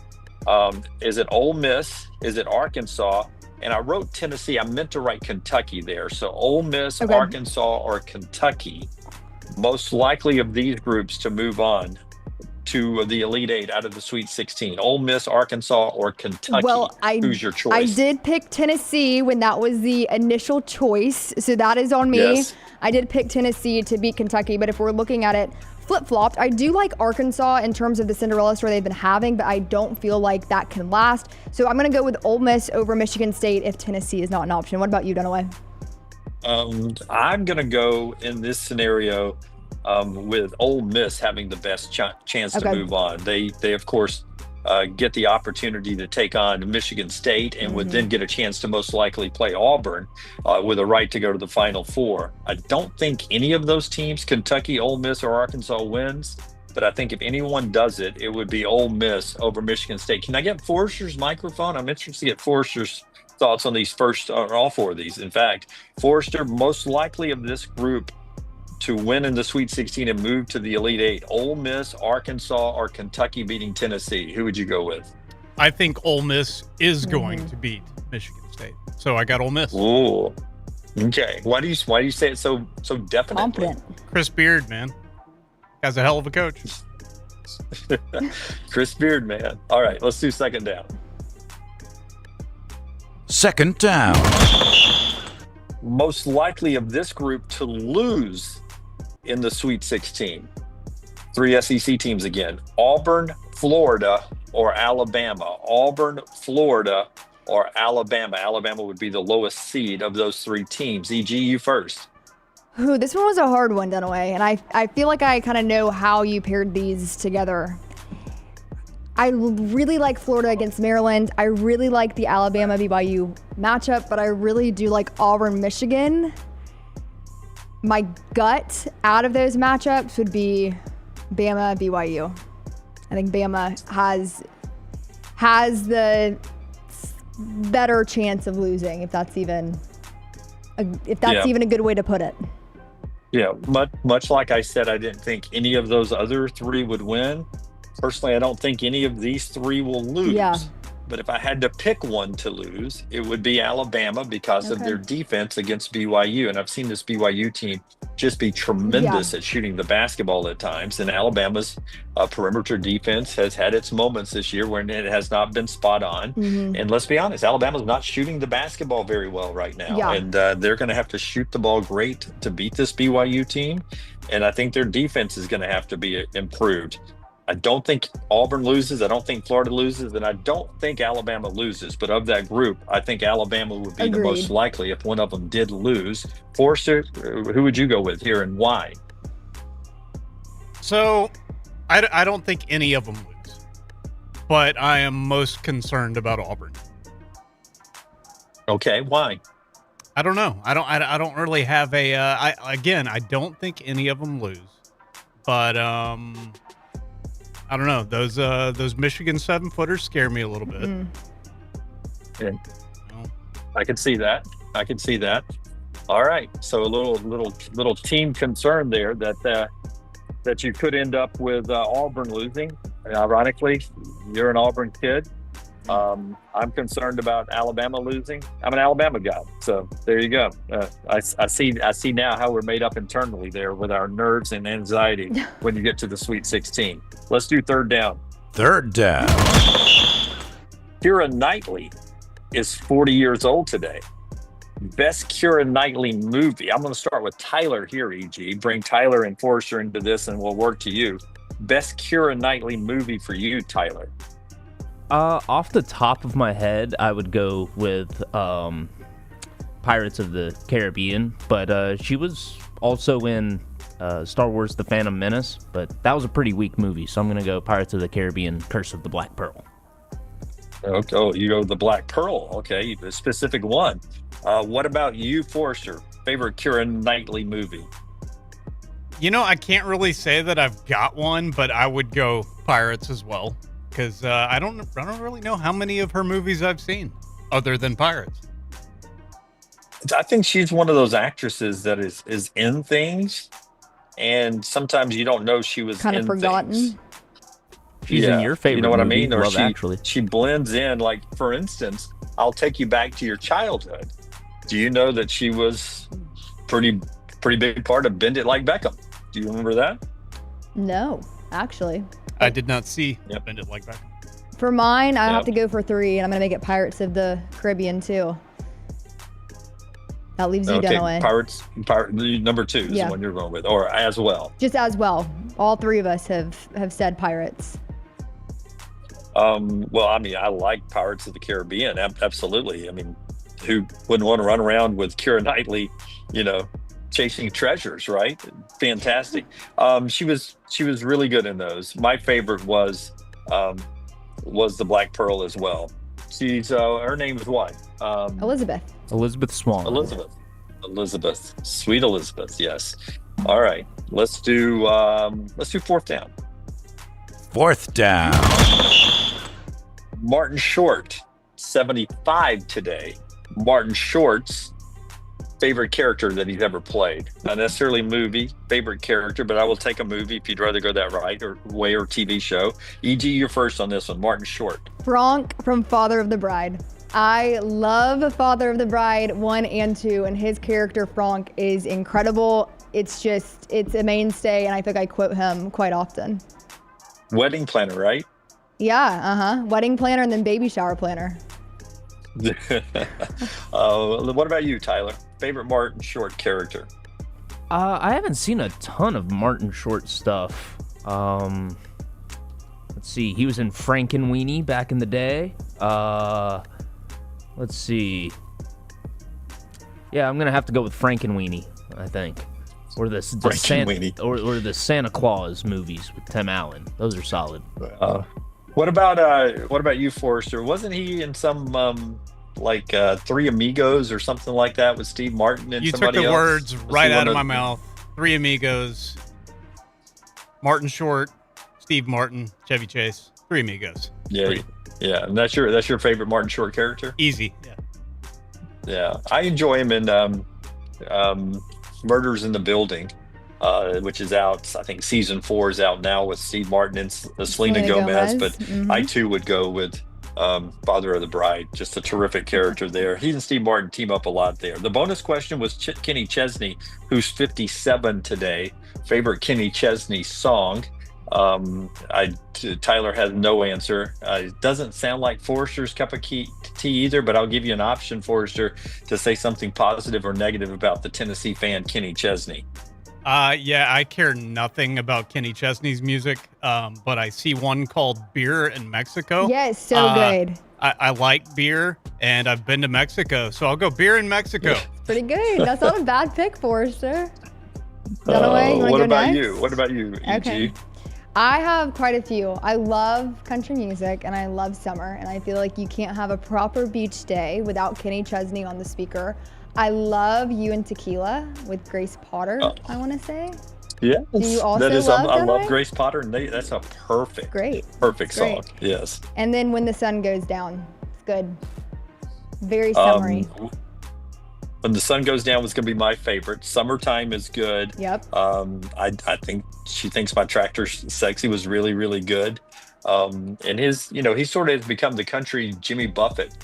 Is it Ole Miss? Is it Arkansas? And I wrote Tennessee. I meant to write Kentucky there. So Ole Miss, Okay. Arkansas, or Kentucky. Most likely of these groups to move on to the Elite 8 out of the Sweet 16. Ole Miss, Arkansas, or Kentucky. Well, Who's your choice? I did pick Tennessee when that was the initial choice, so that is on me. Yes. I did pick Tennessee to beat Kentucky, but if we're looking at it flip-flopped, I do like Arkansas in terms of the Cinderella story they've been having, but I don't feel like that can last. So I'm going to go with Ole Miss over Michigan State if Tennessee is not an option. What about you, Dunaway? I'm going to go in this scenario with Ole Miss having the best chance to Okay. move on. They of course get the opportunity to take on Michigan State and would then get a chance to most likely play Auburn with a right to go to the Final Four. I don't think any of those teams, Kentucky, Ole Miss, or Arkansas, wins. But I think if anyone does it, it would be Ole Miss over Michigan State. Can I get Forrester's microphone? I'm interested to get Forrester's thoughts on these first, all 4 of these. In fact, Forrester, most likely of this group to win in the Sweet 16 and move to the Elite 8, Ole Miss, Arkansas, or Kentucky beating Tennessee. Who would you go with? I think Ole Miss is going to beat Michigan State. So I got Ole Miss. Ooh. Okay. Why do you say it so definitely? Confident. Chris Beard, man. Guy's a hell of a coach. Chris Beard, man. All right, let's do second down. Second down. Most likely of this group to lose in the Sweet 16. 3 SEC teams again. Auburn, Florida, or Alabama. Auburn, Florida, or Alabama. Alabama would be the lowest seed of those 3 teams. EG, you first. Ooh, this one was a hard one, Dunaway, and I feel like I kind of know how you paired these together. I really like Florida against Maryland. I really like the Alabama BYU matchup, but I really do like Auburn Michigan. My gut out of those matchups would be Bama BYU. I think Bama has the better chance of losing, if that's even a good way to put it. Yeah, much like I said, I didn't think any of those other 3 would win. Personally, I don't think any of these 3 will lose. Yeah. But if I had to pick one to lose, it would be Alabama because of their defense against BYU. And I've seen this BYU team just be tremendous at shooting the basketball at times. And Alabama's perimeter defense has had its moments this year when it has not been spot on. And let's be honest, Alabama's not shooting the basketball very well right now. Yeah. And they're going to have to shoot the ball great to beat this BYU team. And I think their defense is going to have to be improved. I don't think Auburn loses. I don't think Florida loses. And I don't think Alabama loses. But of that group, I think Alabama would be the most likely if one of them did lose. Forrester, who would you go with here and why? So I don't think any of them lose. But I am most concerned about Auburn. Okay, why? I don't know. I don't really have a I don't think any of them lose. But I don't know. Those Michigan 7-footers scare me a little bit. Yeah. I can see that. All right. So a little team concern there that you could end up with Auburn losing. And ironically, you're an Auburn kid. I'm concerned about Alabama losing. I'm an Alabama guy, so there you go. I see now how we're made up internally there with our nerves and anxiety when you get to the Sweet 16. Let's do third down. Third down. Keira Knightley is 40 years old today. Best Keira Knightley movie. I'm going to start with Tyler here, EG. Bring Tyler and Forrester into this, and we'll work to you. Best Keira Knightley movie for you, Tyler. Off the top of my head, I would go with Pirates of the Caribbean, but she was also in Star Wars The Phantom Menace, but that was a pretty weak movie, so I'm going to go Pirates of the Caribbean, Curse of the Black Pearl. Okay. Oh, you go the Black Pearl. Okay, a specific one. What about you, Forrester? Favorite Keira Knightley movie? I can't really say that I've got one, but I would go Pirates as well, because I don't really know how many of her movies I've seen other than Pirates. I think she's one of those actresses that is in things, and sometimes you don't know she was kind of forgotten. Things. She's in your favorite You know what movie, I mean? Or Love Actually. she blends in. Like, for instance, I'll take you back to your childhood. Do you know that she was pretty big part of Bend It Like Beckham? Do you remember that? No, actually. I did not see Bend It Like Beckham. For mine, I have to go for 3, and I'm going to make it Pirates of the Caribbean, too. That leaves you, Dunaway. Pirates, number 2 is the one you're going with, or as well. Just as well. All 3 of us have said Pirates. Well, I mean, I like Pirates of the Caribbean. Absolutely. I mean, who wouldn't want to run around with Keira Knightley, chasing treasures, right? Fantastic. She was really good in those. My favorite was the Black Pearl as well. She's her name is what? Elizabeth Swan. Elizabeth. Sweet Elizabeth, yes. All right. Let's do 4th down. 4th down. Martin Short, 75 today. Martin Short's favorite character that he's ever played. Not necessarily movie, favorite character, but I will take a movie if you'd rather go that way or TV show. E.G., you're first on this one. Martin Short. Frank from Father of the Bride. I love Father of the Bride 1 and 2, and his character Frank is incredible. It's a mainstay, and I think I quote him quite often. Wedding planner, right? Yeah, wedding planner and then baby shower planner. What about you, Tyler? Favorite Martin Short character? I haven't seen a ton of Martin Short stuff. Let's see. He was in Frankenweenie back in the day. Let's see. Yeah, I'm gonna have to go with Frankenweenie, I think, or the Santa Claus movies with Tim Allen. Those are solid. What about you, Forrester? Wasn't he in some Three Amigos or something like that with Steve Martin and somebody else? You took the words right out of my mouth. Three Amigos, Martin Short, Steve Martin, Chevy Chase. Three Amigos. Yeah. And that's your favorite Martin Short character? Easy. Yeah. I enjoy him in Murders in the Building. Which is out, I think season 4 is out now with Steve Martin and Selena Gomez. But I too would go with Father of the Bride. Just a terrific character there. He and Steve Martin team up a lot there. The bonus question was Kenny Chesney, who's 57 today. Favorite Kenny Chesney song? Tyler has no answer. It doesn't sound like Forrester's cup of tea either, but I'll give you an option, Forrester, to say something positive or negative about the Tennessee fan Kenny Chesney. I care nothing about Kenny Chesney's music, but I see one called Beer in Mexico. Yeah, it's so good. I like beer, and I've been to Mexico, so I'll go Beer in Mexico. It's pretty good. That's not a bad pick, Forrester. Dunaway, what about you? What about you, E.G.? Okay. I have quite a few. I love country music, and I love summer, and I feel like you can't have a proper beach day without Kenny Chesney on the speaker. I love You and Tequila with Grace Potter, I want to say. Yeah. Do you also I love Grace Potter, and that's a perfect song. Yes. And then When the Sun Goes Down. It's good. Very summery. When the Sun Goes Down was going to be my favorite. Summertime is good. Yep. I think She Thinks My Tractor's Sexy was really, really good. And his, he sort of has become the country Jimmy Buffett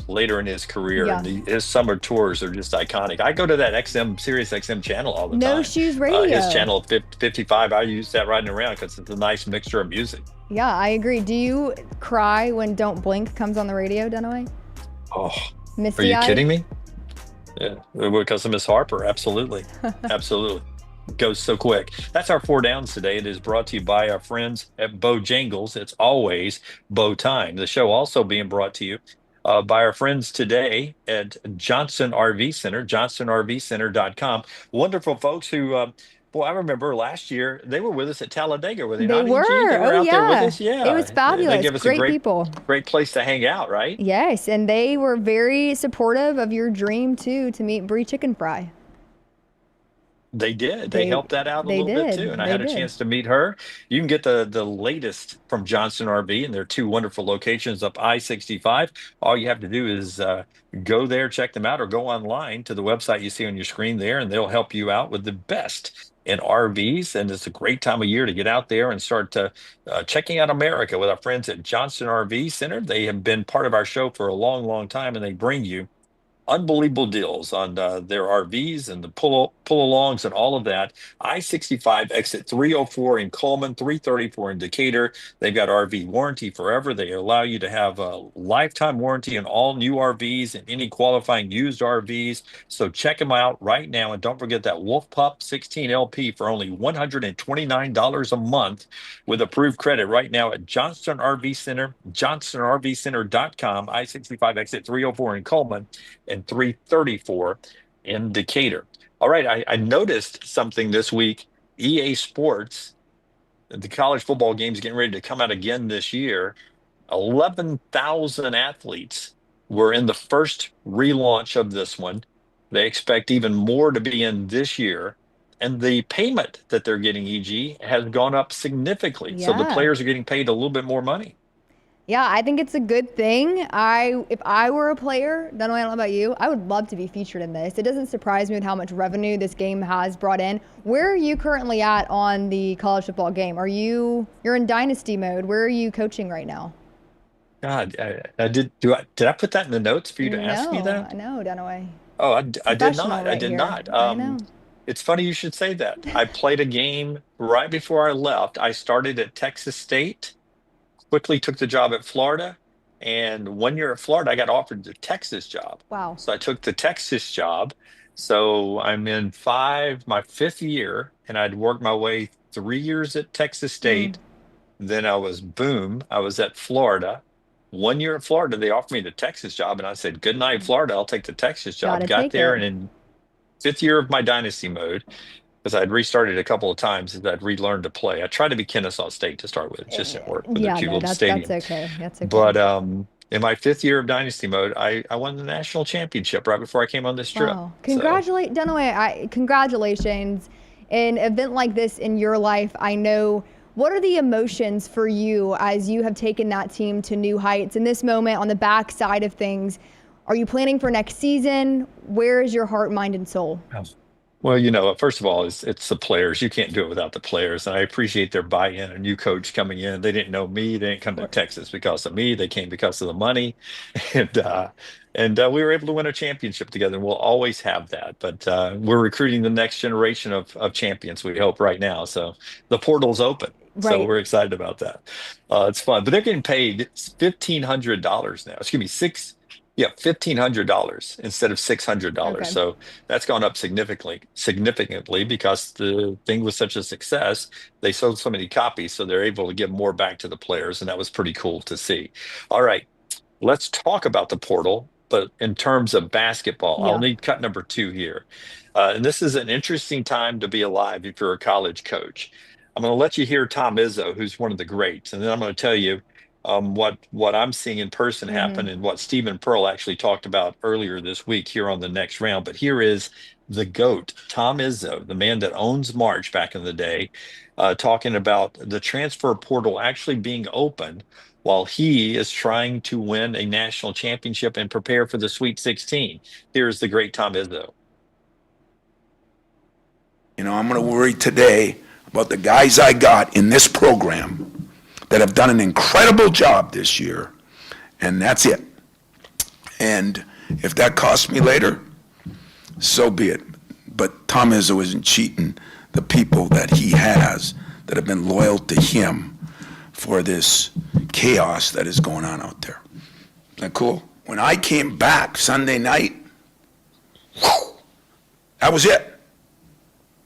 later in his career. Yeah. And his summer tours are just iconic. I go to that Sirius XM channel all the time. No Shoes Radio. His channel 50-55. I use that riding around because it's a nice mixture of music. Yeah, I agree. Do you cry when Don't Blink comes on the radio, Dunaway? Oh, Misty are you eyed? kidding me? Yeah, because of Miss Harper. Absolutely. Absolutely. goes so quick. That's our 4 downs today. It is brought to you by our friends at Bojangles. It's always Bow time. The show also being brought to you by our friends today at Johnson RV Center, johnsonrvcenter.com. Wonderful folks who, boy, I remember last year they were with us at Talladega, were they not? They were. They were out there with us. Yeah. It was fabulous. They give us great a people. Great place to hang out, right? Yes, and they were very supportive of your dream, too, to meet Bree Chicken Fry. They did. They helped that out a little bit too. And I had a chance to meet her. You can get the latest from Johnson RV and their 2 wonderful locations up I-65. All you have to do is go there, check them out, or go online to the website you see on your screen there, and they'll help you out with the best in RVs. And it's a great time of year to get out there and start checking out America with our friends at Johnson RV Center. They have been part of our show for a long, long time, and they bring you unbelievable deals on their RVs and the pull-alongs and all of that. I-65 exit 304 in Coleman, 334 in Decatur. They've got RV warranty forever. They allow you to have a lifetime warranty on all new RVs and any qualifying used RVs. So check them out right now. And don't forget that Wolf Pup 16 LP for only $129 a month with approved credit right now at Johnston RV Center, johnsonrvcenter.com, I-65 exit 304 in Coleman, and 334 in Decatur. All right, I noticed something this week. EA Sports, the college football game's getting ready to come out again this year. 11,000 athletes were in the first relaunch of this one. They expect even more to be in this year. And the payment that they're getting, EG, has gone up significantly. So the players are getting paid a little bit more money. Yeah, I think it's a good thing. If I were a player, Dunaway, I don't know about you, I would love to be featured in this. It doesn't surprise me with how much revenue this game has brought in. Where are you currently at on the college football game? You're in dynasty mode. Where are you coaching right now? God, did I put that in the notes for you to ask me that? No, Dunaway. Oh, I did not. I did here. not. I know. It's funny you should say that. I played a game right before I left. I started at Texas State. Quickly took the job at Florida, and 1 year at Florida, I got offered the Texas job. Wow. So I took the Texas job. So I'm in my 5th year, and I'd worked my way 3 years at Texas State. Then I was at Florida. 1 year at Florida, they offered me the Texas job, and I said, good night, Florida, I'll take the Texas job. Got there, and in 5th year of my dynasty mode, because I'd restarted a couple of times as I'd relearned to play. I tried to be Kennesaw State to start with. It just didn't work with the 2 little stadiums. That's okay. That's okay. But in my 5th year of dynasty mode, I won the national championship right before I came on this trip. Wow. Dunaway, congratulations. An event like this in your life, I know. What are the emotions for you as you have taken that team to new heights? In this moment, on the back side of things, are you planning for next season? Where is your heart, mind, and soul? Well, first of all, it's the players. You can't do it without the players. And I appreciate their buy-in. A new coach coming in. They didn't know me. They didn't come to Texas because of me. They came because of the money. And we were able to win a championship together. And we'll always have that. But we're recruiting the next generation of champions, we hope, right now. So the portal's open. Right. So we're excited about that. It's fun. But they're getting paid $1,500 now. Excuse me, $1,500 instead of $600. Okay. So that's gone up significantly because the thing was such a success. They sold so many copies, so they're able to give more back to the players, and that was pretty cool to see. All right, let's talk about the portal, but in terms of basketball, I'll need cut number 2 here. And this is an interesting time to be alive if you're a college coach. I'm going to let you hear Tom Izzo, who's one of the greats, and then I'm going to tell you what I'm seeing in person happen and what Stephen Pearl actually talked about earlier this week here on the next round. But here is the GOAT, Tom Izzo, the man that owns March back in the day, talking about the transfer portal actually being open while he is trying to win a national championship and prepare for the Sweet 16. Here's the great Tom Izzo. I'm going to worry today about the guys I got in this program that have done an incredible job this year, and that's it. And if that costs me later, so be it. But Tom Izzo isn't cheating the people that he has that have been loyal to him for this chaos that is going on out there. Is that cool? When I came back Sunday night, that was it.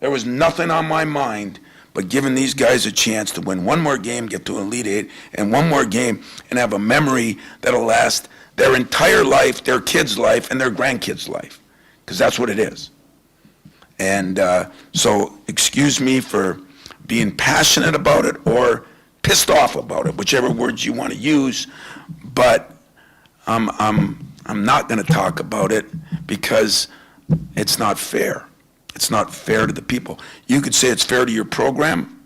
There was nothing on my mind but giving these guys a chance to win one more game, get to Elite Eight, and one more game, and have a memory that'll last their entire life, their kids' life, and their grandkids' life, because that's what it is. And so excuse me for being passionate about it or pissed off about it, whichever words you want to use, but I'm not going to talk about it because it's not fair. It's not fair to the people. You could say it's fair to your program.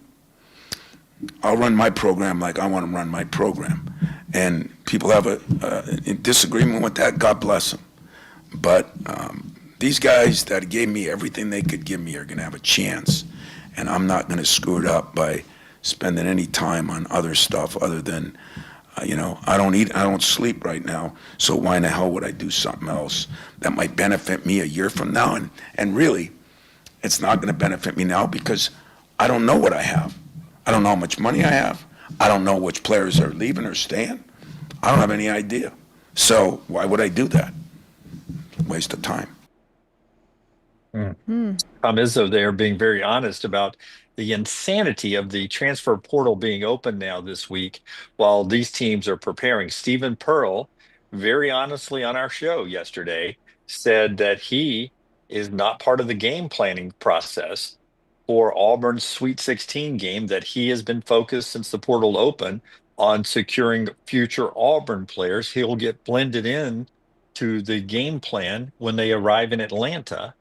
I'll run my program like I want to run my program. And people have a disagreement with that, God bless them. But these guys that gave me everything they could give me are going to have a chance. And I'm not going to screw it up by spending any time on other stuff other than, I don't eat, I don't sleep right now. So why in the hell would I do something else that might benefit me a year from now? And really, it's not going to benefit me now because I don't know what I have. I don't know how much money I have. I don't know which players are leaving or staying. I don't have any idea. So why would I do that? Waste of time. Tom Izzo there being very honest about the insanity of the transfer portal being open now this week while these teams are preparing. Stephen Pearl, very honestly on our show yesterday, said that he is not part of the game planning process for Auburn's Sweet 16 game, that he has been focused since the portal opened on securing future Auburn players. He'll get blended in to the game plan when they arrive in Atlanta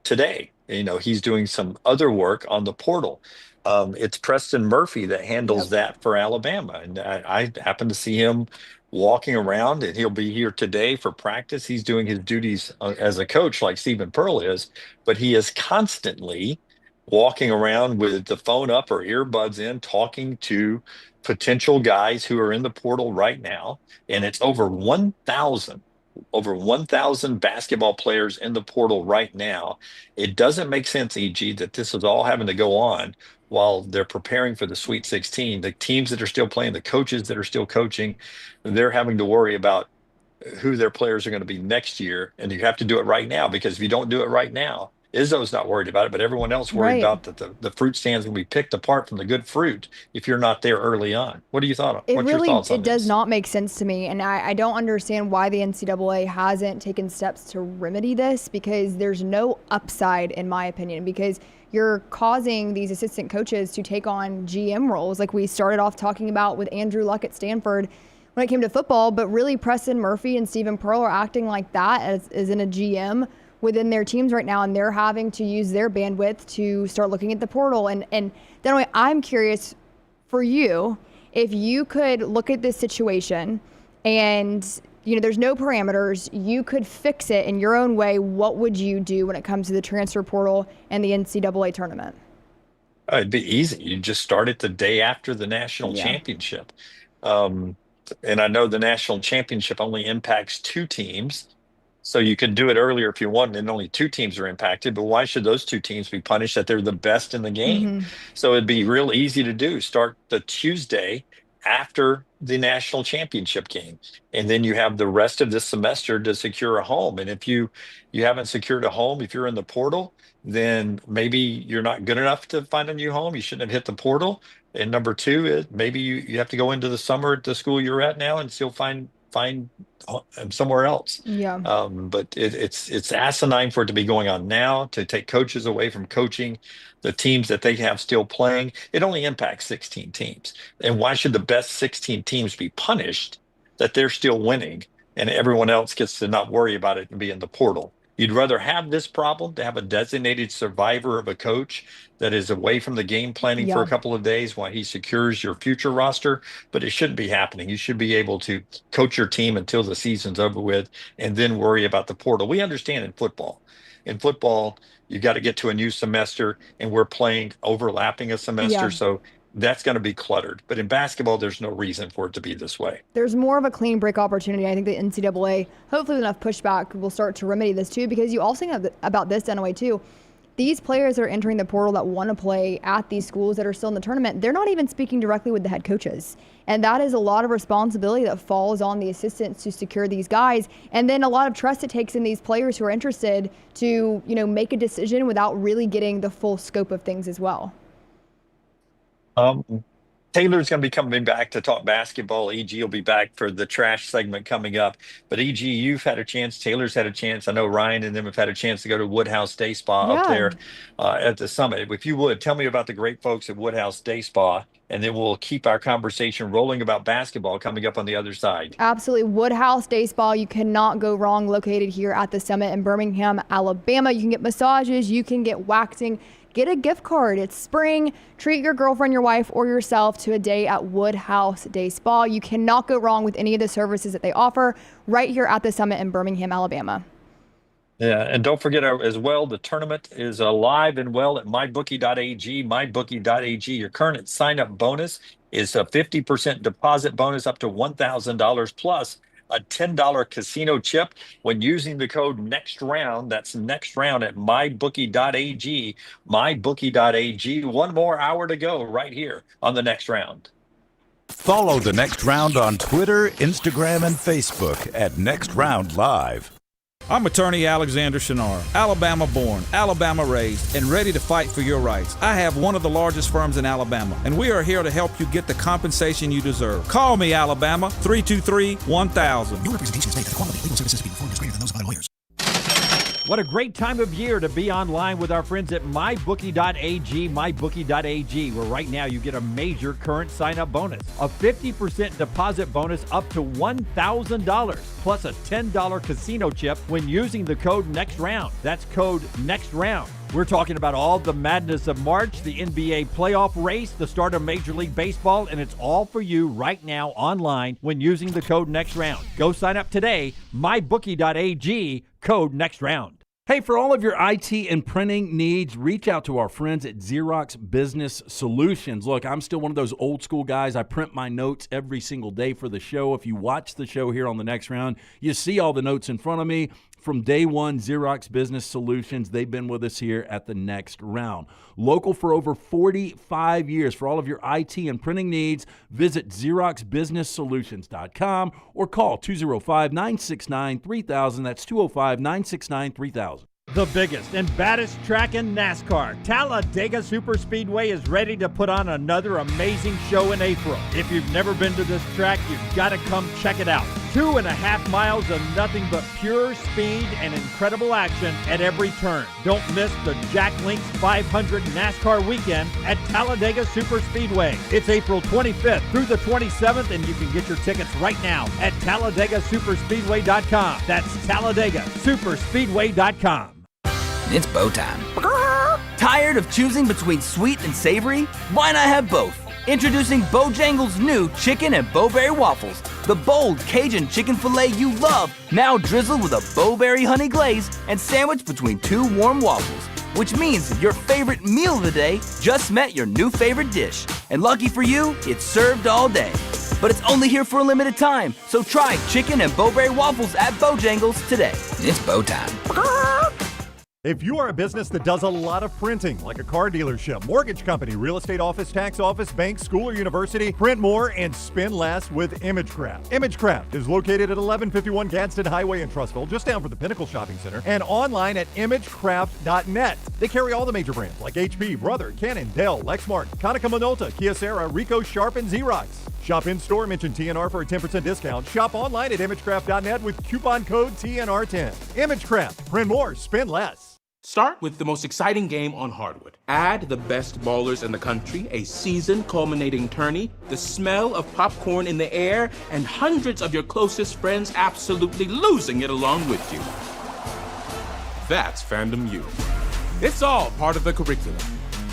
today. He's doing some other work on the portal. It's Preston Murphy that handles that for Alabama. And I happen to see him walking around, and he'll be here today for practice. He's doing his duties as a coach like Stephen Pearl is, but he is constantly walking around with the phone up or earbuds in, talking to potential guys who are in the portal right now. And it's over 1,000 basketball players in the portal right now. It doesn't make sense, EG, that this is all having to go on while they're preparing for the Sweet 16. The teams that are still playing, the coaches that are still coaching, they're having to worry about who their players are going to be next year. And you have to do it right now, because if you don't do it right now, Izzo's not worried about it, but everyone else worried about that the fruit stands will be picked apart from the good fruit if you're not there early on. What do you thought? What's your thoughts on it? Does not make sense to me, and I don't understand why the NCAA hasn't taken steps to remedy this, because there's no upside, in my opinion, because you're causing these assistant coaches to take on GM roles like we started off talking about with Andrew Luck at Stanford when it came to football, but really Preston Murphy and Stephen Pearl are acting like that as in a GM within their teams right now, and they're having to use their bandwidth to start looking at the portal. And then I'm curious for you, if you could look at this situation and, there's no parameters, you could fix it in your own way, what would you do when it comes to the transfer portal and the NCAA tournament? It'd be easy. You just start it the day after the national championship. And I know the national championship only impacts 2 teams. So you can do it earlier if you want, and only 2 teams are impacted. But why should those 2 teams be punished that they're the best in the game? So it'd be real easy to do. Start the Tuesday after the national championship game. And then you have the rest of this semester to secure a home. And if you haven't secured a home, if you're in the portal, then maybe you're not good enough to find a new home. You shouldn't have hit the portal. And number 2 is maybe you have to go into the summer at the school you're at now and still find somewhere else. But it's asinine for it to be going on now, to take coaches away from coaching the teams that they have still playing. It only impacts 16 teams. And why should the best 16 teams be punished that they're still winning and everyone else gets to not worry about it and be in the portal? You'd rather have this problem, to have a designated survivor of a coach that is away from the game planning for a couple of days while he secures your future roster, but it shouldn't be happening. You should be able to coach your team until the season's over with and then worry about the portal. We understand in football. In football, you got to get to a new semester, and we're playing overlapping a semester, so that's going to be cluttered. But in basketball, there's no reason for it to be this way. There's more of a clean break opportunity. I think the NCAA, hopefully with enough pushback, will start to remedy this too, because you also know about this, Dunaway, too. these players that are entering the portal that want to play at these schools that are still in the tournament, they're not even speaking directly with the head coaches. And that is a lot of responsibility that falls on the assistants to secure these guys. And then a lot of trust it takes in these players who are interested to, make a decision without really getting the full scope of things as well. Taylor's going to be coming back to talk basketball. EG will be back for the trash segment coming up. But EG, you've had a chance. Taylor's had a chance. I know Ryan and them have had a chance to go to Woodhouse Day Spa up there at the summit. If you would, tell me about the great folks at Woodhouse Day Spa, and then we'll keep our conversation rolling about basketball coming up on the other side. Absolutely. Woodhouse Day Spa, you cannot go wrong, located here at the summit in Birmingham, Alabama. You can get massages, you can get waxing. Get a gift card. It's spring. Treat your girlfriend, your wife, or yourself to a day at Woodhouse Day Spa. You cannot go wrong with any of the services that they offer right here at the summit in Birmingham, Alabama. Yeah, and don't forget as well, the tournament is alive and well at mybookie.ag. Mybookie.ag. Your current sign-up bonus is a 50% deposit bonus up to $1,000 plus a $10 casino chip when using the code NEXTROUND. That's next round at mybookie.ag. Mybookie.ag. One more hour to go right here on the next round. Follow the Next Round on Twitter, Instagram, and Facebook at Next Round Live. I'm attorney Alexander Shinar, Alabama born, Alabama raised, and ready to fight for your rights. I have one of the largest firms in Alabama, and we are here to help you get the compensation you deserve. Call me, Alabama, 323-1000. No representation is made that the quality of legal services being performed is greater than those of other lawyers. What a great time of year to be online with our friends at mybookie.ag, mybookie.ag, where right now you get a major current sign-up bonus, a 50% deposit bonus up to $1,000, plus a $10 casino chip when using the code NEXTROUND. That's code NEXTROUND. We're talking about all the madness of March, the NBA playoff race, the start of Major League Baseball, and it's all for you right now online when using the code NEXTROUND. Go sign up today, mybookie.ag, code NEXTROUND. Hey, for all of your IT and printing needs, reach out to our friends at Xerox Business Solutions. Look, I'm still one of those old school guys. I print my notes every single day for the show. If you watch the show here on the Next Round, you see all the notes in front of me. From day one, Xerox Business Solutions, they've been with us here at the Next Round. Local for over 45 years. For all of your IT and printing needs, visit XeroxBusinessSolutions.com or call 205-969-3000. That's 205-969-3000. The biggest and baddest track in NASCAR, Talladega Superspeedway is ready to put on another amazing show in April. If you've never been to this track, you've got to come check it out. 2.5 miles of nothing but pure speed and incredible action at every turn. Don't miss the Jack Links 500 NASCAR weekend at Talladega Superspeedway. It's April 25th through the 27th, and you can get your tickets right now at TalladagaSuperspeedway.com. That's TalladagaSuperspeedway.com. It's bow time. Tired of choosing between sweet and savory? Why not have both? Introducing Bojangles' new chicken and bowberry waffles. The bold Cajun chicken filet you love, now drizzled with a bowberry honey glaze and sandwiched between two warm waffles. Which means your favorite meal of the day just met your new favorite dish. And lucky for you, it's served all day. But it's only here for a limited time, so try chicken and bowberry waffles at Bojangles today. It's bow time. If you are a business that does a lot of printing, like a car dealership, mortgage company, real estate office, tax office, bank, school, or university, print more and spend less with ImageCraft. ImageCraft is located at 1151 Gadsden Highway in Trussville, just down from the Pinnacle Shopping Center, and online at imagecraft.net. They carry all the major brands like HP, Brother, Canon, Dell, Lexmark, Konica Minolta, Kyocera, Ricoh, Sharp, and Xerox. Shop in-store, mention TNR for a 10% discount. Shop online at imagecraft.net with coupon code TNR10. ImageCraft. Print more, spend less. Start with the most exciting game on hardwood. Add the best ballers in the country, a season culminating tourney, the smell of popcorn in the air, and hundreds of your closest friends absolutely losing it along with you. That's Fandom U. It's all part of the curriculum.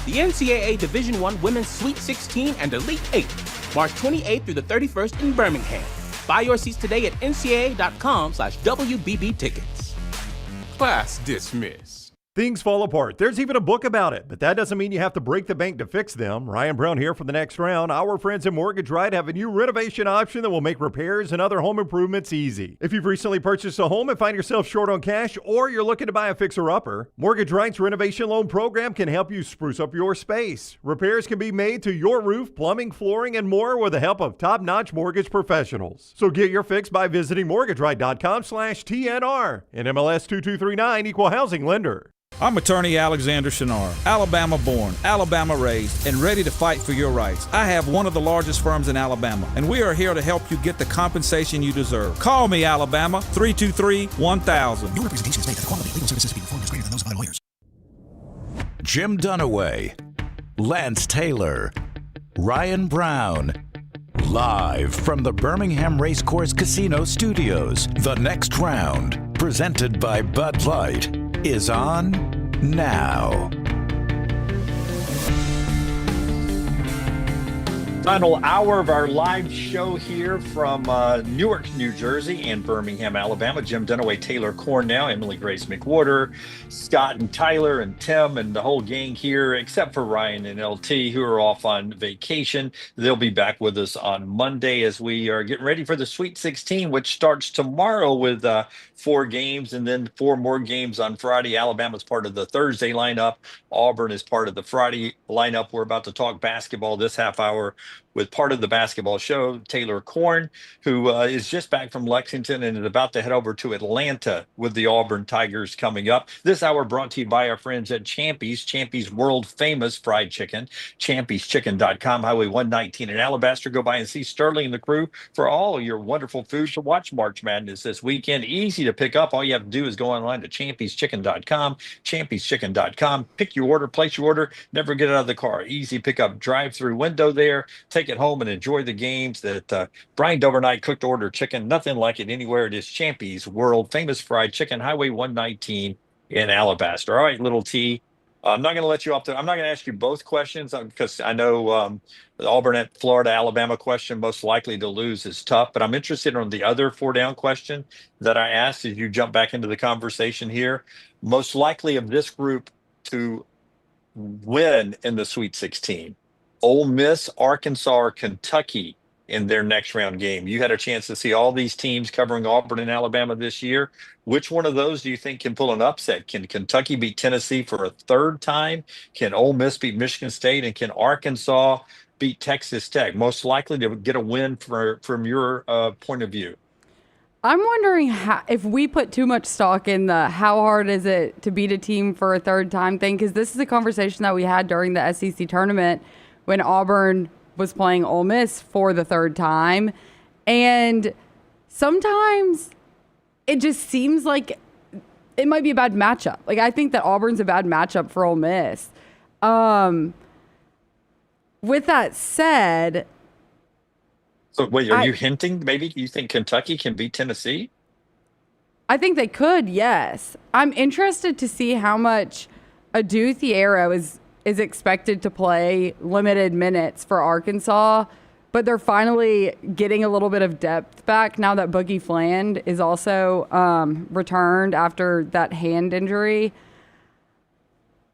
The NCAA Division I Women's Sweet 16 and Elite 8, March 28th through the 31st in Birmingham. Buy your seats today at ncaa.com/WBB tickets. Class dismissed. Things fall apart. There's even a book about it, but that doesn't mean you have to break the bank to fix them. Ryan Brown here for the Next Round. Our friends at Mortgage Right have a new renovation option that will make repairs and other home improvements easy. If you've recently purchased a home and find yourself short on cash, or you're looking to buy a fixer-upper, Mortgage Right's renovation loan program can help you spruce up your space. Repairs can be made to your roof, plumbing, flooring, and more with the help of top-notch mortgage professionals. So get your fix by visiting mortgageright.com/TNR. And MLS 2239, Equal Housing Lender. I'm attorney Alexander Shinar, Alabama born, Alabama raised, and ready to fight for your rights. I have one of the largest firms in Alabama, and we are here to help you get the compensation you deserve. Call me, Alabama, 323-1000. No representation is made that the quality of legal services being performed is greater than those of other lawyers. Jim Dunaway, Lance Taylor, Ryan Brown. Live from the Birmingham Racecourse Casino Studios, the Next Round, presented by Bud Light, is on now. Final hour of our live show here from Newark, New Jersey, and Birmingham, Alabama. Jim Dunaway, Taylor Cornell, Emily Grace McWhorter, Scott and Tyler and Tim and the whole gang here, except for Ryan and LT, who are off on vacation. They'll be back with us on Monday as we are getting ready for the Sweet 16, which starts tomorrow with 4 games and then 4 more games on Friday. Alabama's part of the Thursday lineup. Auburn is part of the Friday lineup. We're about to talk basketball this half hour with part of the basketball show, Taylor Corn, who is just back from Lexington and is about to head over to Atlanta with the Auburn Tigers coming up. This hour brought to you by our friends at Champy's world famous fried chicken, champyschicken.com, Highway 119 in Alabaster. Go by and see Sterling and the crew for all your wonderful food to watch March Madness this weekend. Easy to pick up. All you have to do is go online to champyschicken.com, champyschicken.com, pick your order, place your order, never get out of the car. Easy pickup, drive-through window there. Take it home and enjoy the games that Brian Dovernight cooked order chicken. Nothing like it anywhere. It is Champy's world famous fried chicken, Highway 119 in Alabaster. All right, little T. I'm not going to let you off. I'm not going to ask you both questions because I know the Auburn at Florida, Alabama question, most likely to lose, is tough. But I'm interested in the other 4-down question that I asked as you jump back into the conversation here. Most likely of this group to win in the Sweet 16. Ole Miss, Arkansas, or Kentucky in their next round game. You had a chance to see all these teams covering Auburn and Alabama this year. Which one of those do you think can pull an upset? Can Kentucky beat Tennessee for a 3rd time? Can Ole Miss beat Michigan State? And can Arkansas beat Texas Tech? Most likely to get a win from your point of view. I'm wondering if we put too much stock in the how hard is it to beat a team for a 3rd time thing, because this is a conversation that we had during the SEC tournament when Auburn was playing Ole Miss for the 3rd time. And sometimes it just seems like it might be a bad matchup. Like, I think that Auburn's a bad matchup for Ole Miss. With that said... So wait, are you hinting maybe you think Kentucky can beat Tennessee? I think they could, yes. I'm interested to see how much Adu Thiero is expected to play limited minutes for Arkansas, but they're finally getting a little bit of depth back now that Boogie Fland is also returned after that hand injury.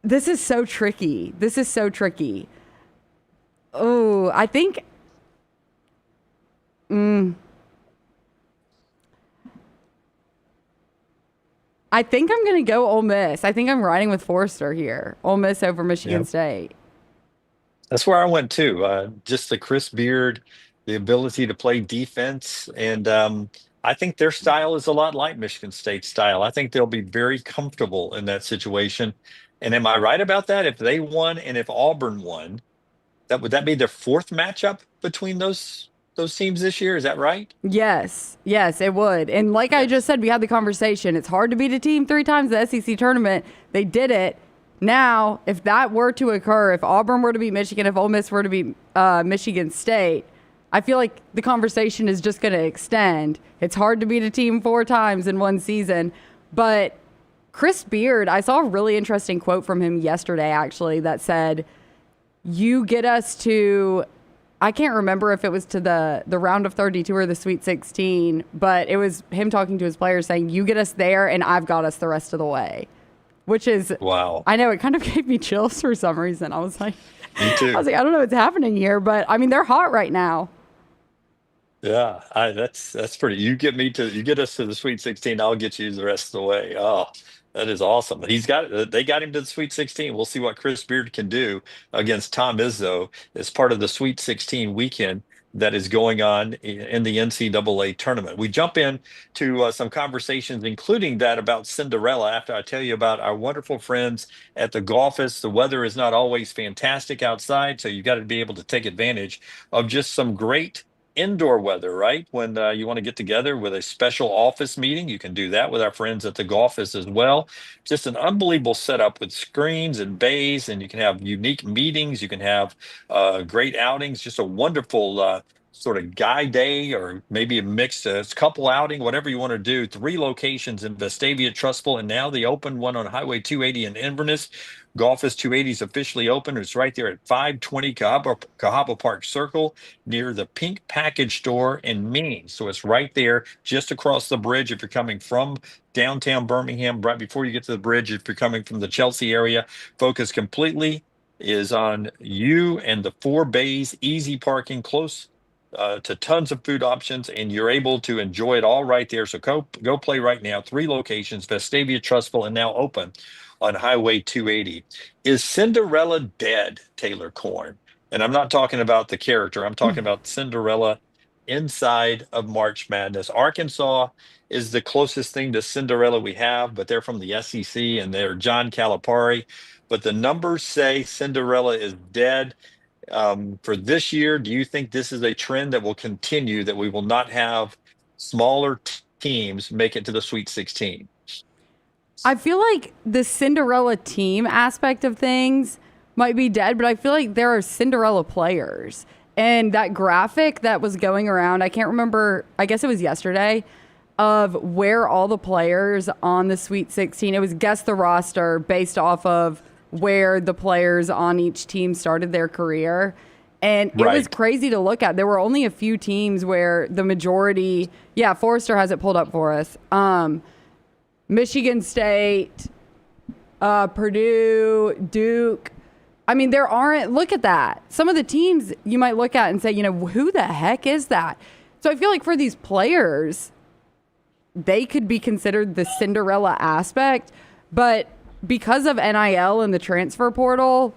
This is so tricky. Oh, I think... I think I'm going to go Ole Miss. I think I'm riding with Forrester here. Ole Miss over Michigan State. That's where I went too. Just the Chris Beard, the ability to play defense. And I think their style is a lot like Michigan State's style. I think they'll be very comfortable in that situation. And am I right about that? If they won and if Auburn won, would that be their 4th matchup between those teams this year? Is that right? Yes, it would. And like I just said, we had the conversation. It's hard to beat a team 3 times in the SEC tournament. They did it. Now, if that were to occur, if Auburn were to beat Michigan, if Ole Miss were to beat Michigan State, I feel like the conversation is just going to extend. It's hard to beat a team 4 times in one season. But Chris Beard, I saw a really interesting quote from him yesterday, actually, that said, you get us to... I can't remember if it was to the round of 32 or the Sweet 16, but it was him talking to his players saying, you get us there and I've got us the rest of the way. which is wow. I know it kind of gave me chills for some reason. I was like, Me too. I was like, I don't know what's happening here, but I mean, they're hot right now. Yeah, that's pretty. You get us to the Sweet 16, I'll get you the rest of the way. Oh, that is awesome. They got him to the Sweet 16. We'll see what Chris Beard can do against Tom Izzo as part of the Sweet 16 weekend that is going on in the NCAA tournament. We jump in to some conversations, including that about Cinderella, after I tell you about our wonderful friends at the Golfist. The weather is not always fantastic outside, so you've got to be able to take advantage of just some great indoor weather, right? When you want to get together with a special office meeting, you can do that with our friends at the Golfist as well. Just an unbelievable setup with screens and bays, and you can have unique meetings. You can have great outings. Just a wonderful sort of guy day, or maybe a mixed couple outing, whatever you want to do. 3 locations in Vestavia, Trustful, and now the open one on Highway 280 in Inverness. Golfist 280 is officially open. It's right there at 520 Cahaba Park Circle near the Pink Package Store in Maine. So it's right there just across the bridge if you're coming from downtown Birmingham, right before you get to the bridge. If you're coming from the Chelsea area, focus completely is on you and the 4 bays, easy parking, close to tons of food options, and you're able to enjoy it all right there. So go play right now. 3 locations, Vestavia, Trustful, and now open on Highway 280. Is Cinderella dead, Taylor Korn? And I'm not talking about the character. I'm talking about Cinderella inside of March Madness. Arkansas is the closest thing to Cinderella we have, but they're from the SEC and they're John Calipari. But the numbers say Cinderella is dead. For this year, do you think this is a trend that will continue, that we will not have smaller teams make it to the Sweet 16? I feel like the Cinderella team aspect of things might be dead, but I feel like there are Cinderella players. And that graphic that was going around, I can't remember, I guess it was yesterday, of where all the players on the Sweet 16, it was guess the roster based off of where the players on each team started their career. And it was crazy to look at. There were only a few teams where the majority, Forrester has it pulled up for us. Michigan State, Purdue, Duke. I mean, there aren't, look at that. Some of the teams you might look at and say, who the heck is that? So I feel like for these players, they could be considered the Cinderella aspect, but because of NIL and the transfer portal,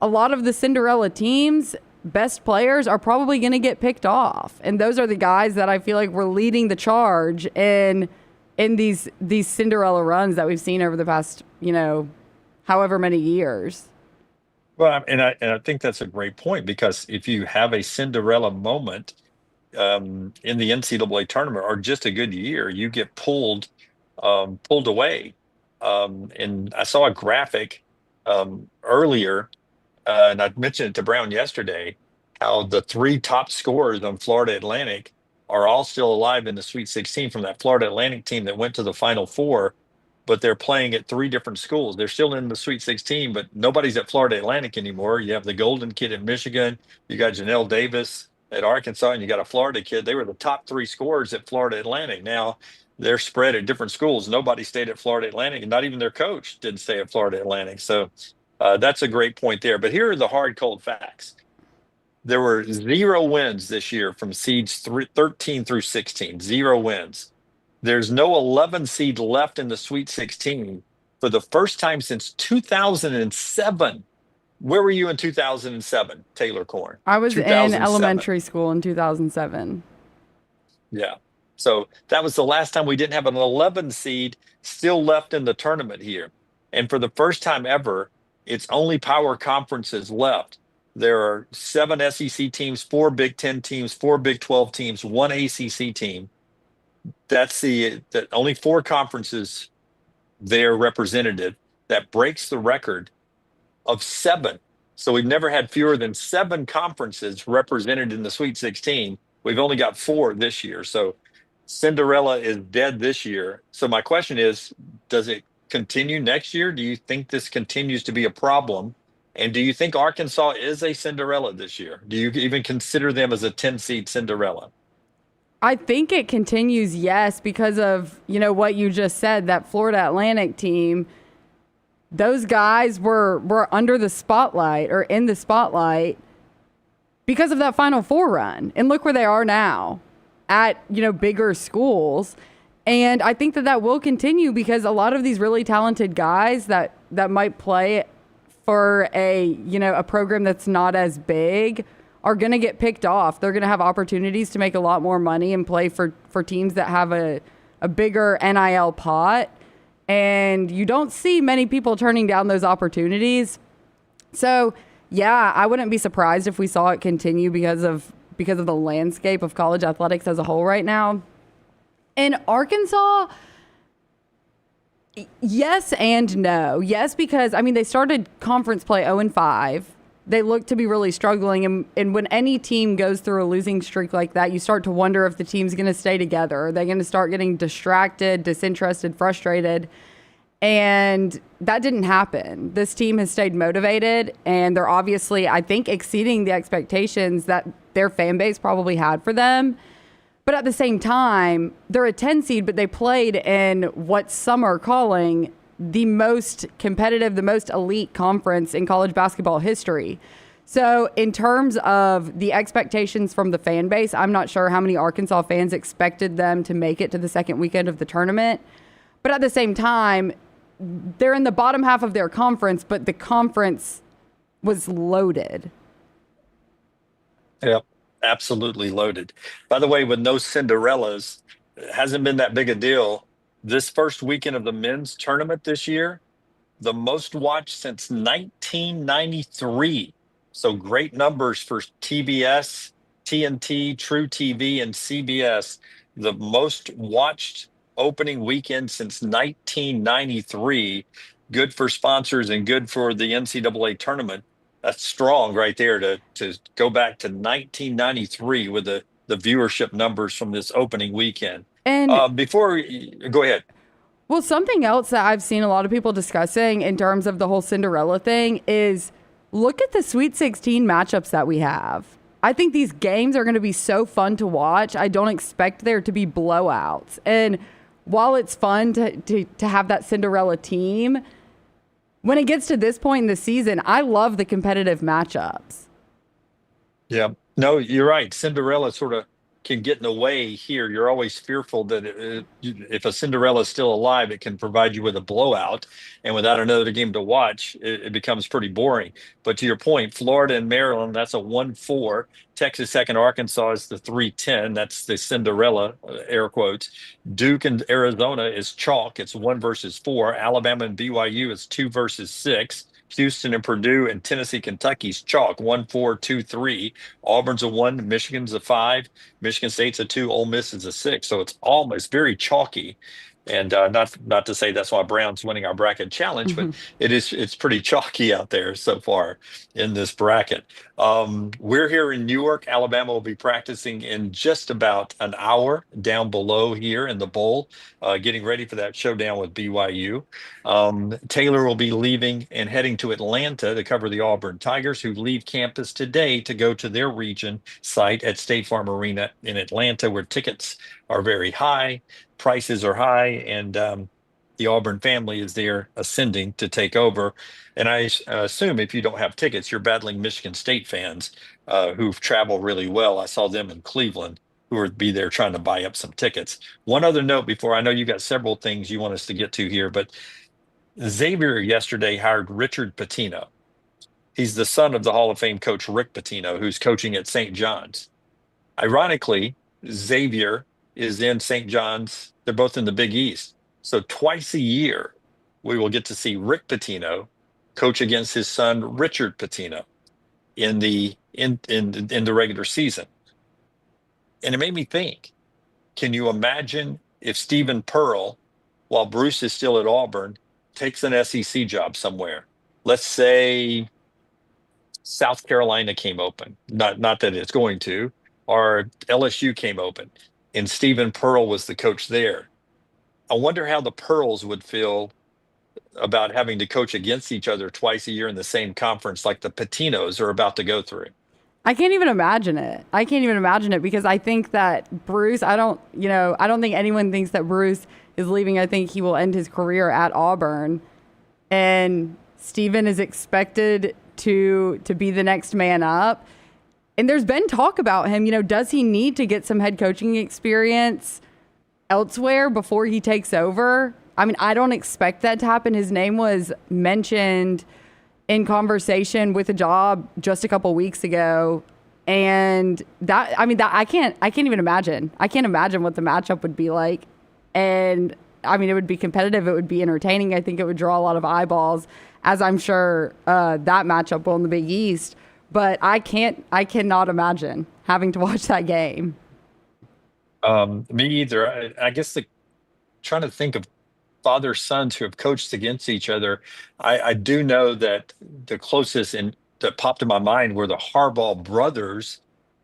a lot of the Cinderella teams, best players are probably going to get picked off. And those are the guys that I feel like were leading the charge in these Cinderella runs that we've seen over the past, however many years. Well, and I think that's a great point, because if you have a Cinderella moment in the NCAA tournament or just a good year, you get pulled away. And I saw a graphic earlier, and I mentioned it to Brown yesterday, how the 3 top scorers on Florida Atlantic are all still alive in the Sweet 16 from that Florida Atlantic team that went to the Final Four, but they're playing at 3 different schools. They're still in the Sweet 16, but nobody's at Florida Atlantic anymore. You have the Golden kid at Michigan, you got Janelle Davis at Arkansas, and you got a Florida kid. They were the top 3 scorers at Florida Atlantic. Now they're spread at different schools. Nobody stayed at Florida Atlantic, and not even their coach didn't stay at Florida Atlantic. So that's a great point there. But here are the hard, cold facts. There were 0 wins this year from seeds 13 through 16, 0 wins. There's no 11 seed left in the Sweet 16 for the first time since 2007. Where were you in 2007, Taylor Korn? I was in elementary school in 2007. Yeah. So that was the last time we didn't have an 11 seed still left in the tournament here. And for the first time ever, it's only power conferences left. There are 7 SEC teams, 4 Big Ten teams, 4 Big 12 teams, 1 ACC team. That's the only 4 conferences there represented. That breaks the record of 7. So we've never had fewer than 7 conferences represented in the Sweet 16. We've only got 4 this year. So Cinderella is dead this year. So my question is, does it continue next year? Do you think this continues to be a problem? And do you think Arkansas is a Cinderella this year? Do you even consider them as a 10-seed Cinderella? I think it continues, yes, because of, what you just said, that Florida Atlantic team. those guys were under the spotlight or in the spotlight because of that Final Four run. And look where they are now at, bigger schools. And I think that will continue because a lot of these really talented guys that might play for a program that's not as big are going to get picked off. They're going to have opportunities to make a lot more money and play for teams that have a bigger NIL pot. And you don't see many people turning down those opportunities. So, yeah, I wouldn't be surprised if we saw it continue because of the landscape of college athletics as a whole right now. In Arkansas, yes and no. Yes, because, they started conference play 0-5. They look to be really struggling. And when any team goes through a losing streak like that, you start to wonder if the team's going to stay together. Are they going to start getting distracted, disinterested, frustrated? And that didn't happen. This team has stayed motivated, and they're obviously, I think, exceeding the expectations that their fan base probably had for them. But at the same time, they're a 10 seed, but they played in what some are calling the most competitive, the most elite conference in college basketball history. So in terms of the expectations from the fan base, I'm not sure how many Arkansas fans expected them to make it to the second weekend of the tournament. But at the same time, they're in the bottom half of their conference, but the conference was loaded. Yep, absolutely loaded. By the way, with no Cinderellas, it hasn't been that big a deal. This first weekend of the men's tournament this year, the most watched since 1993. So great numbers for TBS, TNT, truTV, and CBS. The most watched opening weekend since 1993. Good for sponsors and good for the NCAA tournament. That's strong right there to go back to 1993 with the viewership numbers from this opening weekend. And go ahead. Well, something else that I've seen a lot of people discussing in terms of the whole Cinderella thing is look at the Sweet 16 matchups that we have. I think these games are going to be so fun to watch. I don't expect there to be blowouts. And while it's fun to have that Cinderella team, when it gets to this point in the season, I love the competitive matchups. Yeah, no, you're right. Cinderella sort of can get in the way here. You're always fearful that if a Cinderella is still alive, it can provide you with a blowout. And without another game to watch, it becomes pretty boring. But to your point, Florida and Maryland, that's a 1-4. Texas Tech and Arkansas is the 3-10. That's the Cinderella, air quotes. Duke and Arizona is chalk. It's 1 versus 4. Alabama and BYU is 2 versus 6. Houston and Purdue and Tennessee, Kentucky's chalk, 1-4, 2-3. Auburn's a 1, Michigan's a 5, Michigan State's a 2, Ole Miss is a 6. So it's almost very chalky. And not to say that's why Brown's winning our bracket challenge, but it's pretty chalky out there so far in this bracket. We're here in Newark. Alabama will be practicing in just about an hour down below here in the bowl, getting ready for that showdown with BYU. Taylor will be leaving and heading to Atlanta to cover the Auburn Tigers, who leave campus today to go to their region site at State Farm Arena in Atlanta, where tickets are very high. Prices are high, and the Auburn family is there ascending to take over. And I assume if you don't have tickets, you're battling Michigan State fans who've traveled really well. I saw them in Cleveland who would be there trying to buy up some tickets. One other note before, I know you got several things you want us to get to here, but Xavier yesterday hired Richard Pitino. He's the son of the Hall of Fame coach Rick Pitino, who's coaching at St. John's. Ironically, Xavier is in St. John's. They're both in the Big East. So twice a year, we will get to see Rick Pitino coach against his son, Richard Pitino, in the regular season. And it made me think, can you imagine if Stephen Pearl, while Bruce is still at Auburn, takes an SEC job somewhere? Let's say South Carolina came open. Not that it's going to, or LSU came open, and Stephen Pearl was the coach there. I wonder how the Pearls would feel about having to coach against each other twice a year in the same conference like the Patinos are about to go through. I can't even imagine it. Because I think that Bruce, I don't think anyone thinks that Bruce is leaving. I think he will end his career at Auburn. and Steven is expected to be the next man up. And there's been talk about him, does he need to get some head coaching experience elsewhere before he takes over? I mean, I don't expect that to happen. His name was mentioned in conversation with a job just a couple weeks ago. And I can't even imagine. I can't imagine what the matchup would be like. And I mean, it would be competitive. It would be entertaining. I think it would draw a lot of eyeballs, as I'm sure that matchup will in the Big East. But I cannot imagine having to watch that game. Me either. I guess trying to think of father sons who have coached against each other. I do know that the closest that popped in my mind were the Harbaugh brothers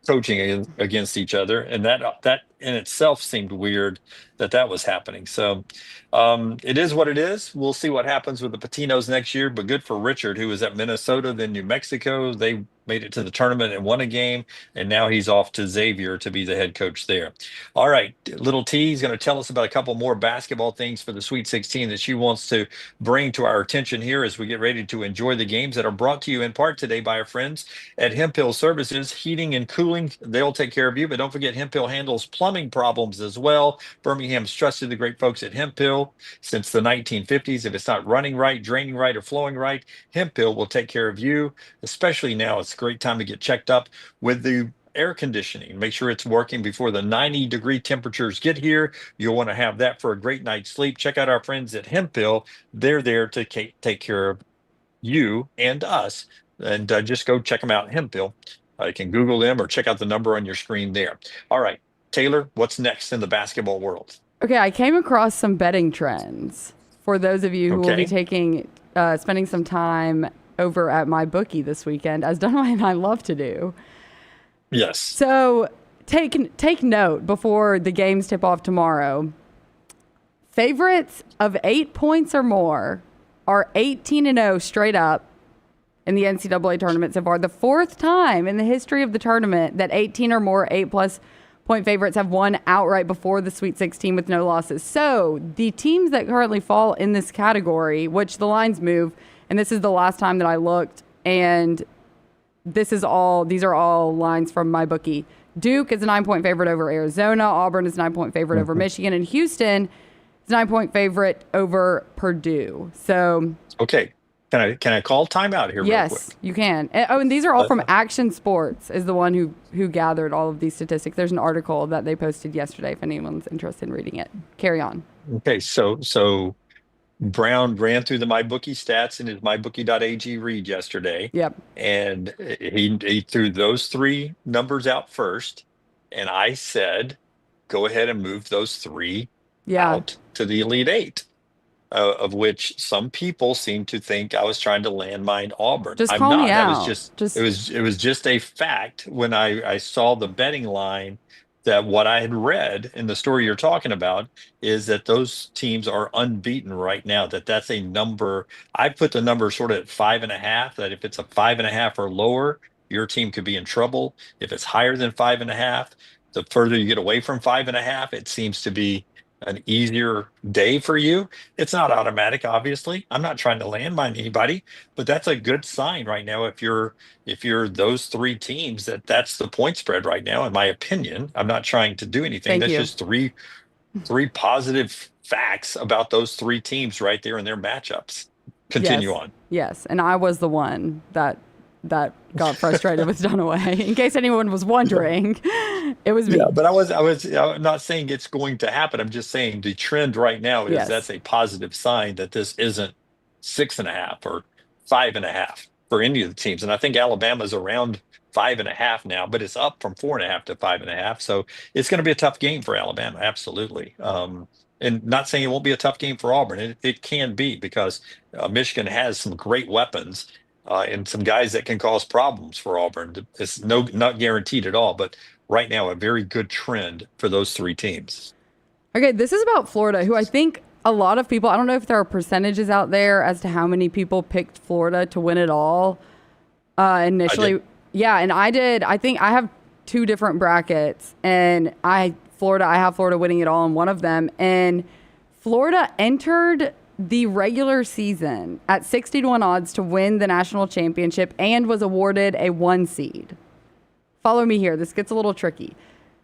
coaching against each other, and that in itself seemed weird that was happening. So it is what it is. We'll see what happens with the Patinos next year, but good for Richard, who was at Minnesota, then New Mexico. They made it to the tournament and won a game, and now he's off to Xavier to be the head coach there. All right, little T is going to tell us about a couple more basketball things for the Sweet 16 that she wants to bring to our attention here as we get ready to enjoy the games that are brought to you in part today by our friends at Hemphill Services, Heating and Cooling. They'll take care of you, but don't forget Hemphill handles plumbing problems as well. Birmingham's trusted the great folks at Hemphill since the 1950s. If it's not running right, draining right, or flowing right, Hemphill will take care of you, especially now. It's a great time to get checked up with the air conditioning. Make sure it's working before the 90-degree temperatures get here. You'll want to have that for a great night's sleep. Check out our friends at Hemphill. They're there to take care of you and us. And just go check them out at Hemphill. You can Google them or check out the number on your screen there. All right, Taylor, what's next in the basketball world? Okay, I came across some betting trends for those of you who will be spending some time over at my bookie this weekend, as Dunaway and I love to do. Yes. So take note before the games tip off tomorrow. Favorites of 8 points or more are 18-0 straight up in the NCAA tournament so far. The fourth time in the history of the tournament that 18 or more 8+ point favorites have won outright before the Sweet 16 with no losses. So the teams that currently fall in this category, which the lines move, and this is the last time that I looked, and these are all lines from my bookie. Duke is a 9-point favorite over Arizona. Auburn is a 9-point favorite over Michigan, and Houston is a 9-point favorite over Purdue. So okay. Can I call timeout here? Yes, real quick? you can. And these are all from Action Sports, is the one who gathered all of these statistics. There's an article that they posted yesterday if anyone's interested in reading it. Carry on. Okay, so Brown ran through the MyBookie stats in his MyBookie.ag read yesterday. Yep. And he threw those three numbers out first, and I said, go ahead and move those three out to the Elite Eight. Of which some people seem to think I was trying to landmine Auburn. Just I'm call not. me That out. It was just a fact when I saw the betting line that what I had read in the story you're talking about is that those teams are unbeaten right now. That's a number. I put the number sort of at 5.5. That if it's a 5.5 or lower, your team could be in trouble. If it's higher than 5.5, the further you get away from 5.5, it seems to be an easier day for you. It's not automatic, obviously. I'm not trying to landmine anybody, but that's a good sign right now. If you're those three teams, that's the point spread right now, in my opinion. I'm not trying to do anything. That's just three positive facts about those three teams right there in their matchups. Continue on. Yes, and I was the one that got frustrated with Dunaway. In case anyone was wondering, it was me. Yeah, but I was not saying it's going to happen. I'm just saying the trend right now is that's a positive sign that this isn't 6.5 or 5.5 for any of the teams. And I think Alabama's around 5.5 now, but it's up from 4.5 to 5.5. So it's going to be a tough game for Alabama. Absolutely. And not saying it won't be a tough game for Auburn. It can be, because Michigan has some great weapons. And some guys that can cause problems for Auburn. It's not guaranteed at all, but right now a very good trend for those three teams. Okay, this is about Florida, who I think a lot of people, I don't know if there are percentages out there as to how many people picked Florida to win it all initially. Yeah, and I did. I think I have two different brackets, and I have Florida winning it all in one of them. And Florida entered the regular season at 60-1 odds to win the national championship and was awarded a 1 seed. Follow me here. This gets a little tricky.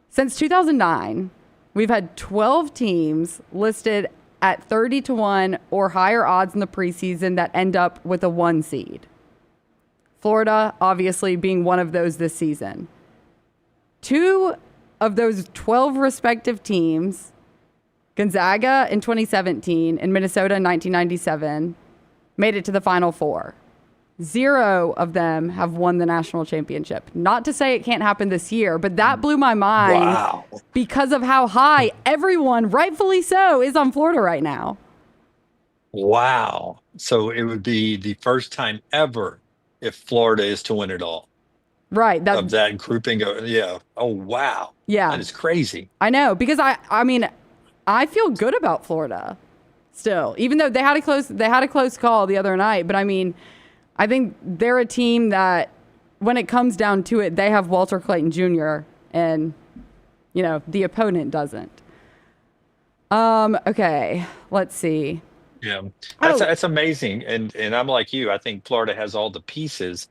Since 2009, we've had 12 teams listed at 30-1 or higher odds in the preseason that end up with a 1 seed. Florida, obviously, being one of those this season. 2 of those 12 respective teams, Gonzaga in 2017 and Minnesota in 1997, made it to the Final Four. 0 of them have won the national championship. Not to say it can't happen this year, but that blew my mind because of how high everyone, rightfully so, is on Florida right now. Wow. So it would be the first time ever if Florida is to win it all. Right. Of that grouping. Yeah. Oh, wow. Yeah. That is crazy. I know, because I mean, I feel good about Florida still, even though they had a close call the other night. But I mean, I think they're a team that when it comes down to it, they have Walter Clayton Jr. and, the opponent doesn't. Okay, let's see. Yeah, that's amazing. And I'm like you. I think Florida has all the pieces,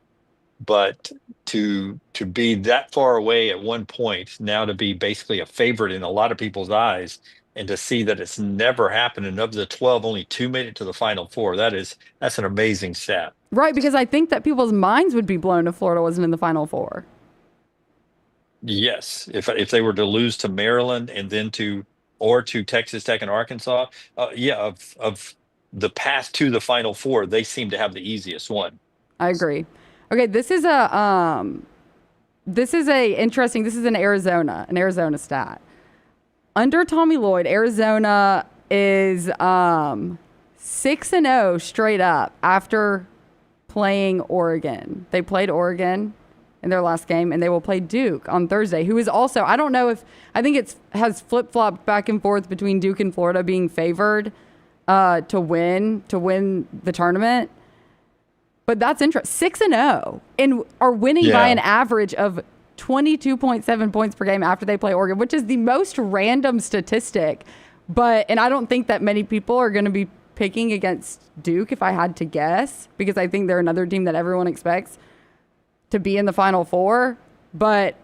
but to be that far away at one point, now to be basically a favorite in a lot of people's eyes, and to see that it's never happened, and of the 12, only 2 made it to the Final Four. That's an amazing stat. Right, because I think that people's minds would be blown if Florida wasn't in the Final Four. Yes, if they were to lose to Maryland and then to Texas Tech and Arkansas, of the path to the Final Four, they seem to have the easiest one. I agree. Okay, this is an Arizona stat. Under Tommy Lloyd, Arizona is 6-0 straight up after playing Oregon. They played Oregon in their last game, and they will play Duke on Thursday, who is also, I don't know if, I think it has flip-flopped back and forth between Duke and Florida being favored to win the tournament. But that's interesting. 6-0 and are winning by an average of 22.7 points per game after they play Oregon, which is the most random statistic. And I don't think that many people are going to be picking against Duke, if I had to guess, because I think they're another team that everyone expects to be in the Final Four. But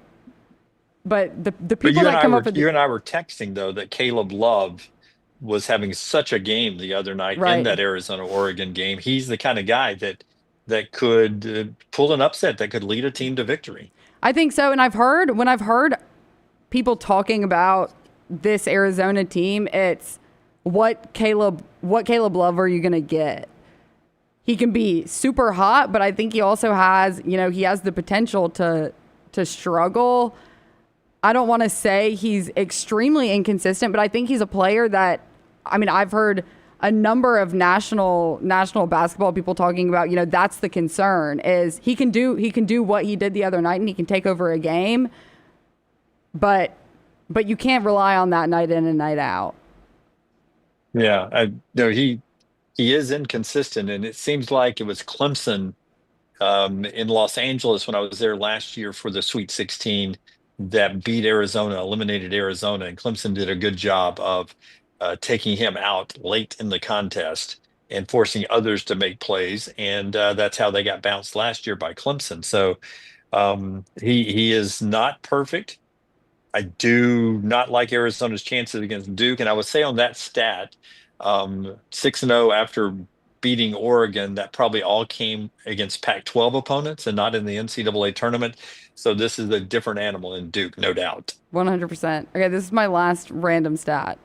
the people that come up with you and I were texting though that Caleb Love was having such a game the other night in that Arizona-Oregon game. He's the kind of guy that could pull an upset, that could lead a team to victory. I think so. And when I've heard people talking about this Arizona team, it's what Caleb Love are you going to get? He can be super hot, but I think he also has, he has the potential to struggle. I don't want to say he's extremely inconsistent, but I think he's a player that, I've heard a number of national basketball people talking about, that's the concern, is he can do what he did the other night, and he can take over a game, but you can't rely on that night in and night out. Yeah, he is inconsistent, and it seems like it was Clemson in Los Angeles when I was there last year for the Sweet 16 that beat Arizona, eliminated Arizona, and Clemson did a good job of taking him out late in the contest and forcing others to make plays. And that's how they got bounced last year by Clemson. So he is not perfect. I do not like Arizona's chances against Duke. And I would say on that stat, 6-0 after beating Oregon, that probably all came against Pac-12 opponents and not in the NCAA tournament. So this is a different animal in Duke, no doubt. 100%. Okay, this is my last random stat.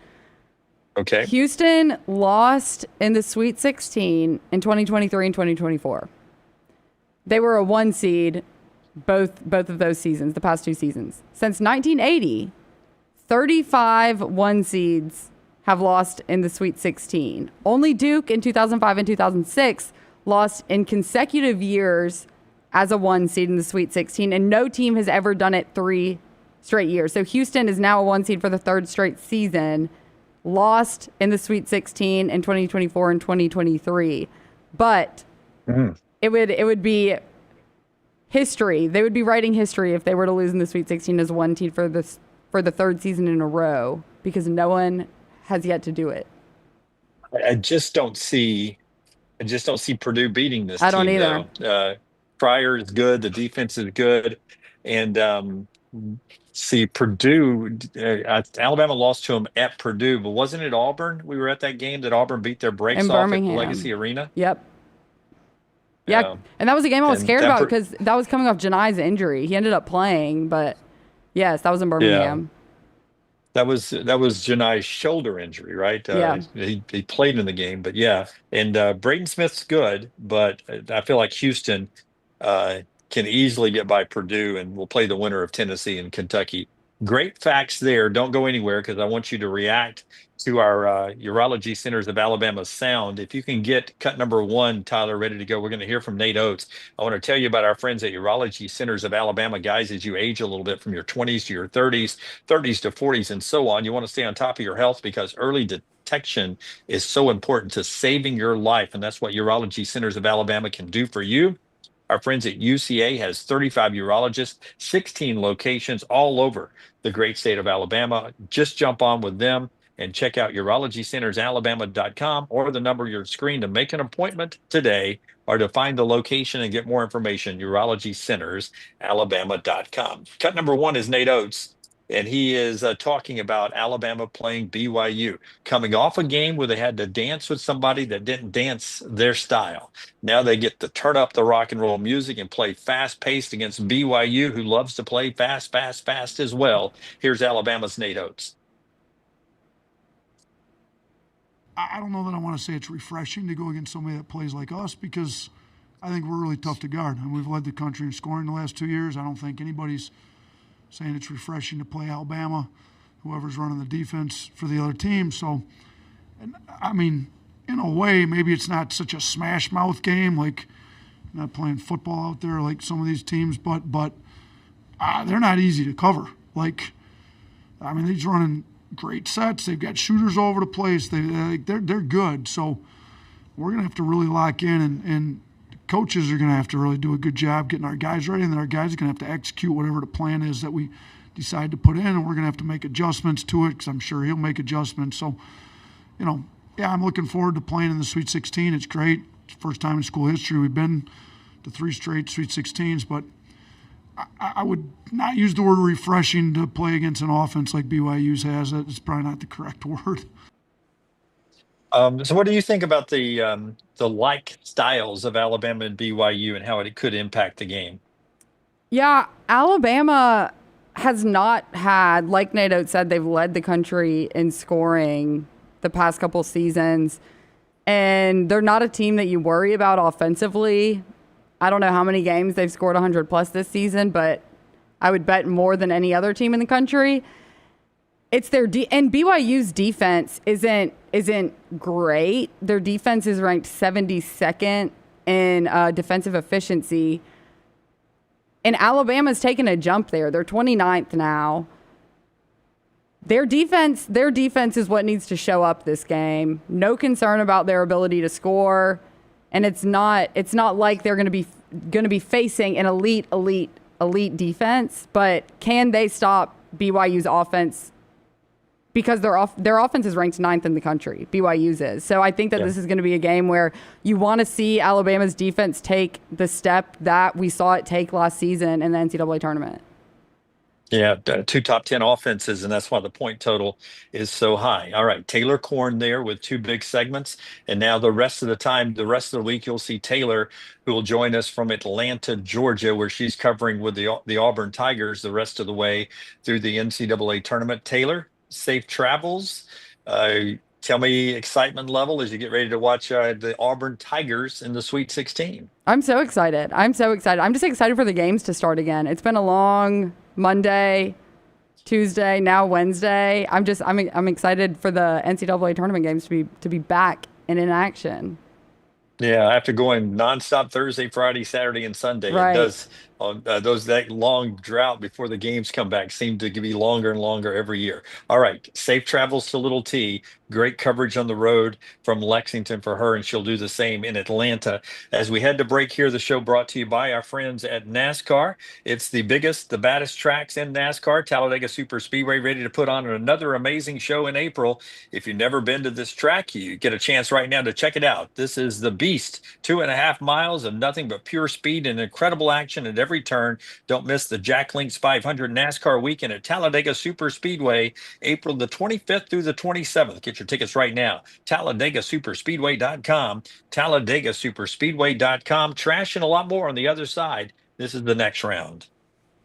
Okay. Houston lost in the Sweet 16 in 2023 and 2024. They were a 1 seed both of those seasons, the past 2 seasons. Since 1980, 35 1 seeds have lost in the Sweet 16. Only Duke in 2005 and 2006 lost in consecutive years as a 1 seed in the Sweet 16, and no team has ever done it 3 straight years. So Houston is now a 1 seed for the 3rd straight season, lost in the Sweet 16 in 2024 and 2023. But it would be history. They would be writing history if they were to lose in the Sweet 16 as 1 seed for the 3rd season in a row, because no one has yet to do it. I just don't see Purdue beating this I don't team, either. though. Pryor is good. The defense is good. And see, Purdue, Alabama lost to them at Purdue, but wasn't it Auburn? We were at that game that Auburn beat their brakes In off at Birmingham. Legacy Arena. Yep. Yeah, and that was a game I was and scared that about per- because that was coming off Janai's injury. He ended up playing, but yes, that was in Birmingham. That was Janai's shoulder injury, right? Yeah. He played in the game, but yeah. And Braden Smith's good, but I feel like Houston can easily get by Purdue, and will play the winner of Tennessee and Kentucky. Great facts there. Don't go anywhere because I want you to react to our Urology Centers of Alabama sound. If you can get cut number 1, Tyler, ready to go, we're going to hear from Nate Oates. I want to tell you about our friends at Urology Centers of Alabama. Guys, as you age a little bit from your 20s to your 30s, 30s to 40s, and so on, you want to stay on top of your health because early detection is so important to saving your life, and that's what Urology Centers of Alabama can do for you. Our friends at UCA has 35 urologists, 16 locations all over the great state of Alabama. Just jump on with them and check out urologycentersalabama.com or the number on your screen to make an appointment today or to find the location and get more information, urologycentersalabama.com. Cut number 1 is Nate Oates, and he is talking about Alabama playing BYU, coming off a game where they had to dance with somebody that didn't dance their style. Now they get to turn up the rock and roll music and play fast-paced against BYU, who loves to play fast as well. Here's Alabama's Nate Oates. I don't know that I want to say it's refreshing to go against somebody that plays like us because I think we're really tough to guard. And we've led the country in scoring the last 2 years. I don't think anybody's saying it's refreshing to play Alabama, whoever's running the defense for the other team. So, I mean, in a way, maybe it's not such a smash mouth game, like not playing football out there like some of these teams, but they're not easy to cover. Like, I mean, he's running great sets. They've got shooters all over the place. They're good. So we're going to have to really lock in, and coaches are going to have to really do a good job getting our guys ready, and then our guys are going to have to execute whatever the plan is that we decide to put in, and we're going to have to make adjustments to it because I'm sure he'll make adjustments. So, yeah, I'm looking forward to playing in the Sweet 16. It's great. It's the first time in school history we've been to 3 straight Sweet 16s, but I would not use the word refreshing to play against an offense like BYU's has. It's probably not the correct word. So what do you think about the like styles of Alabama and BYU and how it could impact the game? Yeah, Alabama has not had, like Nate Oates said, they've led the country in scoring the past couple seasons, and they're not a team that you worry about offensively. I don't know how many games they've scored 100 plus this season, but I would bet more than any other team in the country. It's their and BYU's defense isn't great. Their defense is ranked 72nd in defensive efficiency. And Alabama's taken a jump there. They're 29th now. Their defense is what needs to show up this game. No concern about their ability to score, and it's not like they're going to be facing an elite defense. But can they stop BYU's offense? Because their offense is ranked 9th in the country. BYU's is. So I think that this is going to be a game where you want to see Alabama's defense take the step that we saw it take last season in the NCAA tournament. Yeah, 2 top 10 offenses, and that's why the point total is so high. All right, Taylor Korn there with 2 big segments. And now the rest of the week, you'll see Taylor, who will join us from Atlanta, Georgia, where she's covering with the Auburn Tigers the rest of the way through the NCAA tournament. Taylor, safe travels. Tell me excitement level as you get ready to watch the Auburn Tigers in the Sweet 16. I'm so excited. I'm just excited for the games to start again. It's been a long Monday, Tuesday, now Wednesday. I'm excited for the NCAA tournament games to be back and in action. Yeah, after going nonstop Thursday, Friday, Saturday, and Sunday, Right. it does. That long drought before the games come back seem to be longer and longer every year. All right, safe travels to Little T. Great coverage on the road from Lexington for her, and she'll do the same in Atlanta. As we head to break here, the show brought to you by our friends at NASCAR. It's the biggest, the baddest tracks in NASCAR. Talladega Super Speedway ready to put on another amazing show in April. If you've never been to this track, you get a chance right now to check it out. This is the Beast, 2.5 miles of nothing but pure speed and incredible action at every turn. Don't miss the Jack Links 500 NASCAR weekend at Talladega Super Speedway, April the 25th through the 27th. Get your tickets right now. TalladegaSuperspeedway.com. TalladegaSuperspeedway.com. Trash and a lot more on the other side. This is the next round.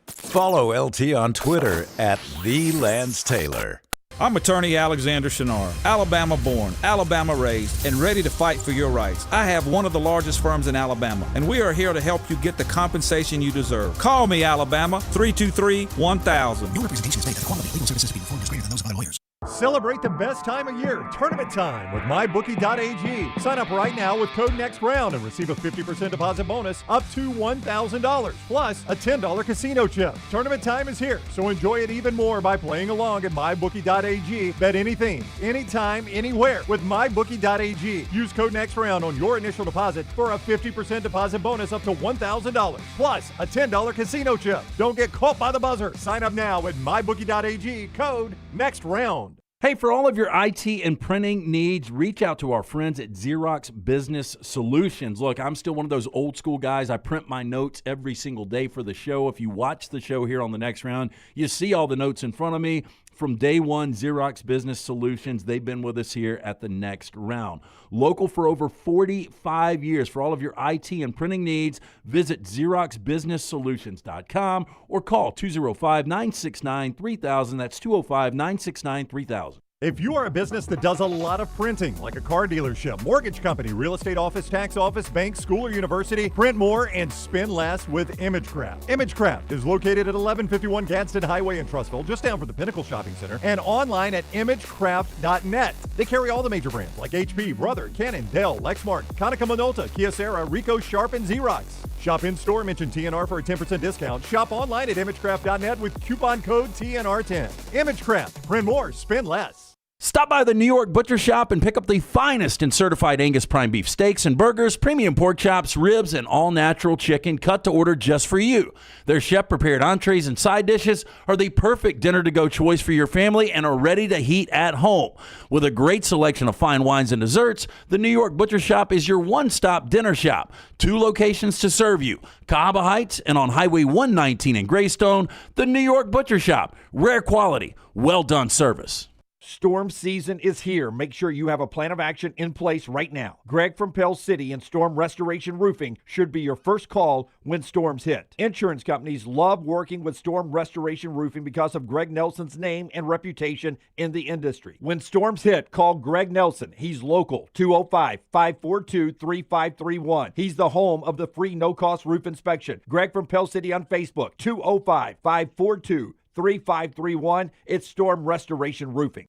Follow LT on Twitter at @TheLanceTaylor. I'm attorney Alexander Shinar, Alabama born, Alabama raised, and ready to fight for your rights. I have one of the largest firms in Alabama, and we are here to help you get the compensation you deserve. Call me, Alabama, 323-1000. Your representation is made that the quality of legal services being performed is greater than those of other lawyers. Celebrate the best time of year, tournament time, with MyBookie.ag. Sign up right now with code NEXTROUND and receive a 50% deposit bonus up to $1,000, plus a $10 casino chip. Tournament time is here, so enjoy it even more by playing along at MyBookie.ag. Bet anything, anytime, anywhere with MyBookie.ag. Use code NEXTROUND on your initial deposit for a 50% deposit bonus up to $1,000, plus a $10 casino chip. Don't get caught by the buzzer. Sign up now at MyBookie.ag, code NEXTROUND. Hey, for all of your IT and printing needs, reach out to our friends at Xerox Business Solutions. Look, I'm still one of those old school guys. I print my notes every single day for the show. If you watch the show here on the next round, you see all the notes in front of me. From day one, Xerox Business Solutions, they've been with us here at the next round. Local for over 45 years. For all of your IT and printing needs, visit XeroxBusinessSolutions.com or call 205-969-3000. That's 205-969-3000. If you are a business that does a lot of printing, like a car dealership, mortgage company, real estate office, tax office, bank, school, or university, print more and spend less with ImageCraft. ImageCraft is located at 1151 Gadsden Highway in Trussville, just down from the Pinnacle Shopping Center, and online at imagecraft.net. They carry all the major brands like HP, Brother, Canon, Dell, Lexmark, Konica Minolta, Kyocera, Ricoh, Sharp, and Xerox. Shop in-store, mention TNR for a 10% discount. Shop online at imagecraft.net with coupon code TNR10. ImageCraft. Print more, spend less. Stop by the New York Butcher Shop and pick up the finest in certified Angus prime beef steaks and burgers, premium pork chops, ribs, and all-natural chicken cut to order just for you. Their chef-prepared entrees and side dishes are the perfect dinner-to-go choice for your family and are ready to heat at home. With a great selection of fine wines and desserts, the New York Butcher Shop is your one-stop dinner shop. 2 locations to serve you, Cahaba Heights and on Highway 119 in Greystone. The New York Butcher Shop, rare quality, well-done service. Storm season is here. Make sure you have a plan of action in place right now. Greg from Pell City and Storm Restoration Roofing should be your first call when storms hit. Insurance companies love working with Storm Restoration Roofing because of Greg Nelson's name and reputation in the industry. When storms hit, call Greg Nelson. He's local, 205-542-3531. He's the home of the free no-cost roof inspection. Greg from Pell City on Facebook, 205-542-3531. It's Storm Restoration Roofing.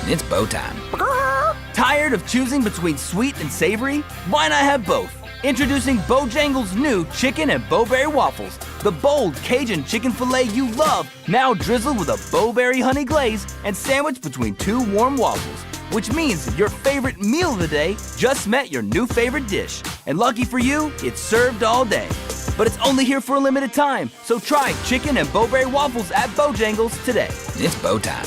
It's bow time. Tired of choosing between sweet and savory? Why not have both? Introducing Bojangles' new chicken and bowberry waffles. The bold Cajun chicken filet you love, now drizzled with a bowberry honey glaze and sandwiched between 2 warm waffles. Which means your favorite meal of the day just met your new favorite dish. And lucky for you, it's served all day. But it's only here for a limited time, so try chicken and bowberry waffles at Bojangles today. It's bow time.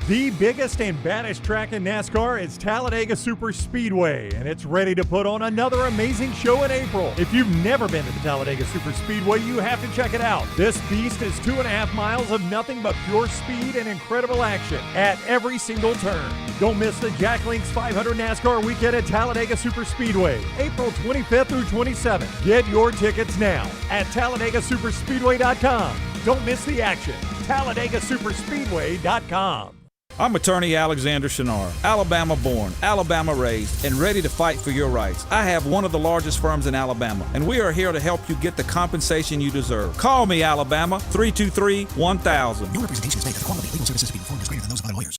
The biggest and baddest track in NASCAR is Talladega Super Speedway, and it's ready to put on another amazing show in April. If you've never been to the Talladega Super Speedway, you have to check it out. This beast is 2.5 miles of nothing but pure speed and incredible action at every single turn. Don't miss the Jack Links 500 NASCAR weekend at Talladega Super Speedway, April 25th through 27th. Get your tickets now at TalladegaSuperspeedway.com. Don't miss the action. TalladegaSuperspeedway.com. I'm attorney Alexander Shinar, Alabama born, Alabama raised, and ready to fight for your rights. I have one of the largest firms in Alabama, and we are here to help you get the compensation you deserve. Call me, Alabama, 323-1000. Your representation is made that the quality of legal services being performed is greater than those of other lawyers.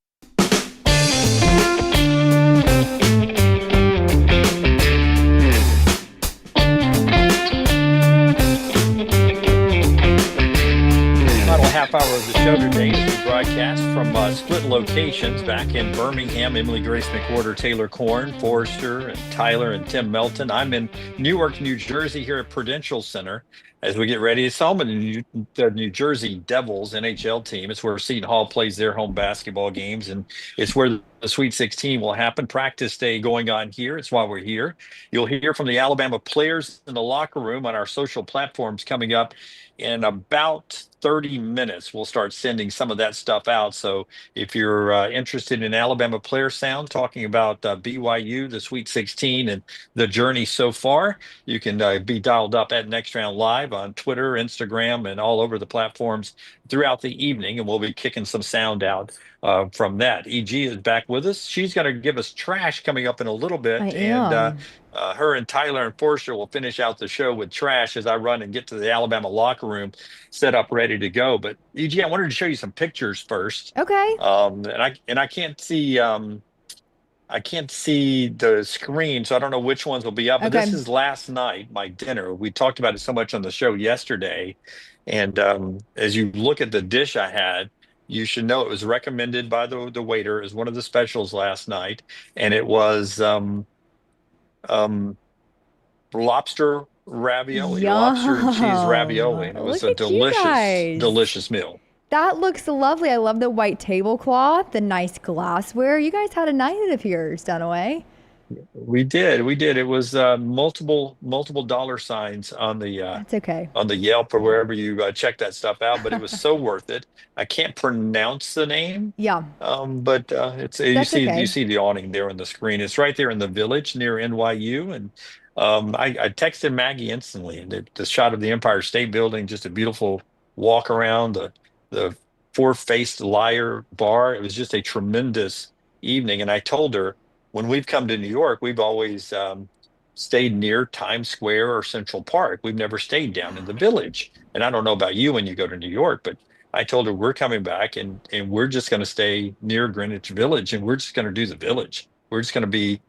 broadcast from split locations back in Birmingham. Emily Grace McWhorter, Taylor Korn, Forrester, and Tyler and Tim Melton. I'm in Newark, New Jersey here at Prudential Center as we get ready. It's home of the New Jersey Devils NHL team. It's where Seton Hall plays their home basketball games, and it's where the Sweet 16 will happen. Practice day going on here. It's why we're here. You'll hear from the Alabama players in the locker room on our social platforms coming up in about 30 minutes. We'll start sending some of that stuff out. So if you're interested in Alabama player sound, talking about BYU, the Sweet 16, and the journey so far, you can be dialed up at Next Round Live on Twitter, Instagram, and all over the platforms throughout the evening. And we'll be kicking some sound out from that. EG is back with us. She's going to give us trash coming up in a little bit. And her and Tyler and Forrester will finish out the show with trash as I run and get to the Alabama locker room set up, ready to go. But EG, I wanted to show you some pictures first. Okay. And I can't see the screen, so I don't know which ones will be up. But this is last night, my dinner. We talked about it so much on the show yesterday. And as you look at the dish I had, you should know it was recommended by the waiter as one of the specials last night. And it was lobster ravioli, lobster and cheese ravioli. And it was a delicious meal. That looks lovely. I love the white tablecloth, the nice glassware. You guys had a night of yours, Dunaway. We did. It was multiple dollar signs on the That's okay. on the Yelp or wherever you check that stuff out, but it was so worth it. I can't pronounce the name. Yeah. But it's you see the awning there on the screen. It's right there in the Village near NYU, and I texted Maggie instantly, and the shot of the Empire State Building, just a beautiful walk around the Four-Faced Liar bar. It was just a tremendous evening, and I told her, when we've come to New York, we've always stayed near Times Square or Central Park. We've never stayed down in the Village. And I don't know about you when you go to New York, but I told her we're coming back and we're just going to stay near Greenwich Village, and we're just going to do the Village. We're just going to be.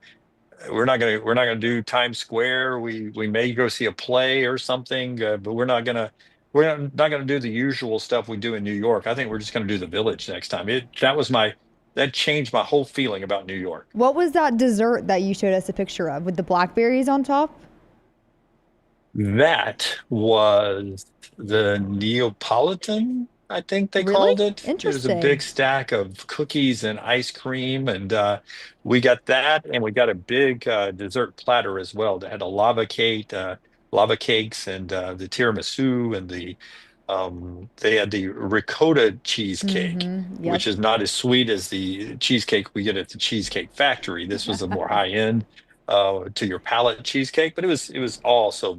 We're not going to do Times Square. We may go see a play or something, but we're not going to do the usual stuff we do in New York. I think we're just going to do the Village next time. That changed my whole feeling about New York. What was that dessert that you showed us a picture of with the blackberries on top? That was the Neapolitan, I think they called it. Interesting. It was a big stack of cookies and ice cream, and we got that, and we got a big dessert platter as well that had a lava cakes, and the tiramisu, and they had the ricotta cheesecake, which is not as sweet as the cheesecake we get at the Cheesecake Factory. This was a more high-end, to your palate cheesecake, but it was all so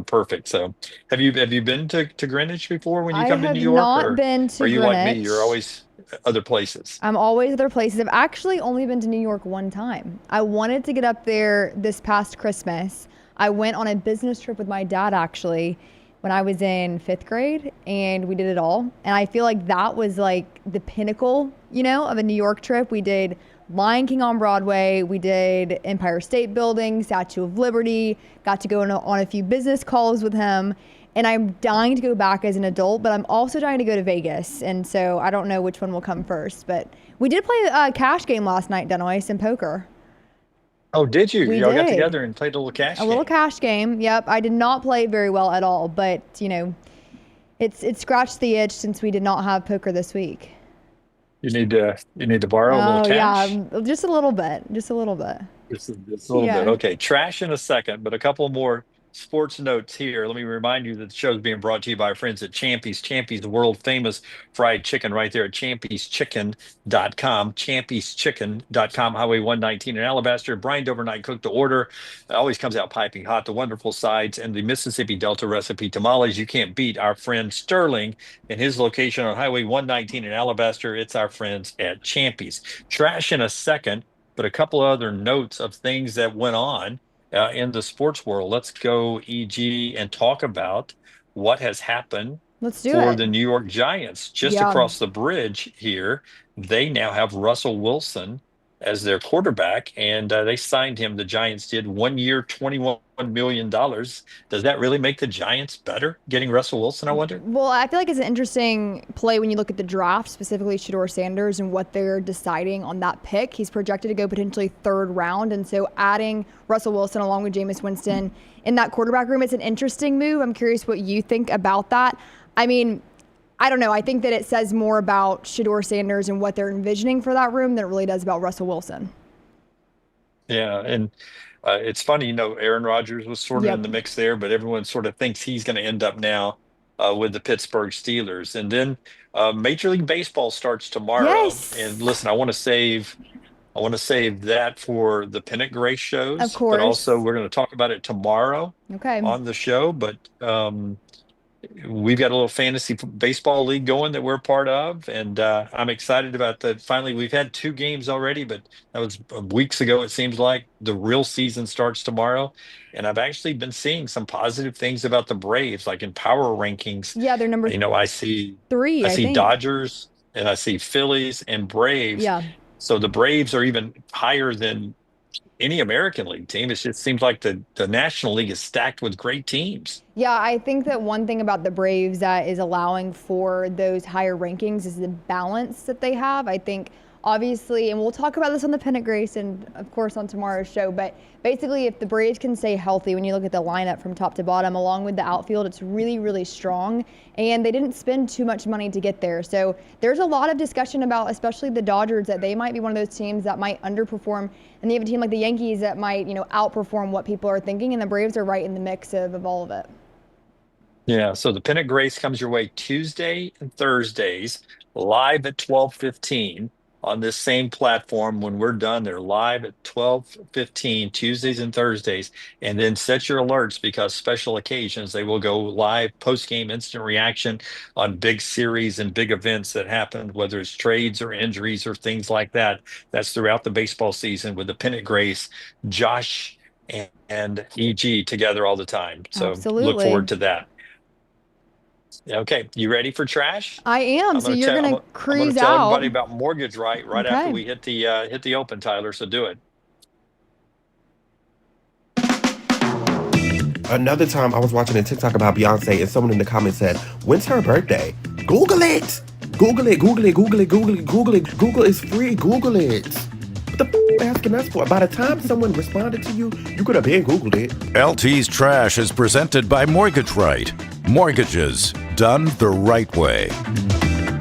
perfect. So have you been to Greenwich before when you come to New York? I have not been to Greenwich. Or are you like me? You're always other places. I'm always other places. I've actually only been to New York one time. I wanted to get up there this past Christmas. I went on a business trip with my dad, actually, when I was in 5th grade, and we did it all. And I feel like that was like the pinnacle, of a New York trip. We did Lion King on Broadway. We did Empire State Building, Statue of Liberty, got to go on a few business calls with him. And I'm dying to go back as an adult, but I'm also dying to go to Vegas. And so I don't know which one will come first. But we did play a cash game last night, Dunaway, some poker. Oh, did you? We Y'all got did. together and played a little cash game. A little cash game, yep. I did not play very well at all, but, it scratched the itch since we did not have poker this week. You need to borrow a little cash? Yeah, just a little bit. Just a little bit. Just a little bit. Okay, trash in a second, but a couple more sports notes here. Let me remind you that the show is being brought to you by our friends at Champy's. Champy's, the world famous fried chicken, right there at champyschicken.com. champyschicken.com, Highway 119 in Alabaster. Brined overnight, cooked to order. It always comes out piping hot. The wonderful sides and the Mississippi Delta recipe tamales. You can't beat our friend Sterling and his location on Highway 119 in Alabaster. It's our friends at Champy's. Trash in a second, but a couple other notes of things that went on in the sports world. Let's go, EG, and talk about what has happened for the New York Giants. Just across the bridge here, they now have Russell Wilson as their quarterback, and they signed him. The Giants did 1 year, $21 million. Does that really make the Giants better, getting Russell Wilson, I wonder? Well, I feel like it's an interesting play when you look at the draft, specifically Shedeur Sanders and what they're deciding on that pick. He's projected to go potentially 3rd round, and so adding Russell Wilson along with Jameis Winston in that quarterback room, it's an interesting move. I'm curious what you think about that. I mean, I don't know. I think that it says more about Shedeur Sanders and what they're envisioning for that room than it really does about Russell Wilson. Yeah, and it's funny, Aaron Rodgers was sort of in the mix there, but everyone sort of thinks he's going to end up now with the Pittsburgh Steelers. And then Major League Baseball starts tomorrow. Yes. And listen, I want to save that for the Pennant Grace shows. Of course. But also we're going to talk about it tomorrow on the show. But we've got a little fantasy baseball league going that we're a part of, and I'm excited about that. Finally, we've had 2 games already, but that was weeks ago. It seems like the real season starts tomorrow, and I've actually been seeing some positive things about the Braves, like in power rankings. Yeah, they're number I see 3. I see Dodgers, and I see Phillies and Braves. Yeah. So the Braves are even higher than any American League team. It just seems like the National League is stacked with great teams. Yeah, I think that one thing about the Braves that is allowing for those higher rankings is the balance that they have. I think obviously, and we'll talk about this on the Pennant Grace and of course on tomorrow's show, but basically if the Braves can stay healthy, when you look at the lineup from top to bottom along with the outfield, it's really, really strong, and they didn't spend too much money to get there. So there's a lot of discussion about, especially the Dodgers, that they might be one of those teams that might underperform, and you have a team like the Yankees that might, outperform what people are thinking, and the Braves are right in the mix of all of it. Yeah, so the Pennant Grace comes your way Tuesday and Thursdays, live at 12:15 on this same platform. When we're done, they're live at 12:15 Tuesdays and Thursdays. And then set your alerts, because special occasions, they will go live post-game instant reaction on big series and big events that happen, whether it's trades or injuries or things like that. That's throughout the baseball season with the Pennant Grace, Josh and EG together all the time. So Absolutely. Look forward to that. Okay, you ready for trash? I am. So you're going to cruise I'm gonna tell out. everybody about Mortgage right after we hit the open, Tyler. So do it. Another time I was watching a TikTok about Beyonce, and someone in the comments said, "When's her birthday? Google it. Google it. Google it. Google it. Google it. Google it. Google is free. Google it." What the f asking us for? By the time someone responded to you, you could have been Googled it. LT's Trash is presented by Mortgage Right. Mortgages done the right way.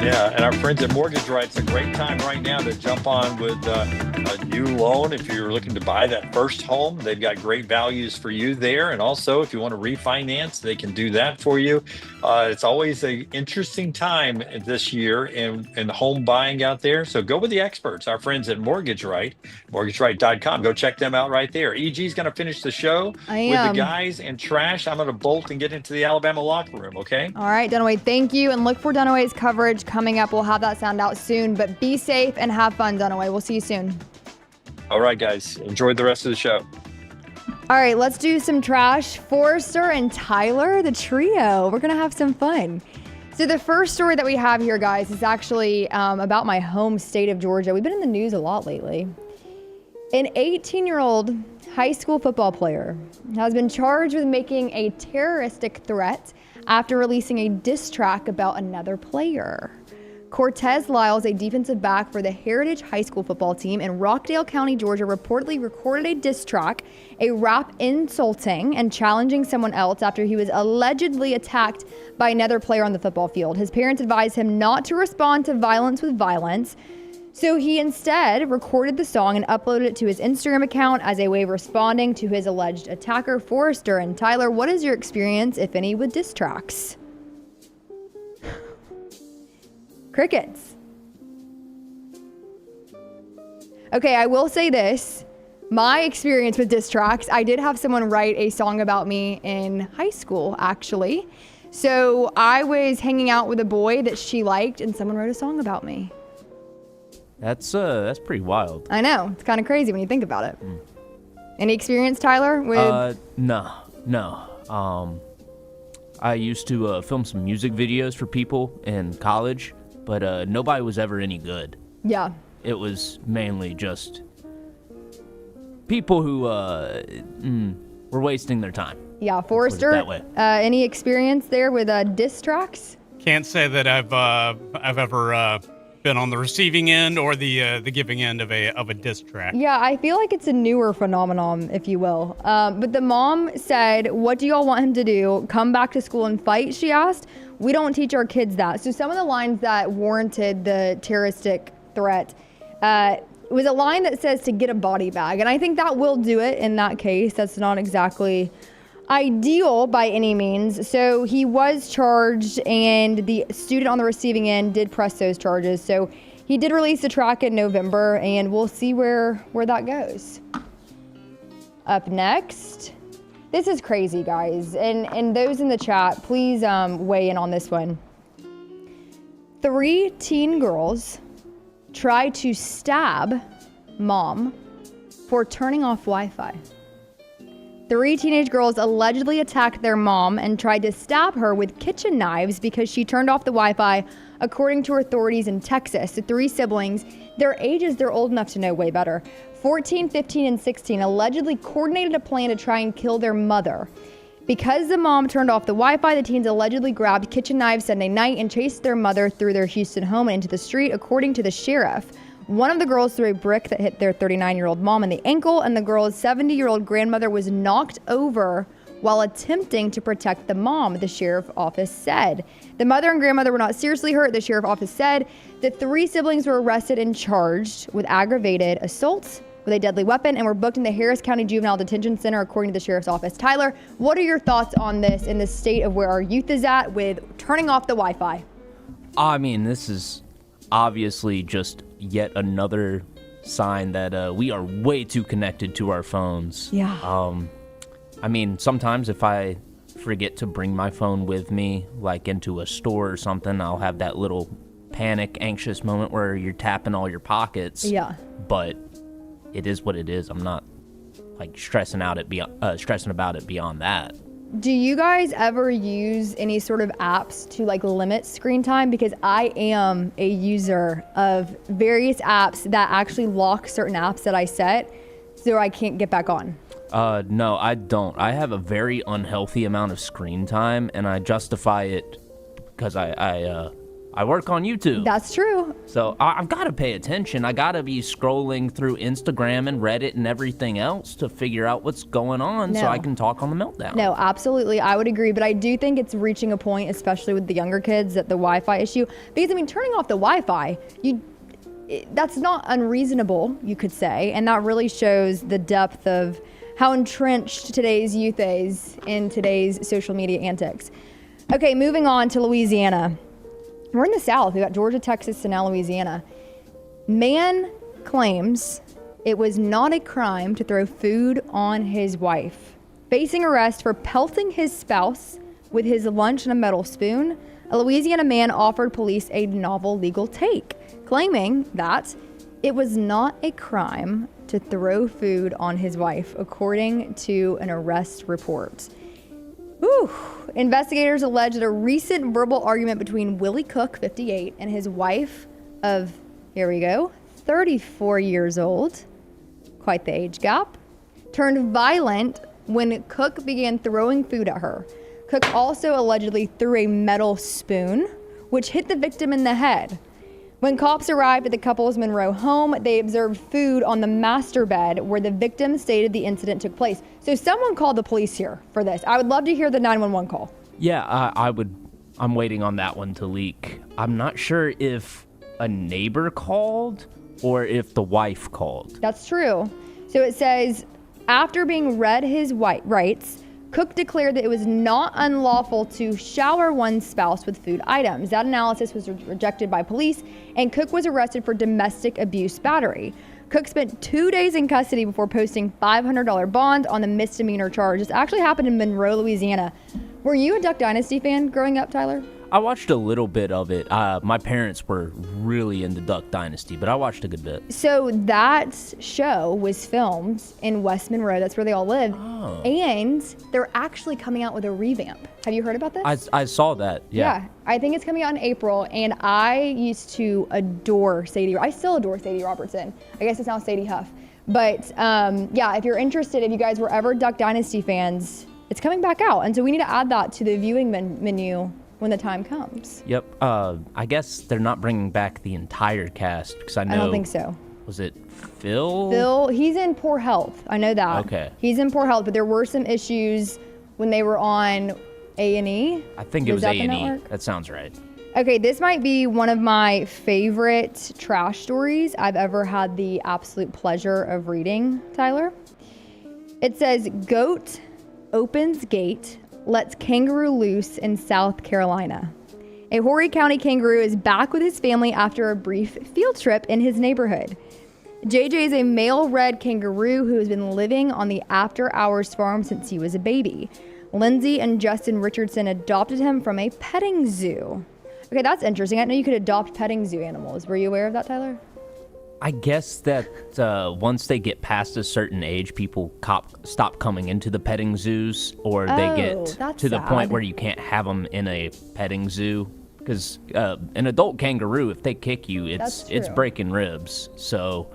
Yeah, and our friends at Mortgage Right, it's a great time right now to jump on with a new loan. If you're looking to buy that first home, they've got great values for you there. And also, if you want to refinance, they can do that for you. It's always an interesting time this year in home buying out there. So go with the experts, our friends at Mortgage Right, mortgageright.com. Go check them out right there. EG's going to finish the show with the guys and trash. I'm going to bolt and get into the Alabama locker room, okay? All right, Dunaway, thank you. And look for Dunaway's coverage coming up. We'll have that sound out soon, but be safe and have fun, Dunaway. We'll see you soon. All right, guys. Enjoy the rest of the show. All right, let's do some trash. Forrester and Tyler, the trio. We're going to have some fun. So the first story that we have here, guys, is actually about my home state of Georgia. We've been in the news a lot lately. An 18-year-old high school football player has been charged with making a terroristic threat after releasing a diss track about another player. Cortez Lyles, a defensive back for the Heritage High School football team in Rockdale County, Georgia, reportedly recorded a diss track, a rap insulting and challenging someone else after he was allegedly attacked by another player on the football field. His parents advised him not to respond to violence with violence, so he instead recorded the song and uploaded it to his Instagram account as a way of responding to his alleged attacker. Forrester and Tyler, what is your experience, if any, with diss tracks? Crickets. Okay, I will say this. My experience with diss tracks, I did have someone write a song about me in high school, actually. So I was hanging out with a boy that she liked, and someone wrote a song about me. That's pretty wild. I know. It's kind of crazy when you think about it. Any experience, Tyler? With No. I used to film some music videos for people in college, but nobody was ever any good. Yeah. It was mainly just people who were wasting their time. Yeah, Let's put it Forrester, that way. any experience there with diss tracks? Can't say that I've ever been on the receiving end or the giving end of a diss track. Yeah, I feel like it's a newer phenomenon, if you will. But the mom said, "What do y'all want him to do? Come back to school and fight?" She asked. We don't teach our kids that. So some of the lines that warranted the terroristic threat was a line that says to get a body bag. And I think that will do it in that case. That's not exactly ideal by any means. So he was charged, and the student on the receiving end did press those charges. So he did release the track in November, and we'll see where that goes. Up next, this is crazy, guys. And those in the chat, please weigh in on this one. 3 teen girls tried to stab mom for turning off Wi-Fi. 3 teenage girls allegedly attacked their mom and tried to stab her with kitchen knives because she turned off the Wi-Fi, according to authorities in Texas. The 3 siblings, their ages, they're old enough to know way better. 14, 15, and 16 allegedly coordinated a plan to try and kill their mother. Because the mom turned off the Wi-Fi, the teens allegedly grabbed kitchen knives Sunday night and chased their mother through their Houston home and into the street, according to the sheriff. One of the girls threw a brick that hit their 39-year-old mom in the ankle, and the girl's 70-year-old grandmother was knocked over while attempting to protect the mom, the sheriff's office said. The mother and grandmother were not seriously hurt, the sheriff's office said. The 3 siblings were arrested and charged with aggravated assault with a deadly weapon and were booked in the Harris County Juvenile Detention Center, according to the sheriff's office. Tyler, what are your thoughts on this in the state of where our youth is at with turning off the Wi-Fi? I mean, this is obviously just yet another sign that we are way too connected to our phones. Yeah. I mean, sometimes if I forget to bring my phone with me, like into a store or something, I'll have that little panic, anxious moment where you're tapping all your pockets. Yeah. But it is what it is. I'm not like stressing about it beyond that. Do you guys ever use any sort of apps to like limit screen time? Because I am a user of various apps that actually lock certain apps that I set so I can't get back on. No, I don't. I have a very unhealthy amount of screen time, and I justify it because I work on YouTube. That's true. So I've got to pay attention. I got to be scrolling through Instagram and Reddit and everything else to figure out what's going on so I can talk on the meltdown. No, absolutely. I would agree. But I do think it's reaching a point, especially with the younger kids, that the Wi-Fi issue. Because, I mean, turning off the Wi-Fi, that's not unreasonable, you could say. And that really shows the depth of how entrenched today's youth is in today's social media antics. Okay, moving on to Louisiana. We're in the South. We got Georgia, Texas, and now Louisiana. Man claims it was not a crime to throw food on his wife. Facing arrest for pelting his spouse with his lunch and a metal spoon, a Louisiana man offered police a novel legal take, claiming that it was not a crime to throw food on his wife, according to an arrest report. Whew. Investigators allege that a recent verbal argument between Willie Cook, 58, and his wife of, here we go, 34 years old, quite the age gap, turned violent when Cook began throwing food at her. Cook also allegedly threw a metal spoon, which hit the victim in the head. When cops arrived at the couple's Monroe home, they observed food on the master bed where the victim stated the incident took place. So someone called the police here for this. I would love to hear the 911 call. Yeah, I'm waiting on that one to leak. I'm not sure if a neighbor called or if the wife called. That's true. So it says, after being read his rights, Cook declared that it was not unlawful to shower one's spouse with food items. That analysis was rejected by police, and Cook was arrested for domestic abuse battery. Cook spent 2 days in custody before posting $500 bond on the misdemeanor charge. This actually happened in Monroe, Louisiana. Were you a Duck Dynasty fan growing up, Tyler? I watched a little bit of it. My parents were really into Duck Dynasty, but I watched a good bit. So that show was filmed in West Monroe. That's where they all live. Oh. And they're actually coming out with a revamp. Have you heard about this? I saw that, yeah. I think it's coming out in April, and I used to adore Sadie. I still adore Sadie Robertson. I guess it's now Sadie Huff. But yeah, if you're interested, if you guys were ever Duck Dynasty fans, it's coming back out. And so we need to add that to the viewing menu when the time comes. Yep. I guess they're not bringing back the entire cast because I know. I don't think so. Was it Phil? Phil, he's in poor health. I know that. Okay. He's in poor health, but there were some issues when they were on A&E. I think it was Is that the A&E. network? That sounds right. Okay, this might be one of my favorite trash stories I've ever had the absolute pleasure of reading, Tyler. It says, goat opens gate, lets kangaroo loose in South Carolina. A Horry County kangaroo is back with his family after a brief field trip in his neighborhood. JJ is a male red kangaroo who has been living on the After Hours farm since he was a baby. Lindsay and Justin Richardson adopted him from a petting zoo. Okay, that's interesting. I know you could adopt petting zoo animals. Were you aware of that, Tyler? I guess that once they get past a certain age, people stop coming into the petting zoos, or they get to the point where you can't have them in a petting zoo. Because an adult kangaroo, if they kick you, it's breaking ribs. So,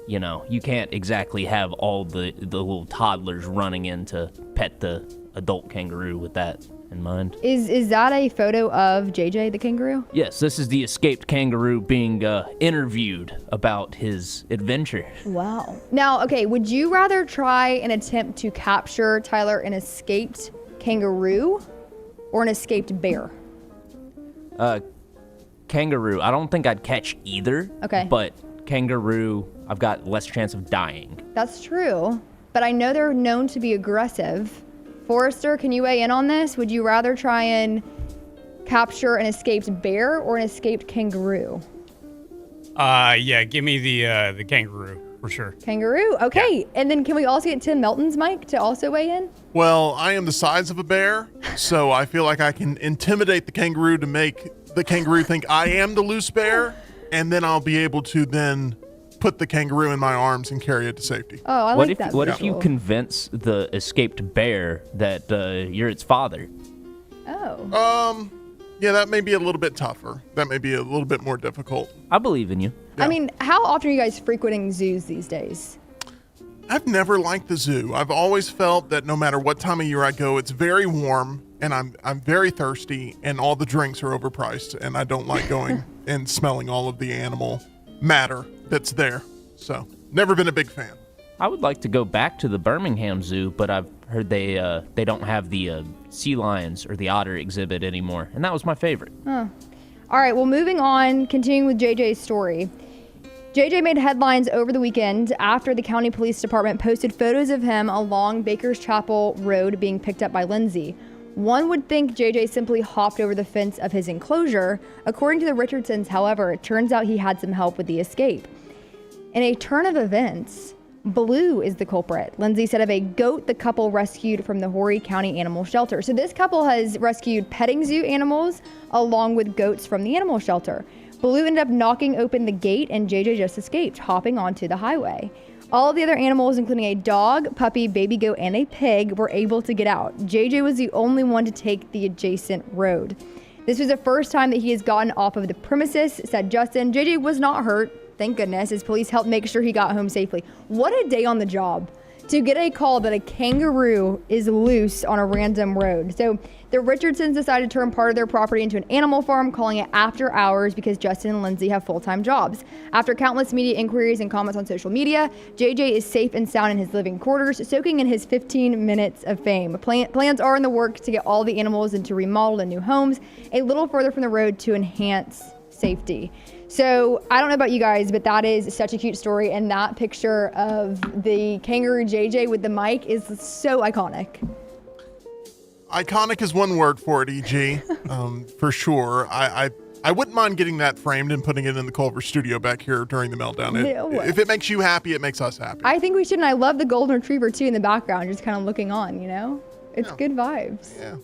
you can't exactly have all the little toddlers running in to pet the adult kangaroo with that in mind. Is that a photo of JJ the kangaroo? Yes, this is the escaped kangaroo being interviewed about his adventure. Wow. Now, okay, would you rather try an attempt to capture, Tyler, an escaped kangaroo or an escaped bear? Kangaroo. I don't think I'd catch either. Okay. But kangaroo, I've got less chance of dying. That's true, but I know they're known to be aggressive. Forrester, can you weigh in on this? Would you rather try and capture an escaped bear or an escaped kangaroo? Yeah, give me the kangaroo for sure. Kangaroo, okay. Yeah. And then can we also get Tim Melton's mic to also weigh in? Well, I am the size of a bear, so I feel like I can intimidate the kangaroo to make the kangaroo think I am the loose bear, and then I'll be able to then put the kangaroo in my arms and carry it to safety. Oh, I like that. What if you convince the escaped bear that you're its father? Oh. Yeah, that may be a little bit tougher. That may be a little bit more difficult. I believe in you. Yeah. I mean, how often are you guys frequenting zoos these days? I've never liked the zoo. I've always felt that no matter what time of year I go, it's very warm, and I'm very thirsty, and all the drinks are overpriced, and I don't like going and smelling all of the animal matter that's there. So, never been a big fan. I would like to go back to the Birmingham Zoo, but I've heard they don't have the sea lions or the otter exhibit anymore, and that was my favorite. Huh. All right, well, moving on, continuing with JJ's story. JJ made headlines over the weekend after the county police department posted photos of him along Baker's Chapel Road being picked up by Lindsay. One would think JJ simply hopped over the fence of his enclosure. According to the Richardsons, however, it turns out he had some help with the escape. In a turn of events, Blue is the culprit. Lindsay said of a goat the couple rescued from the Horry County Animal Shelter. So this couple has rescued petting zoo animals along with goats from the animal shelter. Blue ended up knocking open the gate and JJ just escaped, hopping onto the highway. All of the other animals, including a dog, puppy, baby goat, and a pig, were able to get out. JJ was the only one to take the adjacent road. This was the first time that he has gotten off of the premises, said Justin. JJ was not hurt, thank goodness, as police helped make sure he got home safely. What a day on the job to get a call that a kangaroo is loose on a random road. So the Richardsons decided to turn part of their property into an animal farm, calling it After Hours because Justin and Lindsay have full-time jobs. After countless media inquiries and comments on social media, JJ is safe and sound in his living quarters, soaking in his 15 minutes of fame. Plans are in the works to get all the animals into remodeled and new homes a little further from the road to enhance safety. So I don't know about you guys, but that is such a cute story, and that picture of the kangaroo JJ with the mic is so iconic. Iconic is one word for it, EG, for sure. I wouldn't mind getting that framed and putting it in the Culver studio back here during the meltdown. If it makes you happy, it makes us happy. I think we should, and I love the golden retriever too in the background, just kind of looking on, you know? It's good vibes. Yeah.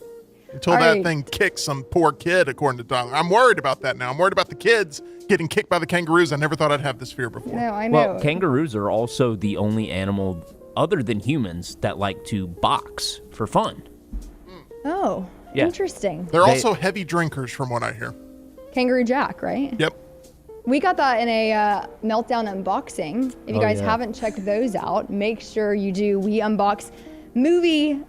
Until that thing kicks some poor kid, according to Tyler. I'm worried about that now. I'm worried about the kids getting kicked by the kangaroos. I never thought I'd have this fear before. No, I know. Well, kangaroos are also the only animal other than humans that like to box for fun. Oh, interesting. They're also heavy drinkers from what I hear. Kangaroo Jack, right? Yep. We got that in a Meltdown unboxing. If you guys haven't checked those out, make sure you do. We unbox movie,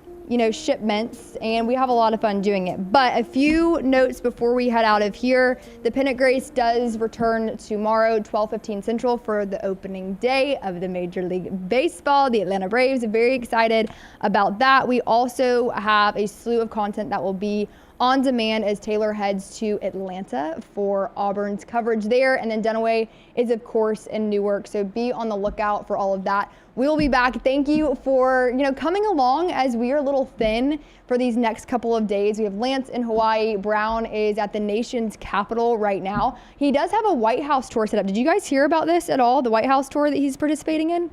shipments, and we have a lot of fun doing it. But a few notes before we head out of here. The Pennant Grace does return tomorrow, 12:15 Central, for the opening day of the Major League Baseball. The Atlanta Braves are very excited about that. We also have a slew of content that will be on demand as Taylor heads to Atlanta for Auburn's coverage there. And then Dunaway is, of course, in Newark. So be on the lookout for all of that. We'll be back. Thank you for, coming along as we are a little thin for these next couple of days. We have Lance in Hawaii. Brown is at the nation's capital right now. He does have a White House tour set up. Did you guys hear about this at all? The White House tour that he's participating in?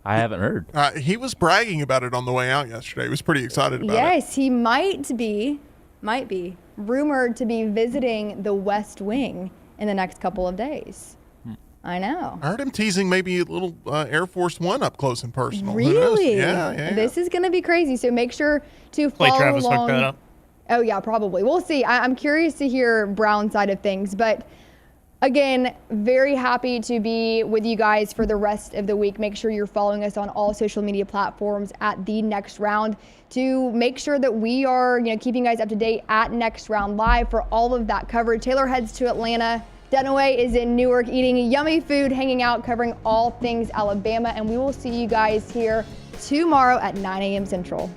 I haven't heard. He was bragging about it on the way out yesterday. He was pretty excited about it. Yes, he might be rumored to be visiting the West Wing in the next couple of days. I know. I heard him teasing maybe a little Air Force One up close and personal. Really? Yeah. This is going to be crazy. So make sure to Play follow Travis along. hook that up. Oh, yeah, probably. We'll see. I'm curious to hear Brown's side of things. But again, very happy to be with you guys for the rest of the week. Make sure you're following us on all social media platforms at The Next Round to make sure that we are, keeping you guys up to date at Next Round Live for all of that coverage. Taylor heads to Atlanta. Dunaway is in Newark eating yummy food, hanging out, covering all things Alabama. And we will see you guys here tomorrow at 9 a.m. Central.